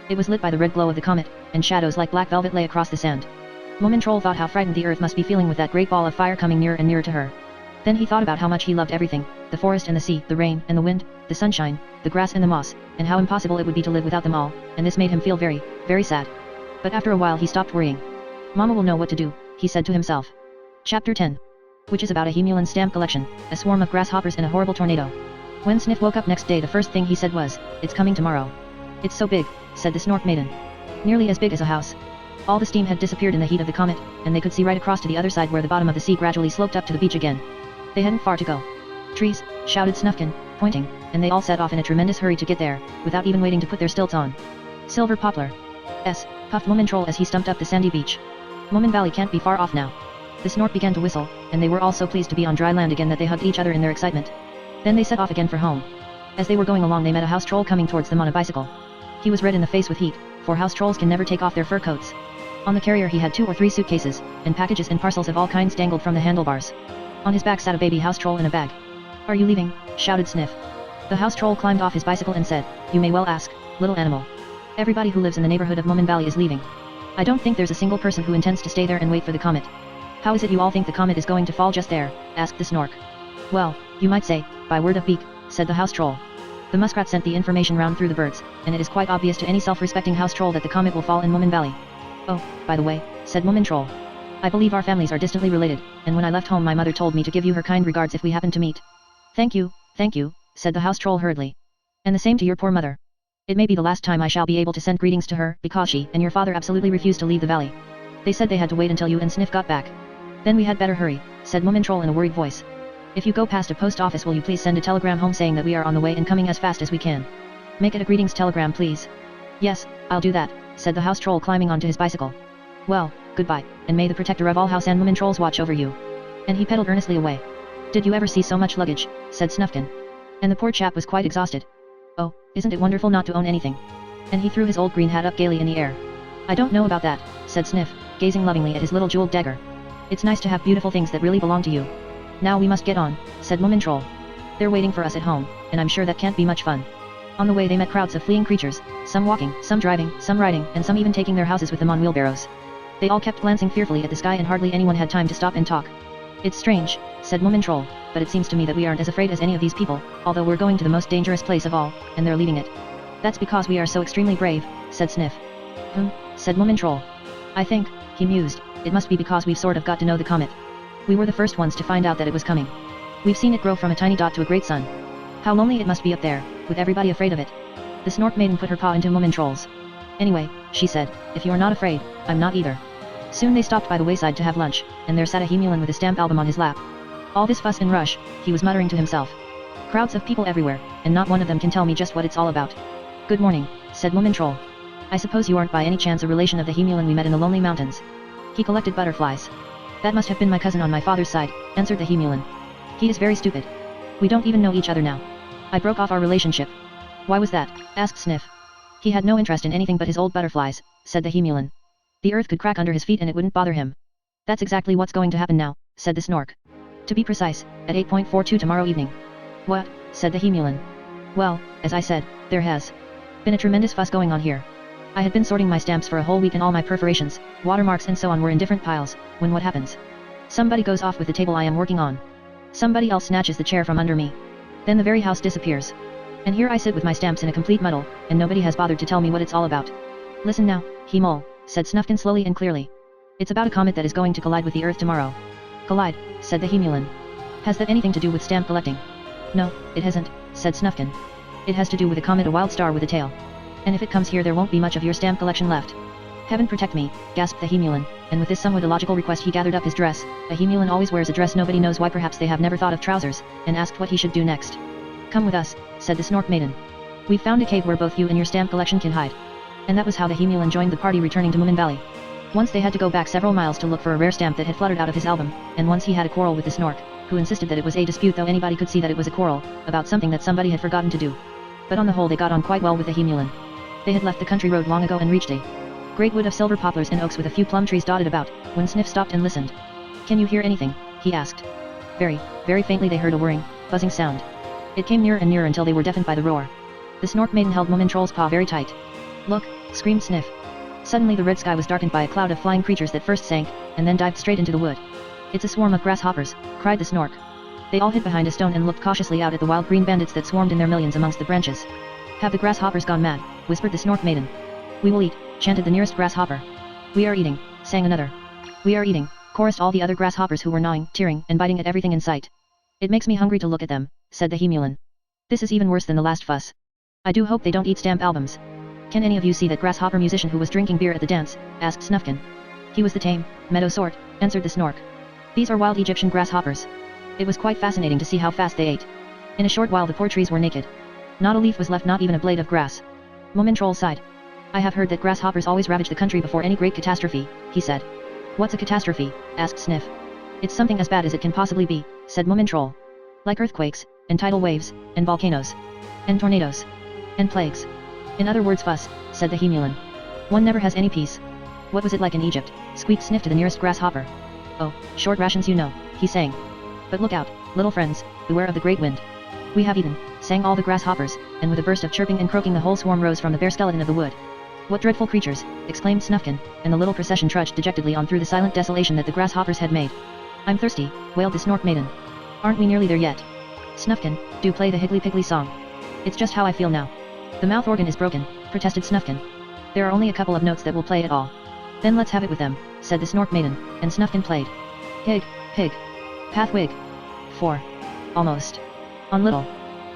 It was lit by the red glow of the comet, and shadows like black velvet lay across the sand. Moomin Troll thought how frightened the earth must be feeling with that great ball of fire coming nearer and nearer to her. Then he thought about how much he loved everything, the forest and the sea, the rain and the wind, the sunshine, the grass and the moss, and how impossible it would be to live without them all, and this made him feel very, very sad. But after a while he stopped worrying. "Mama will know what to do," he said to himself. Chapter 10. Which is about a Moominland stamp collection, a swarm of grasshoppers and a horrible tornado. When Sniff woke up next day the first thing he said was, "It's coming tomorrow." "It's so big," said the Snork Maiden. "Nearly as big as a house." All the steam had disappeared in the heat of the comet, and they could see right across to the other side where the bottom of the sea gradually sloped up to the beach again. They hadn't far to go. "Trees," shouted Snufkin, pointing, and they all set off in a tremendous hurry to get there, without even waiting to put their stilts on. "Silver poplar," puffed Moomin Troll as he stumped up the sandy beach. "Moomin Valley can't be far off now." The Snork began to whistle, and they were all so pleased to be on dry land again that they hugged each other in their excitement. Then they set off again for home. As they were going along they met a house troll coming towards them on a bicycle. He was red in the face with heat, for house trolls can never take off their fur coats. On the carrier he had 2 or 3 suitcases, and packages and parcels of all kinds dangled from the handlebars. On his back sat a baby house troll in a bag. "Are you leaving?" shouted Sniff. The house troll climbed off his bicycle and said, "You may well ask, little animal. Everybody who lives in the neighborhood of Moomin Valley is leaving. I don't think there's a single person who intends to stay there and wait for the comet." "How is it you all think the comet is going to fall just there?" asked the Snork. "Well, you might say, by word of beak," said the house troll. "The muskrat sent the information round through the birds, and it is quite obvious to any self-respecting house troll that the comet will fall in Moomin Valley." "Oh, by the way," said Moomin Troll. "I believe our families are distantly related, and when I left home my mother told me to give you her kind regards if we happen to meet." Thank you," said the house troll hurriedly. "And the same to your poor mother. It may be the last time I shall be able to send greetings to her, because she and your father absolutely refused to leave the valley. They said they had to wait until you and Sniff got back." "Then we had better hurry," said Moomin Troll in a worried voice. "If you go past a post office will you please send a telegram home saying that we are on the way and coming as fast as we can. Make it a greetings telegram please." "Yes, I'll do that," said the house troll climbing onto his bicycle. "Well, goodbye, and may the protector of all house and Moomin Trolls watch over you." And he pedaled earnestly away. "Did you ever see so much luggage?" said Snufkin. And the poor chap was quite exhausted. "Oh, isn't it wonderful not to own anything?" And he threw his old green hat up gaily in the air. "I don't know about that," said Sniff, gazing lovingly at his little jeweled dagger. "It's nice to have beautiful things that really belong to you." "Now we must get on," said Moomin Troll. "They're waiting for us at home, and I'm sure that can't be much fun." On the way they met crowds of fleeing creatures, some walking, some driving, some riding, and some even taking their houses with them on wheelbarrows. They all kept glancing fearfully at the sky and hardly anyone had time to stop and talk. "It's strange," said Moomin Troll, "but it seems to me that we aren't as afraid as any of these people, although we're going to the most dangerous place of all, and they're leaving it." "That's because we are so extremely brave," said Sniff. Said Moomin Troll. "I think," he mused, "it must be because we've sort of got to know the comet. We were the first ones to find out that it was coming. We've seen it grow from a tiny dot to a great sun. How lonely it must be up there, with everybody afraid of it." The Snork Maiden put her paw into Moomin Troll's. "Anyway," she said, "if you're not afraid, I'm not either." Soon they stopped by the wayside to have lunch, and there sat a Moominland with a stamp album on his lap. "All this fuss and rush," he was muttering to himself. "Crowds of people everywhere, and not one of them can tell me just what it's all about." "Good morning," said Moomin Troll. "I suppose you aren't by any chance a relation of the Moominland we met in the lonely mountains?" He collected butterflies. "That must have been my cousin on my father's side," answered the Moominland. "He is very stupid. We don't even know each other now. I broke off our relationship." "Why was that?" asked Sniff. "He had no interest in anything but his old butterflies," said the Moominland. "The earth could crack under his feet and it wouldn't bother him." "That's exactly what's going to happen now," said the Snork. "To be precise, at 8:42 tomorrow evening." "What?" said the Moominland. "Well, as I said, there has been a tremendous fuss going on here. I had been sorting my stamps for a whole week and all my perforations, watermarks and so on were in different piles, when what happens? Somebody goes off with the table I am working on. Somebody else snatches the chair from under me. Then the very house disappears. And here I sit with my stamps in a complete muddle, and nobody has bothered to tell me what it's all about. Listen now, Mole," said Snufkin slowly and clearly. It's about a comet that is going to collide with the Earth tomorrow. Collide, said the Hemulan. Has that anything to do with stamp collecting? No, it hasn't, said Snufkin. It has to do with a comet, a wild star with a tail. And if it comes here there won't be much of your stamp collection left. Heaven protect me, gasped the Hemulan, and with this somewhat illogical request he gathered up his dress. A Hemulan always wears a dress, nobody knows why, perhaps they have never thought of trousers, and asked what he should do next. Come with us, said the Snork Maiden. We've found a cave where both you and your stamp collection can hide. And that was how the Hemulan joined the party returning to Moomin Valley. Once they had to go back several miles to look for a rare stamp that had fluttered out of his album, and once he had a quarrel with the Snork, who insisted that it was a dispute though anybody could see that it was a quarrel, about something that somebody had forgotten to do. But on the whole they got on quite well with the Hemulan. They had left the country road long ago and reached a great wood of silver poplars and oaks with a few plum trees dotted about, when Sniff stopped and listened. Can you hear anything? He asked. Very, very faintly they heard a whirring, buzzing sound. It came nearer and nearer until they were deafened by the roar. The Snork Maiden held Moomin Troll's paw very tight. Look, screamed Sniff. Suddenly the red sky was darkened by a cloud of flying creatures that first sank, and then dived straight into the wood. It's a swarm of grasshoppers, cried the Snork. They all hid behind a stone and looked cautiously out at the wild green bandits that swarmed in their millions amongst the branches. Have the grasshoppers gone mad? Whispered the Snork Maiden. We will eat, chanted the nearest grasshopper. We are eating, sang another. We are eating, chorused all the other grasshoppers who were gnawing, tearing, and biting at everything in sight. It makes me hungry to look at them, said the Hemulan. This is even worse than the last fuss. I do hope they don't eat stamp albums. Can any of you see that grasshopper musician who was drinking beer at the dance? Asked Snufkin. He was the tame, meadow sort, answered the Snork. These are wild Egyptian grasshoppers. It was quite fascinating to see how fast they ate. In a short while the poor trees were naked. Not a leaf was left, not even a blade of grass. Moomin Troll sighed. I have heard that grasshoppers always ravage the country before any great catastrophe, he said. What's a catastrophe? Asked Sniff. It's something as bad as it can possibly be, said Moomin Troll. Like earthquakes, and tidal waves, and volcanoes, and tornadoes, and plagues. In other words fuss, said the Hemulan. One never has any peace. What was it like in Egypt? Squeaked Sniff to the nearest grasshopper. Oh, short rations you know, he sang. But look out, little friends, beware of the great wind. We have eaten, sang all the grasshoppers, and with a burst of chirping and croaking the whole swarm rose from the bare skeleton of the wood. What dreadful creatures, exclaimed Snufkin, and the little procession trudged dejectedly on through the silent desolation that the grasshoppers had made. I'm thirsty, wailed the Snork Maiden. Aren't we nearly there yet? Snufkin, do play the Higgly-Piggly song. It's just how I feel now. The mouth organ is broken, protested Snufkin. There are only a couple of notes that will play at all. Then let's have it with them, said the Snork Maiden, and Snufkin played. Hig, pig. Path wig. 4. Almost. On little.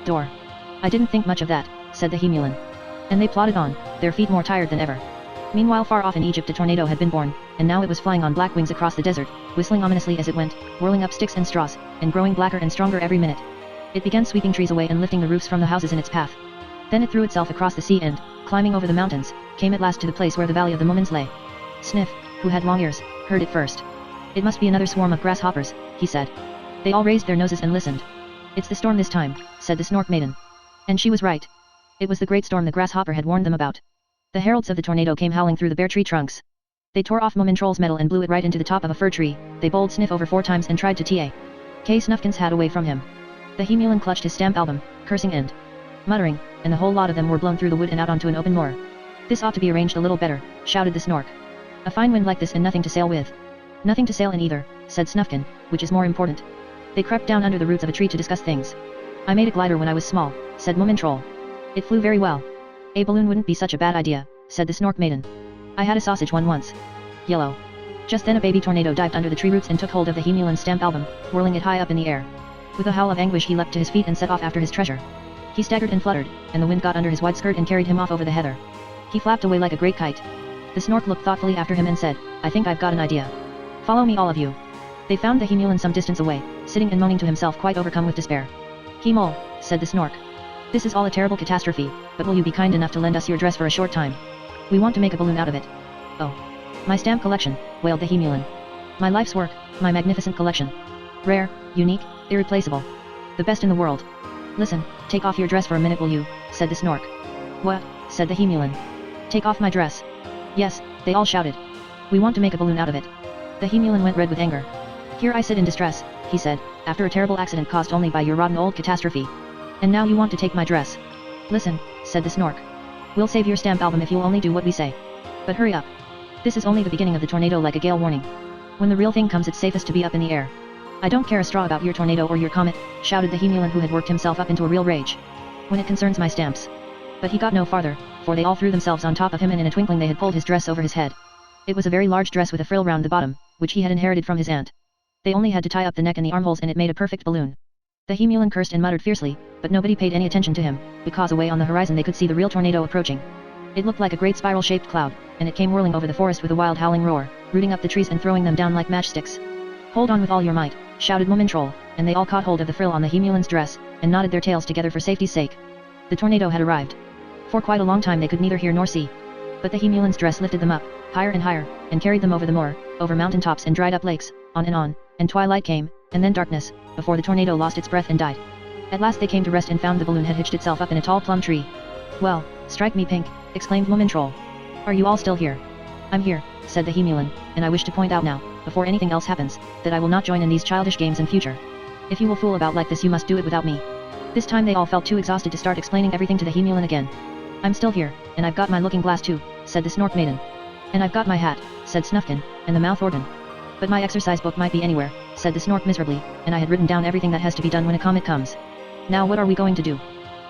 Door. I didn't think much of that, said the Hemulan. And they plodded on, their feet more tired than ever. Meanwhile far off in Egypt a tornado had been born, and now it was flying on black wings across the desert, whistling ominously as it went, whirling up sticks and straws, and growing blacker and stronger every minute. It began sweeping trees away and lifting the roofs from the houses in its path. Then it threw itself across the sea and, climbing over the mountains, came at last to the place where the valley of the Moomins lay. Sniff, who had long ears, heard it first. It must be another swarm of grasshoppers, he said. They all raised their noses and listened. It's the storm this time, said the Snork Maiden. And she was right. It was the great storm the grasshopper had warned them about. The heralds of the tornado came howling through the bare tree trunks. They tore off Moomin Troll's metal and blew it right into the top of a fir tree. They bowled Sniff over 4 times and tried to K Snufkin's hat away from him. The Hemulan clutched his stamp album, cursing and muttering, and the whole lot of them were blown through the wood and out onto an open moor. This ought to be arranged a little better, shouted the Snork. A fine wind like this and nothing to sail with. Nothing to sail in either, said Snufkin, which is more important. They crept down under the roots of a tree to discuss things. I made a glider when I was small, said Moomin Troll. It flew very well. A balloon wouldn't be such a bad idea, said the Snork Maiden. I had a sausage one once. Yellow. Just then a baby tornado dived under the tree roots and took hold of the Hemulan stamp album, whirling it high up in the air. With a howl of anguish he leapt to his feet and set off after his treasure. He staggered and fluttered, and the wind got under his wide skirt and carried him off over the heather. He flapped away like a great kite. The Snork looked thoughtfully after him and said, I think I've got an idea. Follow me all of you. They found the Hemulan some distance away, sitting and moaning to himself quite overcome with despair. Hemol, said the Snork. This is all a terrible catastrophe, but will you be kind enough to lend us your dress for a short time? We want to make a balloon out of it. Oh. My stamp collection, wailed the Hemulan. My life's work, my magnificent collection. Rare, unique, irreplaceable. The best in the world. Listen, take off your dress for a minute will you, said the Snork. What, said the Hemulan. Take off my dress. Yes, they all shouted. We want to make a balloon out of it. The Hemulan went red with anger. Here I sit in distress, he said, after a terrible accident caused only by your rotten old catastrophe. And now you want to take my dress. Listen, said the Snork. We'll save your stamp album if you'll only do what we say. But hurry up. This is only the beginning of the tornado, like a gale warning. When the real thing comes it's safest to be up in the air. I don't care a straw about your tornado or your comet, shouted the Hemulan, who had worked himself up into a real rage. When it concerns my stamps. But he got no farther, for they all threw themselves on top of him and in a twinkling they had pulled his dress over his head. It was a very large dress with a frill round the bottom, which he had inherited from his aunt. They only had to tie up the neck and the armholes and it made a perfect balloon. The Moominland cursed and muttered fiercely, but nobody paid any attention to him, because away on the horizon they could see the real tornado approaching. It looked like a great spiral-shaped cloud, and it came whirling over the forest with a wild howling roar, rooting up the trees and throwing them down like matchsticks. "Hold on with all your might," shouted Moomintroll, and they all caught hold of the frill on the Moominland's dress, and knotted their tails together for safety's sake. The tornado had arrived. For quite a long time they could neither hear nor see. But the Moominland's dress lifted them up, higher and higher, and carried them over the moor, over mountain tops and dried up lakes, on, and twilight came, and then darkness, before the tornado lost its breath and died. At last they came to rest and found the balloon had hitched itself up in a tall plum tree. "Well, strike me pink," exclaimed Moomintroll. "Are you all still here?" "I'm here," said the Moominland, "and I wish to point out now, before anything else happens, that I will not join in these childish games in future. If you will fool about like this you must do it without me." This time they all felt too exhausted to start explaining everything to the Moominland again. "I'm still here, and I've got my looking glass too," said the Snork Maiden. "And I've got my hat," said Snufkin, "and the mouth organ. But my exercise book might be anywhere," said the Snork miserably, "and I had written down everything that has to be done when a comet comes. Now what are we going to do?"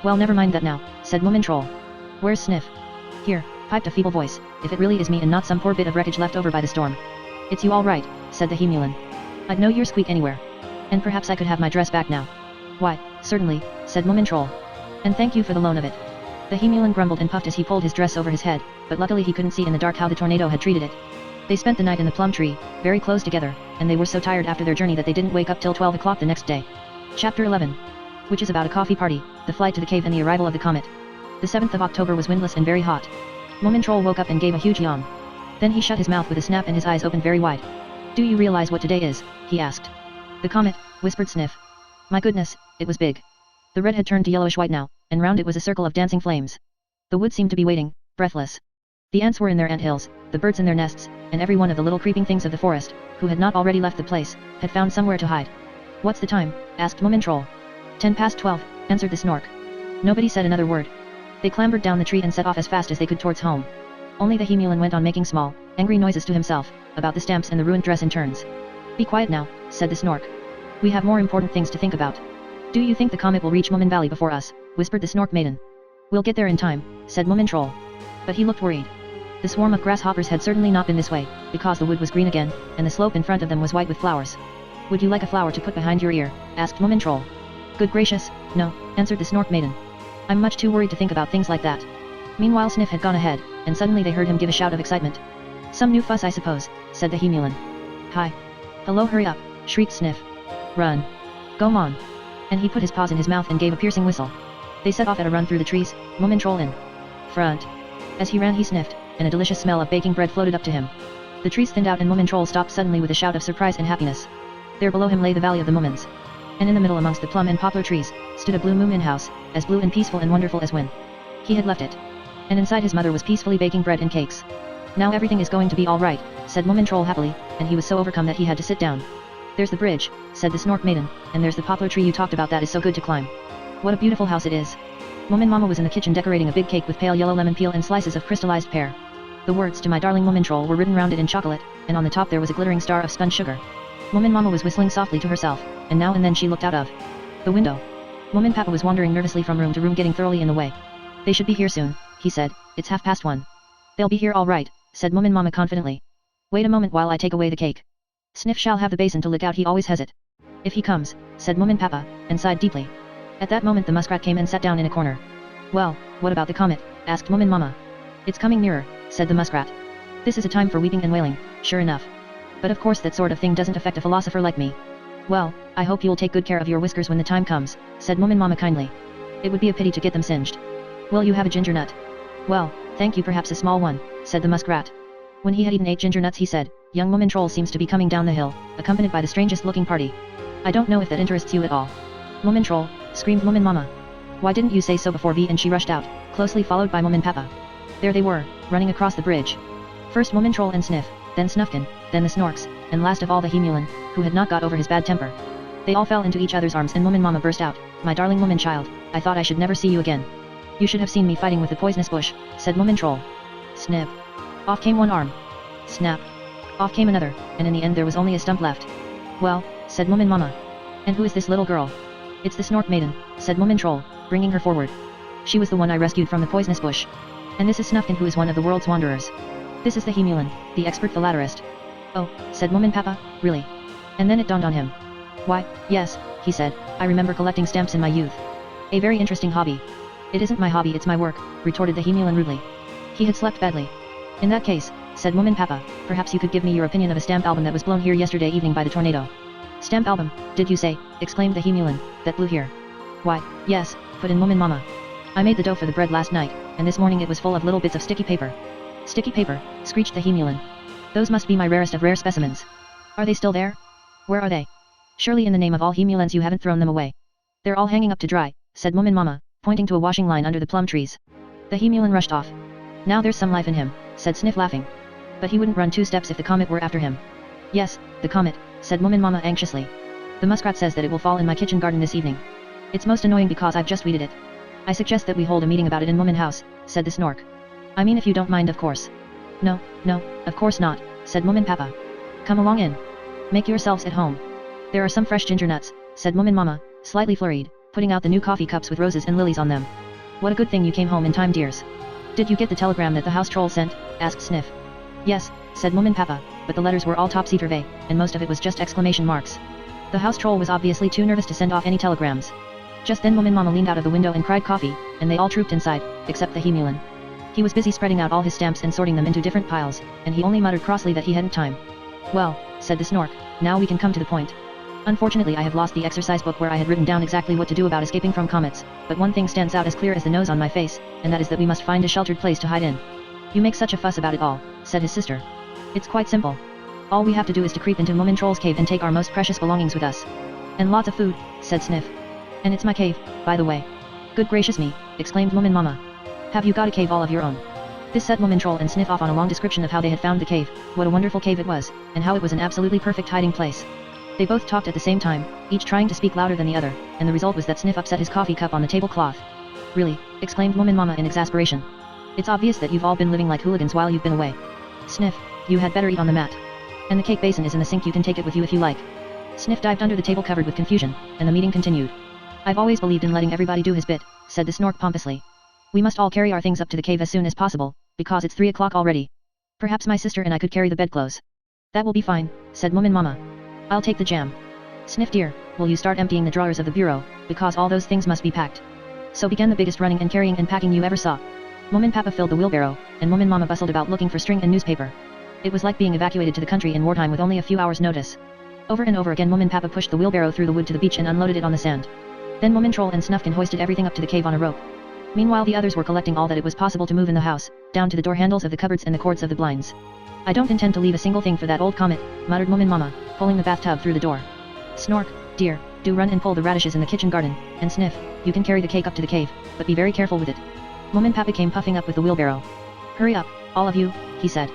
"Well, never mind that now," said Moomintroll. "Where's Sniff?" "Here," piped a feeble voice, "if it really is me and not some poor bit of wreckage left over by the storm." "It's you all right," said the Moominland. "I'd know your squeak anywhere. And perhaps I could have my dress back now." "Why, certainly," said Moomintroll. "And thank you for the loan of it." The Moominland grumbled and puffed as he pulled his dress over his head, but luckily he couldn't see in the dark how the tornado had treated it. They spent the night in the plum tree, very close together, and they were so tired after their journey that they didn't wake up till 12 o'clock the next day. Chapter 11. Which is about a coffee party, the flight to the cave and the arrival of the comet. The 7th of October was windless and very hot. Moomintroll woke up and gave a huge yawn. Then he shut his mouth with a snap and his eyes opened very wide. "Do you realize what today is?" he asked. "The comet," whispered Sniff. "My goodness, it was big." The red had turned to yellowish white now, and round it was a circle of dancing flames. The wood seemed to be waiting, breathless. The ants were in their ant hills, the birds in their nests, and every one of the little creeping things of the forest, who had not already left the place, had found somewhere to hide. "What's the time?" asked Moomintroll. 10 past 12, answered the Snork. Nobody said another word. They clambered down the tree and set off as fast as they could towards home. Only the Moominland went on making small, angry noises to himself, about the stamps and the ruined dress in turns. "Be quiet now," said the Snork. "We have more important things to think about." "Do you think the comet will reach Moomin Valley before us?" whispered the Snork Maiden. "We'll get there in time," said Moomintroll. But he looked worried. The swarm of grasshoppers had certainly not been this way, because the wood was green again, and the slope in front of them was white with flowers. "Would you like a flower to put behind your ear?" asked Moomintroll. "Good gracious, no," answered the Snork Maiden. "I'm much too worried to think about things like that." Meanwhile Sniff had gone ahead, and suddenly they heard him give a shout of excitement. "Some new fuss I suppose," said the Moominland. "Hi. Hello, hurry up," shrieked Sniff. "Run. Go on." And he put his paws in his mouth and gave a piercing whistle. They set off at a run through the trees, Moomintroll in front. As he ran he sniffed, and a delicious smell of baking bread floated up to him. The trees thinned out and Moomintroll stopped suddenly with a shout of surprise and happiness. There below him lay the Valley of the Moomins. And in the middle amongst the plum and poplar trees, stood a blue Moomin house, as blue and peaceful and wonderful as when he had left it. And inside his mother was peacefully baking bread and cakes. "Now everything is going to be all right," said Moomintroll happily, and he was so overcome that he had to sit down. "There's the bridge," said the Snork Maiden, "and there's the poplar tree you talked about that is so good to climb. What a beautiful house it is." Moomin Mama was in the kitchen decorating a big cake with pale yellow lemon peel and slices of crystallized pear. The words "to my darling Moomintroll" were written round it in chocolate, and on the top there was a glittering star of spun sugar. Moomin Mama was whistling softly to herself, and now and then she looked out of the window. Moomin Papa was wandering nervously from room to room getting thoroughly in the way. "They should be here soon," he said, "it's 1:30. "They'll be here all right," said Moomin Mama confidently. "Wait a moment while I take away the cake. Sniff shall have the basin to lick out, he always has it." "If he comes," said Moomin Papa, and sighed deeply. At that moment the muskrat came and sat down in a corner. "Well, what about the comet?" asked Moomin Mama. "It's coming nearer," said the muskrat. "This is a time for weeping and wailing, sure enough. But of course that sort of thing doesn't affect a philosopher like me." "Well, I hope you'll take good care of your whiskers when the time comes," said Moomin Mama kindly. "It would be a pity to get them singed. Will you have a ginger nut?" "Well, thank you, perhaps a small one," said the muskrat. When he had eaten 8 ginger nuts he said, "Young Moomintroll seems to be coming down the hill, accompanied by the strangest looking party. I don't know if that interests you at all." "Moomintroll," screamed Moomin Mama. "Why didn't you say so before?" And she rushed out, closely followed by Moomin Papa. There they were, running across the bridge. First Moomintroll and Sniff, then Snufkin, then the Snorks, and last of all the Moominland, who had not got over his bad temper. They all fell into each other's arms and Moomin Mama burst out, "My darling Moomin child, I thought I should never see you again. You should have seen me fighting with the poisonous bush," said Moomintroll. Snip. Off came one arm. Snap. Off came another, and in the end there was only a stump left. "Well," said Moomin Mama. "And who is this little girl?" "It's the Snork Maiden," said Moomintroll, bringing her forward. "She was the one I rescued from the poisonous bush. And this is Snufkin, who is one of the world's wanderers." This is the Moominland, the expert philatelist. Oh, said Moomin Papa, really? And then it dawned on him. Why, yes, he said, I remember collecting stamps in my youth. A very interesting hobby. It isn't my hobby, it's my work, retorted the Moominland rudely. He had slept badly. In that case, said Moomin Papa, perhaps you could give me your opinion of a stamp album that was blown here yesterday evening by the tornado. Stamp album, did you say? Exclaimed the Moominland, that blew here. Why, yes, put in Moomin Mama. I made the dough for the bread last night, and this morning it was full of little bits of sticky paper. Sticky paper, screeched the Moominland. Those must be my rarest of rare specimens. Are they still there? Where are they? Surely in the name of all Moominlands you haven't thrown them away. They're all hanging up to dry, said Moomin Mama, pointing to a washing line under the plum trees. The Moominland rushed off. Now there's some life in him, said Sniff laughing. But he wouldn't run 2 steps if the comet were after him. Yes, the comet, said Moomin Mama anxiously. The muskrat says that it will fall in my kitchen garden this evening. It's most annoying because I've just weeded it. I suggest that we hold a meeting about it in Moomin House, said the Snork. I mean if you don't mind, of course. No, of course not, said Moomin Papa. Come along in. Make yourselves at home. There are some fresh ginger nuts, said Moomin Mama, slightly flurried, putting out the new coffee cups with roses and lilies on them. What a good thing you came home in time, dears. Did you get the telegram that the house troll sent? Asked Sniff. Yes, said Moomin Papa, but the letters were all topsy-turvy, and most of it was just exclamation marks. The house troll was obviously too nervous to send off any telegrams. Just then Moomin Mama leaned out of the window and cried coffee, and they all trooped inside, except the Moominland. He was busy spreading out all his stamps and sorting them into different piles, and he only muttered crossly that he hadn't time. Well, said the Snork, now we can come to the point. Unfortunately I have lost the exercise book where I had written down exactly what to do about escaping from comets, but one thing stands out as clear as the nose on my face, and that is that we must find a sheltered place to hide in. You make such a fuss about it all, said his sister. It's quite simple. All we have to do is to creep into Moomin Troll's cave and take our most precious belongings with us. And lots of food, said Sniff. And it's my cave, by the way. Good gracious me, exclaimed Moomin Mama. Have you got a cave all of your own? This set Moomin Troll and Sniff off on a long description of how they had found the cave, what a wonderful cave it was, and how it was an absolutely perfect hiding place. They both talked at the same time, each trying to speak louder than the other, and the result was that Sniff upset his coffee cup on the tablecloth. Really, exclaimed Moomin Mama in exasperation. It's obvious that you've all been living like hooligans while you've been away. Sniff, you had better eat on the mat. And the cake basin is in the sink, you can take it with you if you like. Sniff dived under the table covered with confusion, and the meeting continued. I've always believed in letting everybody do his bit, said the Snork pompously. We must all carry our things up to the cave as soon as possible, because it's 3 o'clock already. Perhaps my sister and I could carry the bedclothes. That will be fine, said Moomin Mama. I'll take the jam. Sniff dear, will you start emptying the drawers of the bureau, because all those things must be packed. So began the biggest running and carrying and packing you ever saw. Moomin Papa filled the wheelbarrow, and Moomin Mama bustled about looking for string and newspaper. It was like being evacuated to the country in wartime with only a few hours' notice. Over and over again Moomin Papa pushed the wheelbarrow through the wood to the beach and unloaded it on the sand. Then Moomin Troll and Snuffkin hoisted everything up to the cave on a rope. Meanwhile the others were collecting all that it was possible to move in the house, down to the door handles of the cupboards and the cords of the blinds. I don't intend to leave a single thing for that old comet, muttered Moomin Mama, pulling the bathtub through the door. Snork, dear, do run and pull the radishes in the kitchen garden, and Sniff, you can carry the cake up to the cave, but be very careful with it. Moomin Papa came puffing up with the wheelbarrow. Hurry up, all of you, he said.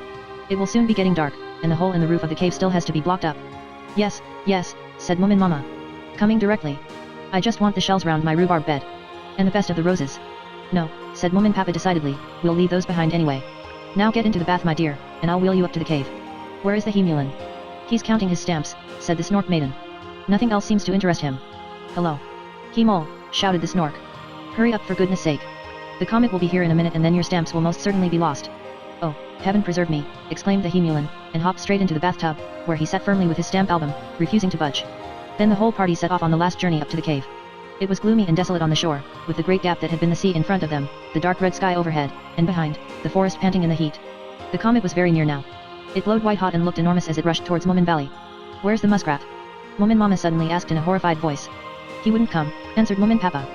It will soon be getting dark, and the hole in the roof of the cave still has to be blocked up. Yes, said Moomin Mama. Coming directly. I just want the shells round my rhubarb bed. And the best of the roses. No, said Moomin Papa decidedly, we'll leave those behind anyway. Now get into the bath my dear, and I'll wheel you up to the cave. Where is the Moominland? He's counting his stamps, said the Snork maiden. Nothing else seems to interest him. Hello. Mole, shouted the Snork. Hurry up for goodness sake. The comet will be here in a minute and then your stamps will most certainly be lost. Oh, heaven preserve me, exclaimed the Moominland, and hopped straight into the bathtub, where he sat firmly with his stamp album, refusing to budge. Then the whole party set off on the last journey up to the cave. It was gloomy and desolate on the shore, with the great gap that had been the sea in front of them, the dark red sky overhead, and behind, the forest panting in the heat. The comet was very near now. It glowed white-hot and looked enormous as it rushed towards Moomin Valley. Where's the muskrat? Moomin Mama suddenly asked in a horrified voice. He wouldn't come, answered Moomin Papa.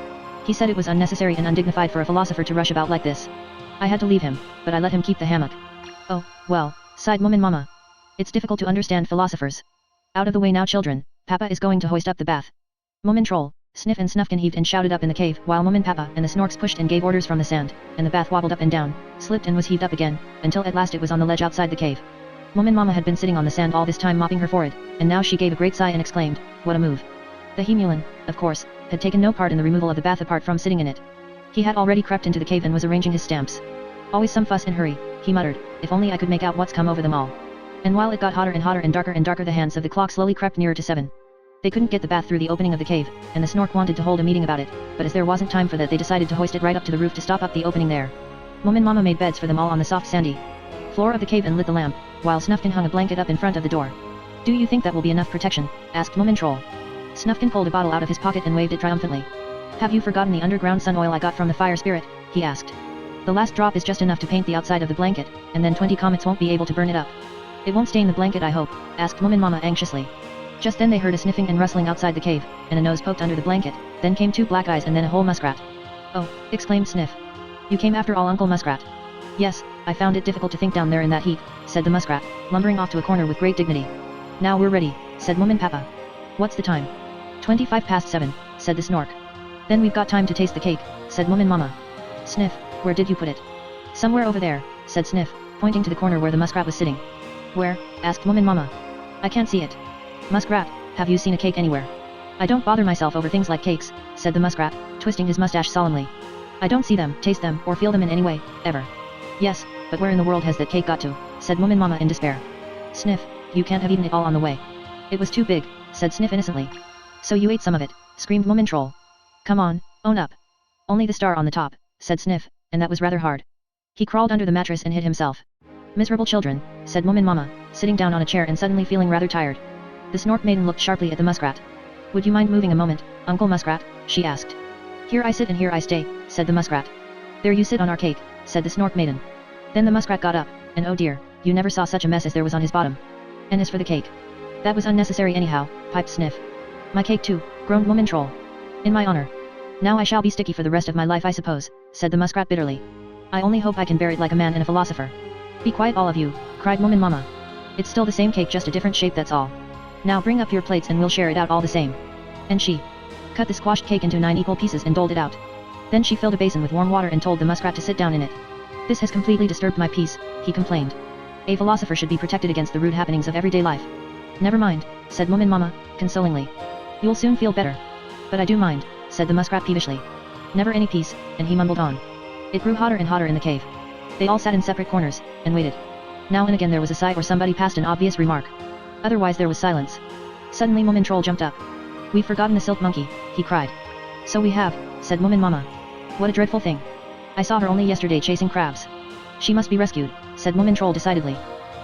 He said it was unnecessary and undignified for a philosopher to rush about like this. I had to leave him, but I let him keep the hammock. Oh, well, sighed Moomin Mama. It's difficult to understand philosophers. Out of the way now children, Papa is going to hoist up the bath. Moomin Troll, Sniff and Snuffkin heaved and shouted up in the cave while Moomin Papa and the Snorks pushed and gave orders from the sand, and the bath wobbled up and down, slipped and was heaved up again, until at last it was on the ledge outside the cave. Moomin Mama had been sitting on the sand all this time mopping her forehead, and now she gave a great sigh and exclaimed, what a move. The Moominland, of course, had taken no part in the removal of the bath apart from sitting in it. He had already crept into the cave and was arranging his stamps. Always some fuss and hurry, he muttered, if only I could make out what's come over them all. And while it got hotter and darker the hands of the clock slowly crept nearer to 7. They couldn't get the bath through the opening of the cave, and the Snork wanted to hold a meeting about it, but as there wasn't time for that they decided to hoist it right up to the roof to stop up the opening there. Moomin Mama made beds for them all on the soft sandy floor of the cave and lit the lamp, while Snufkin hung a blanket up in front of the door. Do you think that will be enough protection? Asked Moomintroll. Snufkin pulled a bottle out of his pocket and waved it triumphantly. Have you forgotten the underground sun oil I got from the fire spirit? He asked. The last drop is just enough to paint the outside of the blanket, and then 20 comets won't be able to burn it up. It won't stain the blanket, I hope, asked Moomin Mama anxiously. Just then they heard a sniffing and rustling outside the cave, and a nose poked under the blanket, then came 2 black eyes and then a whole muskrat. Oh, exclaimed Sniff. You came after all, Uncle Muskrat. Yes, I found it difficult to think down there in that heat, said the muskrat, lumbering off to a corner with great dignity. Now we're ready, said Moomin Papa. What's the time? 7:25, said the Snork. Then we've got time to taste the cake, said Moomin Mama. Sniff, where did you put it? Somewhere over there, said Sniff, pointing to the corner where the muskrat was sitting. Where? Asked Moomin Mama. I can't see it. Muskrat, have you seen a cake anywhere? I don't bother myself over things like cakes, said the muskrat, twisting his mustache solemnly. I don't see them, taste them, or feel them in any way, ever. Yes, but where in the world has that cake got to? Said Moomin Mama in despair. Sniff, you can't have eaten it all on the way. It was too big, said Sniff innocently. So you ate some of it, screamed Moomintroll. Come on, own up. Only the star on the top, said Sniff, and that was rather hard. He crawled under the mattress and hid himself. Miserable children, said Moomin Mama, sitting down on a chair and suddenly feeling rather tired. The Snork Maiden looked sharply at the muskrat. Would you mind moving a moment, Uncle Muskrat? She asked. Here I sit and here I stay, said the muskrat. There you sit on our cake, said the Snork Maiden. Then the muskrat got up, and oh dear, you never saw such a mess as there was on his bottom. And as for the cake, that was unnecessary anyhow, piped Sniff. My cake too, groaned Moomintroll. In my honor. Now I shall be sticky for the rest of my life, I suppose, said the muskrat bitterly. I only hope I can bear it like a man and a philosopher. Be quiet all of you, cried Moomin Mama. It's still the same cake, just a different shape, that's all. Now bring up your plates and we'll share it out all the same. And she cut the squashed cake into 9 equal pieces and doled it out. Then she filled a basin with warm water and told the muskrat to sit down in it. This has completely disturbed my peace, he complained. A philosopher should be protected against the rude happenings of everyday life. Never mind, said Moomin Mama, consolingly. You'll soon feel better. But I do mind, said the muskrat peevishly. Never any peace, and he mumbled on. It grew hotter and hotter in the cave. They all sat in separate corners, and waited. Now and again there was a sigh or somebody passed an obvious remark. Otherwise there was silence. Suddenly Moomintroll jumped up. We've forgotten the silk monkey, he cried. So we have, said Moomin Mama. What a dreadful thing. I saw her only yesterday chasing crabs. She must be rescued, said Moomintroll decidedly.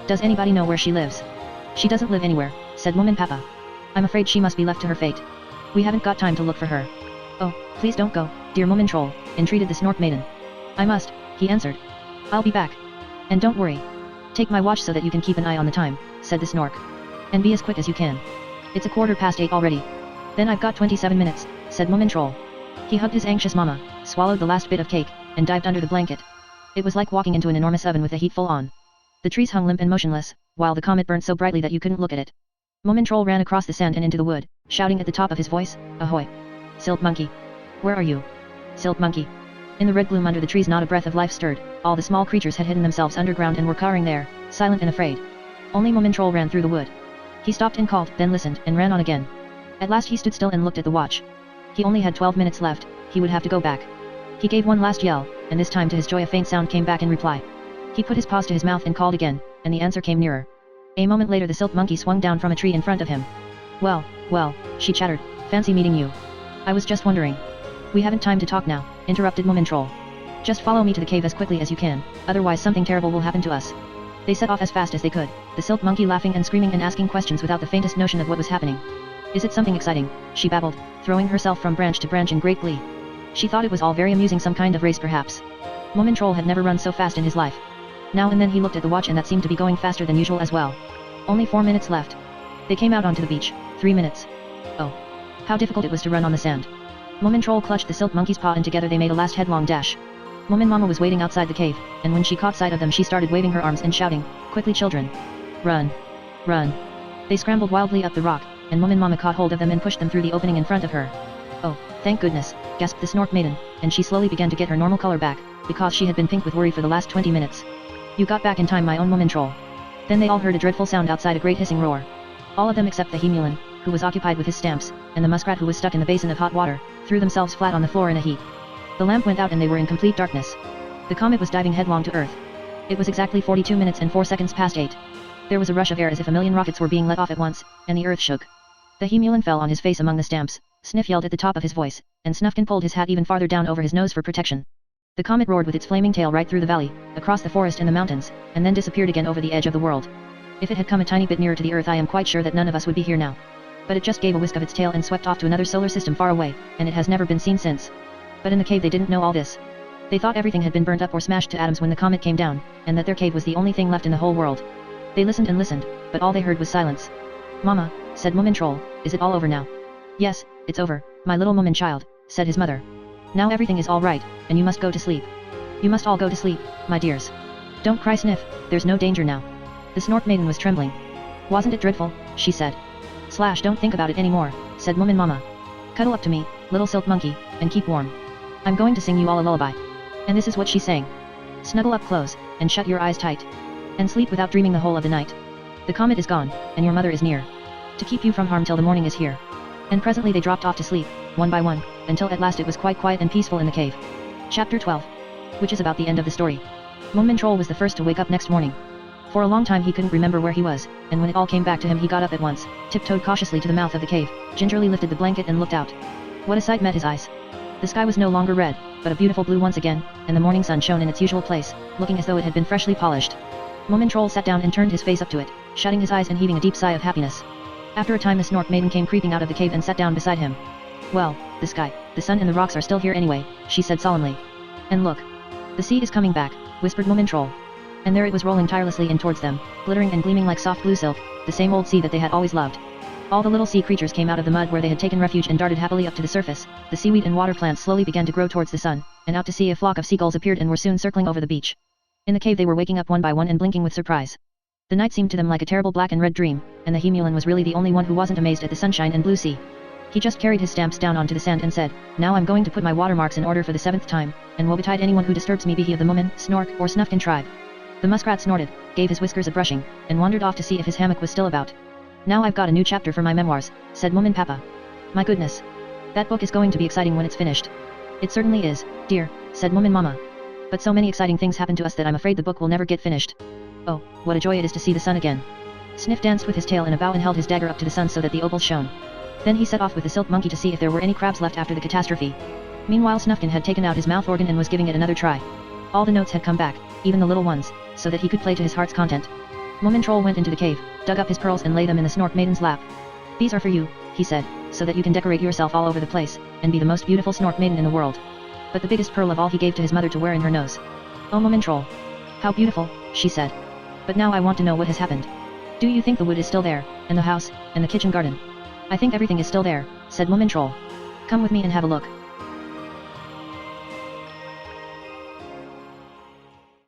Does anybody know where she lives? She doesn't live anywhere, said Moomin Papa. I'm afraid she must be left to her fate. We haven't got time to look for her. Oh, please don't go, dear Moomintroll, entreated the Snork Maiden. I must, he answered. I'll be back. And don't worry. Take my watch so that you can keep an eye on the time, said the Snork. And be as quick as you can. It's 8:15 already. Then I've got 27 minutes, said Moomintroll. He hugged his anxious mama, swallowed the last bit of cake, and dived under the blanket. It was like walking into an enormous oven with the heat full on. The trees hung limp and motionless, while the comet burnt so brightly that you couldn't look at it. Moomintroll ran across the sand and into the wood, shouting at the top of his voice, Ahoy! Silk Monkey! Where are you? Silk Monkey! In the red gloom under the trees not a breath of life stirred, all the small creatures had hidden themselves underground and were cowering there, silent and afraid. Only Moomintroll ran through the wood. He stopped and called, then listened, and ran on again. At last he stood still and looked at the watch. He only had 12 minutes left, he would have to go back. He gave one last yell, and this time to his joy a faint sound came back in reply. He put his paws to his mouth and called again, and the answer came nearer. A moment later the silk monkey swung down from a tree in front of him. Well, she chattered, fancy meeting you. I was just wondering. We haven't time to talk now, interrupted Moomintroll. Just follow me to the cave as quickly as you can, otherwise something terrible will happen to us. They set off as fast as they could, the silk monkey laughing and screaming and asking questions without the faintest notion of what was happening. Is it something exciting? She babbled, throwing herself from branch to branch in great glee. She thought it was all very amusing, some kind of race perhaps. Moomintroll had never run so fast in his life. Now and then he looked at the watch and that seemed to be going faster than usual as well. Only 4 minutes left. They came out onto the beach. 3 minutes. Oh. How difficult it was to run on the sand. Moomintroll clutched the silk monkey's paw and together they made a last headlong dash. Moomin Mama was waiting outside the cave, and when she caught sight of them she started waving her arms and shouting, Quickly children! Run! Run! They scrambled wildly up the rock, and Moomin Mama caught hold of them and pushed them through the opening in front of her. Oh, thank goodness, gasped the Snork Maiden, and she slowly began to get her normal color back, because she had been pink with worry for the last 20 minutes. You got back in time, my own Moomintroll. Then they all heard a dreadful sound outside, a great hissing roar. All of them except the Moominland, who was occupied with his stamps, and the muskrat who was stuck in the basin of hot water, threw themselves flat on the floor in a heap. The lamp went out and they were in complete darkness. The comet was diving headlong to Earth. It was exactly 42 minutes and 4 seconds past 8. There was a rush of air as if a million rockets were being let off at once, and the Earth shook. The Moominland fell on his face among the stamps, Sniff yelled at the top of his voice, and Snufkin pulled his hat even farther down over his nose for protection. The comet roared with its flaming tail right through the valley, across the forest and the mountains, and then disappeared again over the edge of the world. If it had come a tiny bit nearer to the Earth, I am quite sure that none of us would be here now. But it just gave a whisk of its tail and swept off to another solar system far away, and it has never been seen since. But in the cave they didn't know all this. They thought everything had been burnt up or smashed to atoms when the comet came down, and that their cave was the only thing left in the whole world. They listened and listened, but all they heard was silence. "Mama," said Moomin Troll, "is it all over now?" "Yes, it's over, my little Moomin child," said his mother. "Now everything is all right, and you must go to sleep. You must all go to sleep, my dears. Don't cry, Sniff, there's no danger now." The Snork Maiden was trembling. "Wasn't it dreadful?" she said. "Slash, don't think about it anymore," said Moomin Mama. "Cuddle up to me, little silk monkey, and keep warm. I'm going to sing you all a lullaby." And this is what she sang. "Snuggle up close, and shut your eyes tight. And sleep without dreaming the whole of the night. The comet is gone, and your mother is near. To keep you from harm till the morning is here." And presently they dropped off to sleep, one by one, until at last it was quite quiet and peaceful in the cave. Chapter 12. Which is about the end of the story. Moomin Troll was the first to wake up next morning. For a long time he couldn't remember where he was, and when it all came back to him he got up at once, tiptoed cautiously to the mouth of the cave, gingerly lifted the blanket and looked out. What a sight met his eyes. The sky was no longer red, but a beautiful blue once again, and the morning sun shone in its usual place, looking as though it had been freshly polished. Moomin Troll sat down and turned his face up to it, shutting his eyes and heaving a deep sigh of happiness. After a time the Snork Maiden came creeping out of the cave and sat down beside him. "Well, the sky, the sun and the rocks are still here anyway," she said solemnly. "And look. The sea is coming back," whispered Moomin Troll. And there it was rolling tirelessly in towards them, glittering and gleaming like soft blue silk, the same old sea that they had always loved. All the little sea creatures came out of the mud where they had taken refuge and darted happily up to the surface. The seaweed and water plants slowly began to grow towards the sun, and out to sea a flock of seagulls appeared and were soon circling over the beach. In the cave they were waking up one by one and blinking with surprise. The night seemed to them like a terrible black and red dream, and the Moominland was really the only one who wasn't amazed at the sunshine and blue sea. He just carried his stamps down onto the sand and said, "Now I'm going to put my watermarks in order for the 7th time, and woe betide anyone who disturbs me, be he of the Moomin, Snork, or Snufkin tribe." The muskrat snorted, gave his whiskers a brushing, and wandered off to see if his hammock was still about. "Now I've got a new chapter for my memoirs," said Moomin Papa. "My goodness. That book is going to be exciting when it's finished." "It certainly is, dear," said Moomin Mama. "But so many exciting things happen to us that I'm afraid the book will never get finished. Oh, what a joy it is to see the sun again." Sniff danced with his tail in a bow and held his dagger up to the sun so that the opals shone. Then he set off with the silk monkey to see if there were any crabs left after the catastrophe. Meanwhile Snufkin had taken out his mouth organ and was giving it another try. All the notes had come back, even the little ones, so that he could play to his heart's content. Moomin Troll went into the cave, dug up his pearls and laid them in the Snork Maiden's lap. "These are for you," he said, "so that you can decorate yourself all over the place, and be the most beautiful Snork Maiden in the world." But the biggest pearl of all he gave to his mother to wear in her nose. "Oh Moomin Troll. How beautiful," she said. "But now I want to know what has happened. Do you think the wood is still there, and the house, and the kitchen garden?" "I think everything is still there," said Moomin Troll. "Come with me and have a look."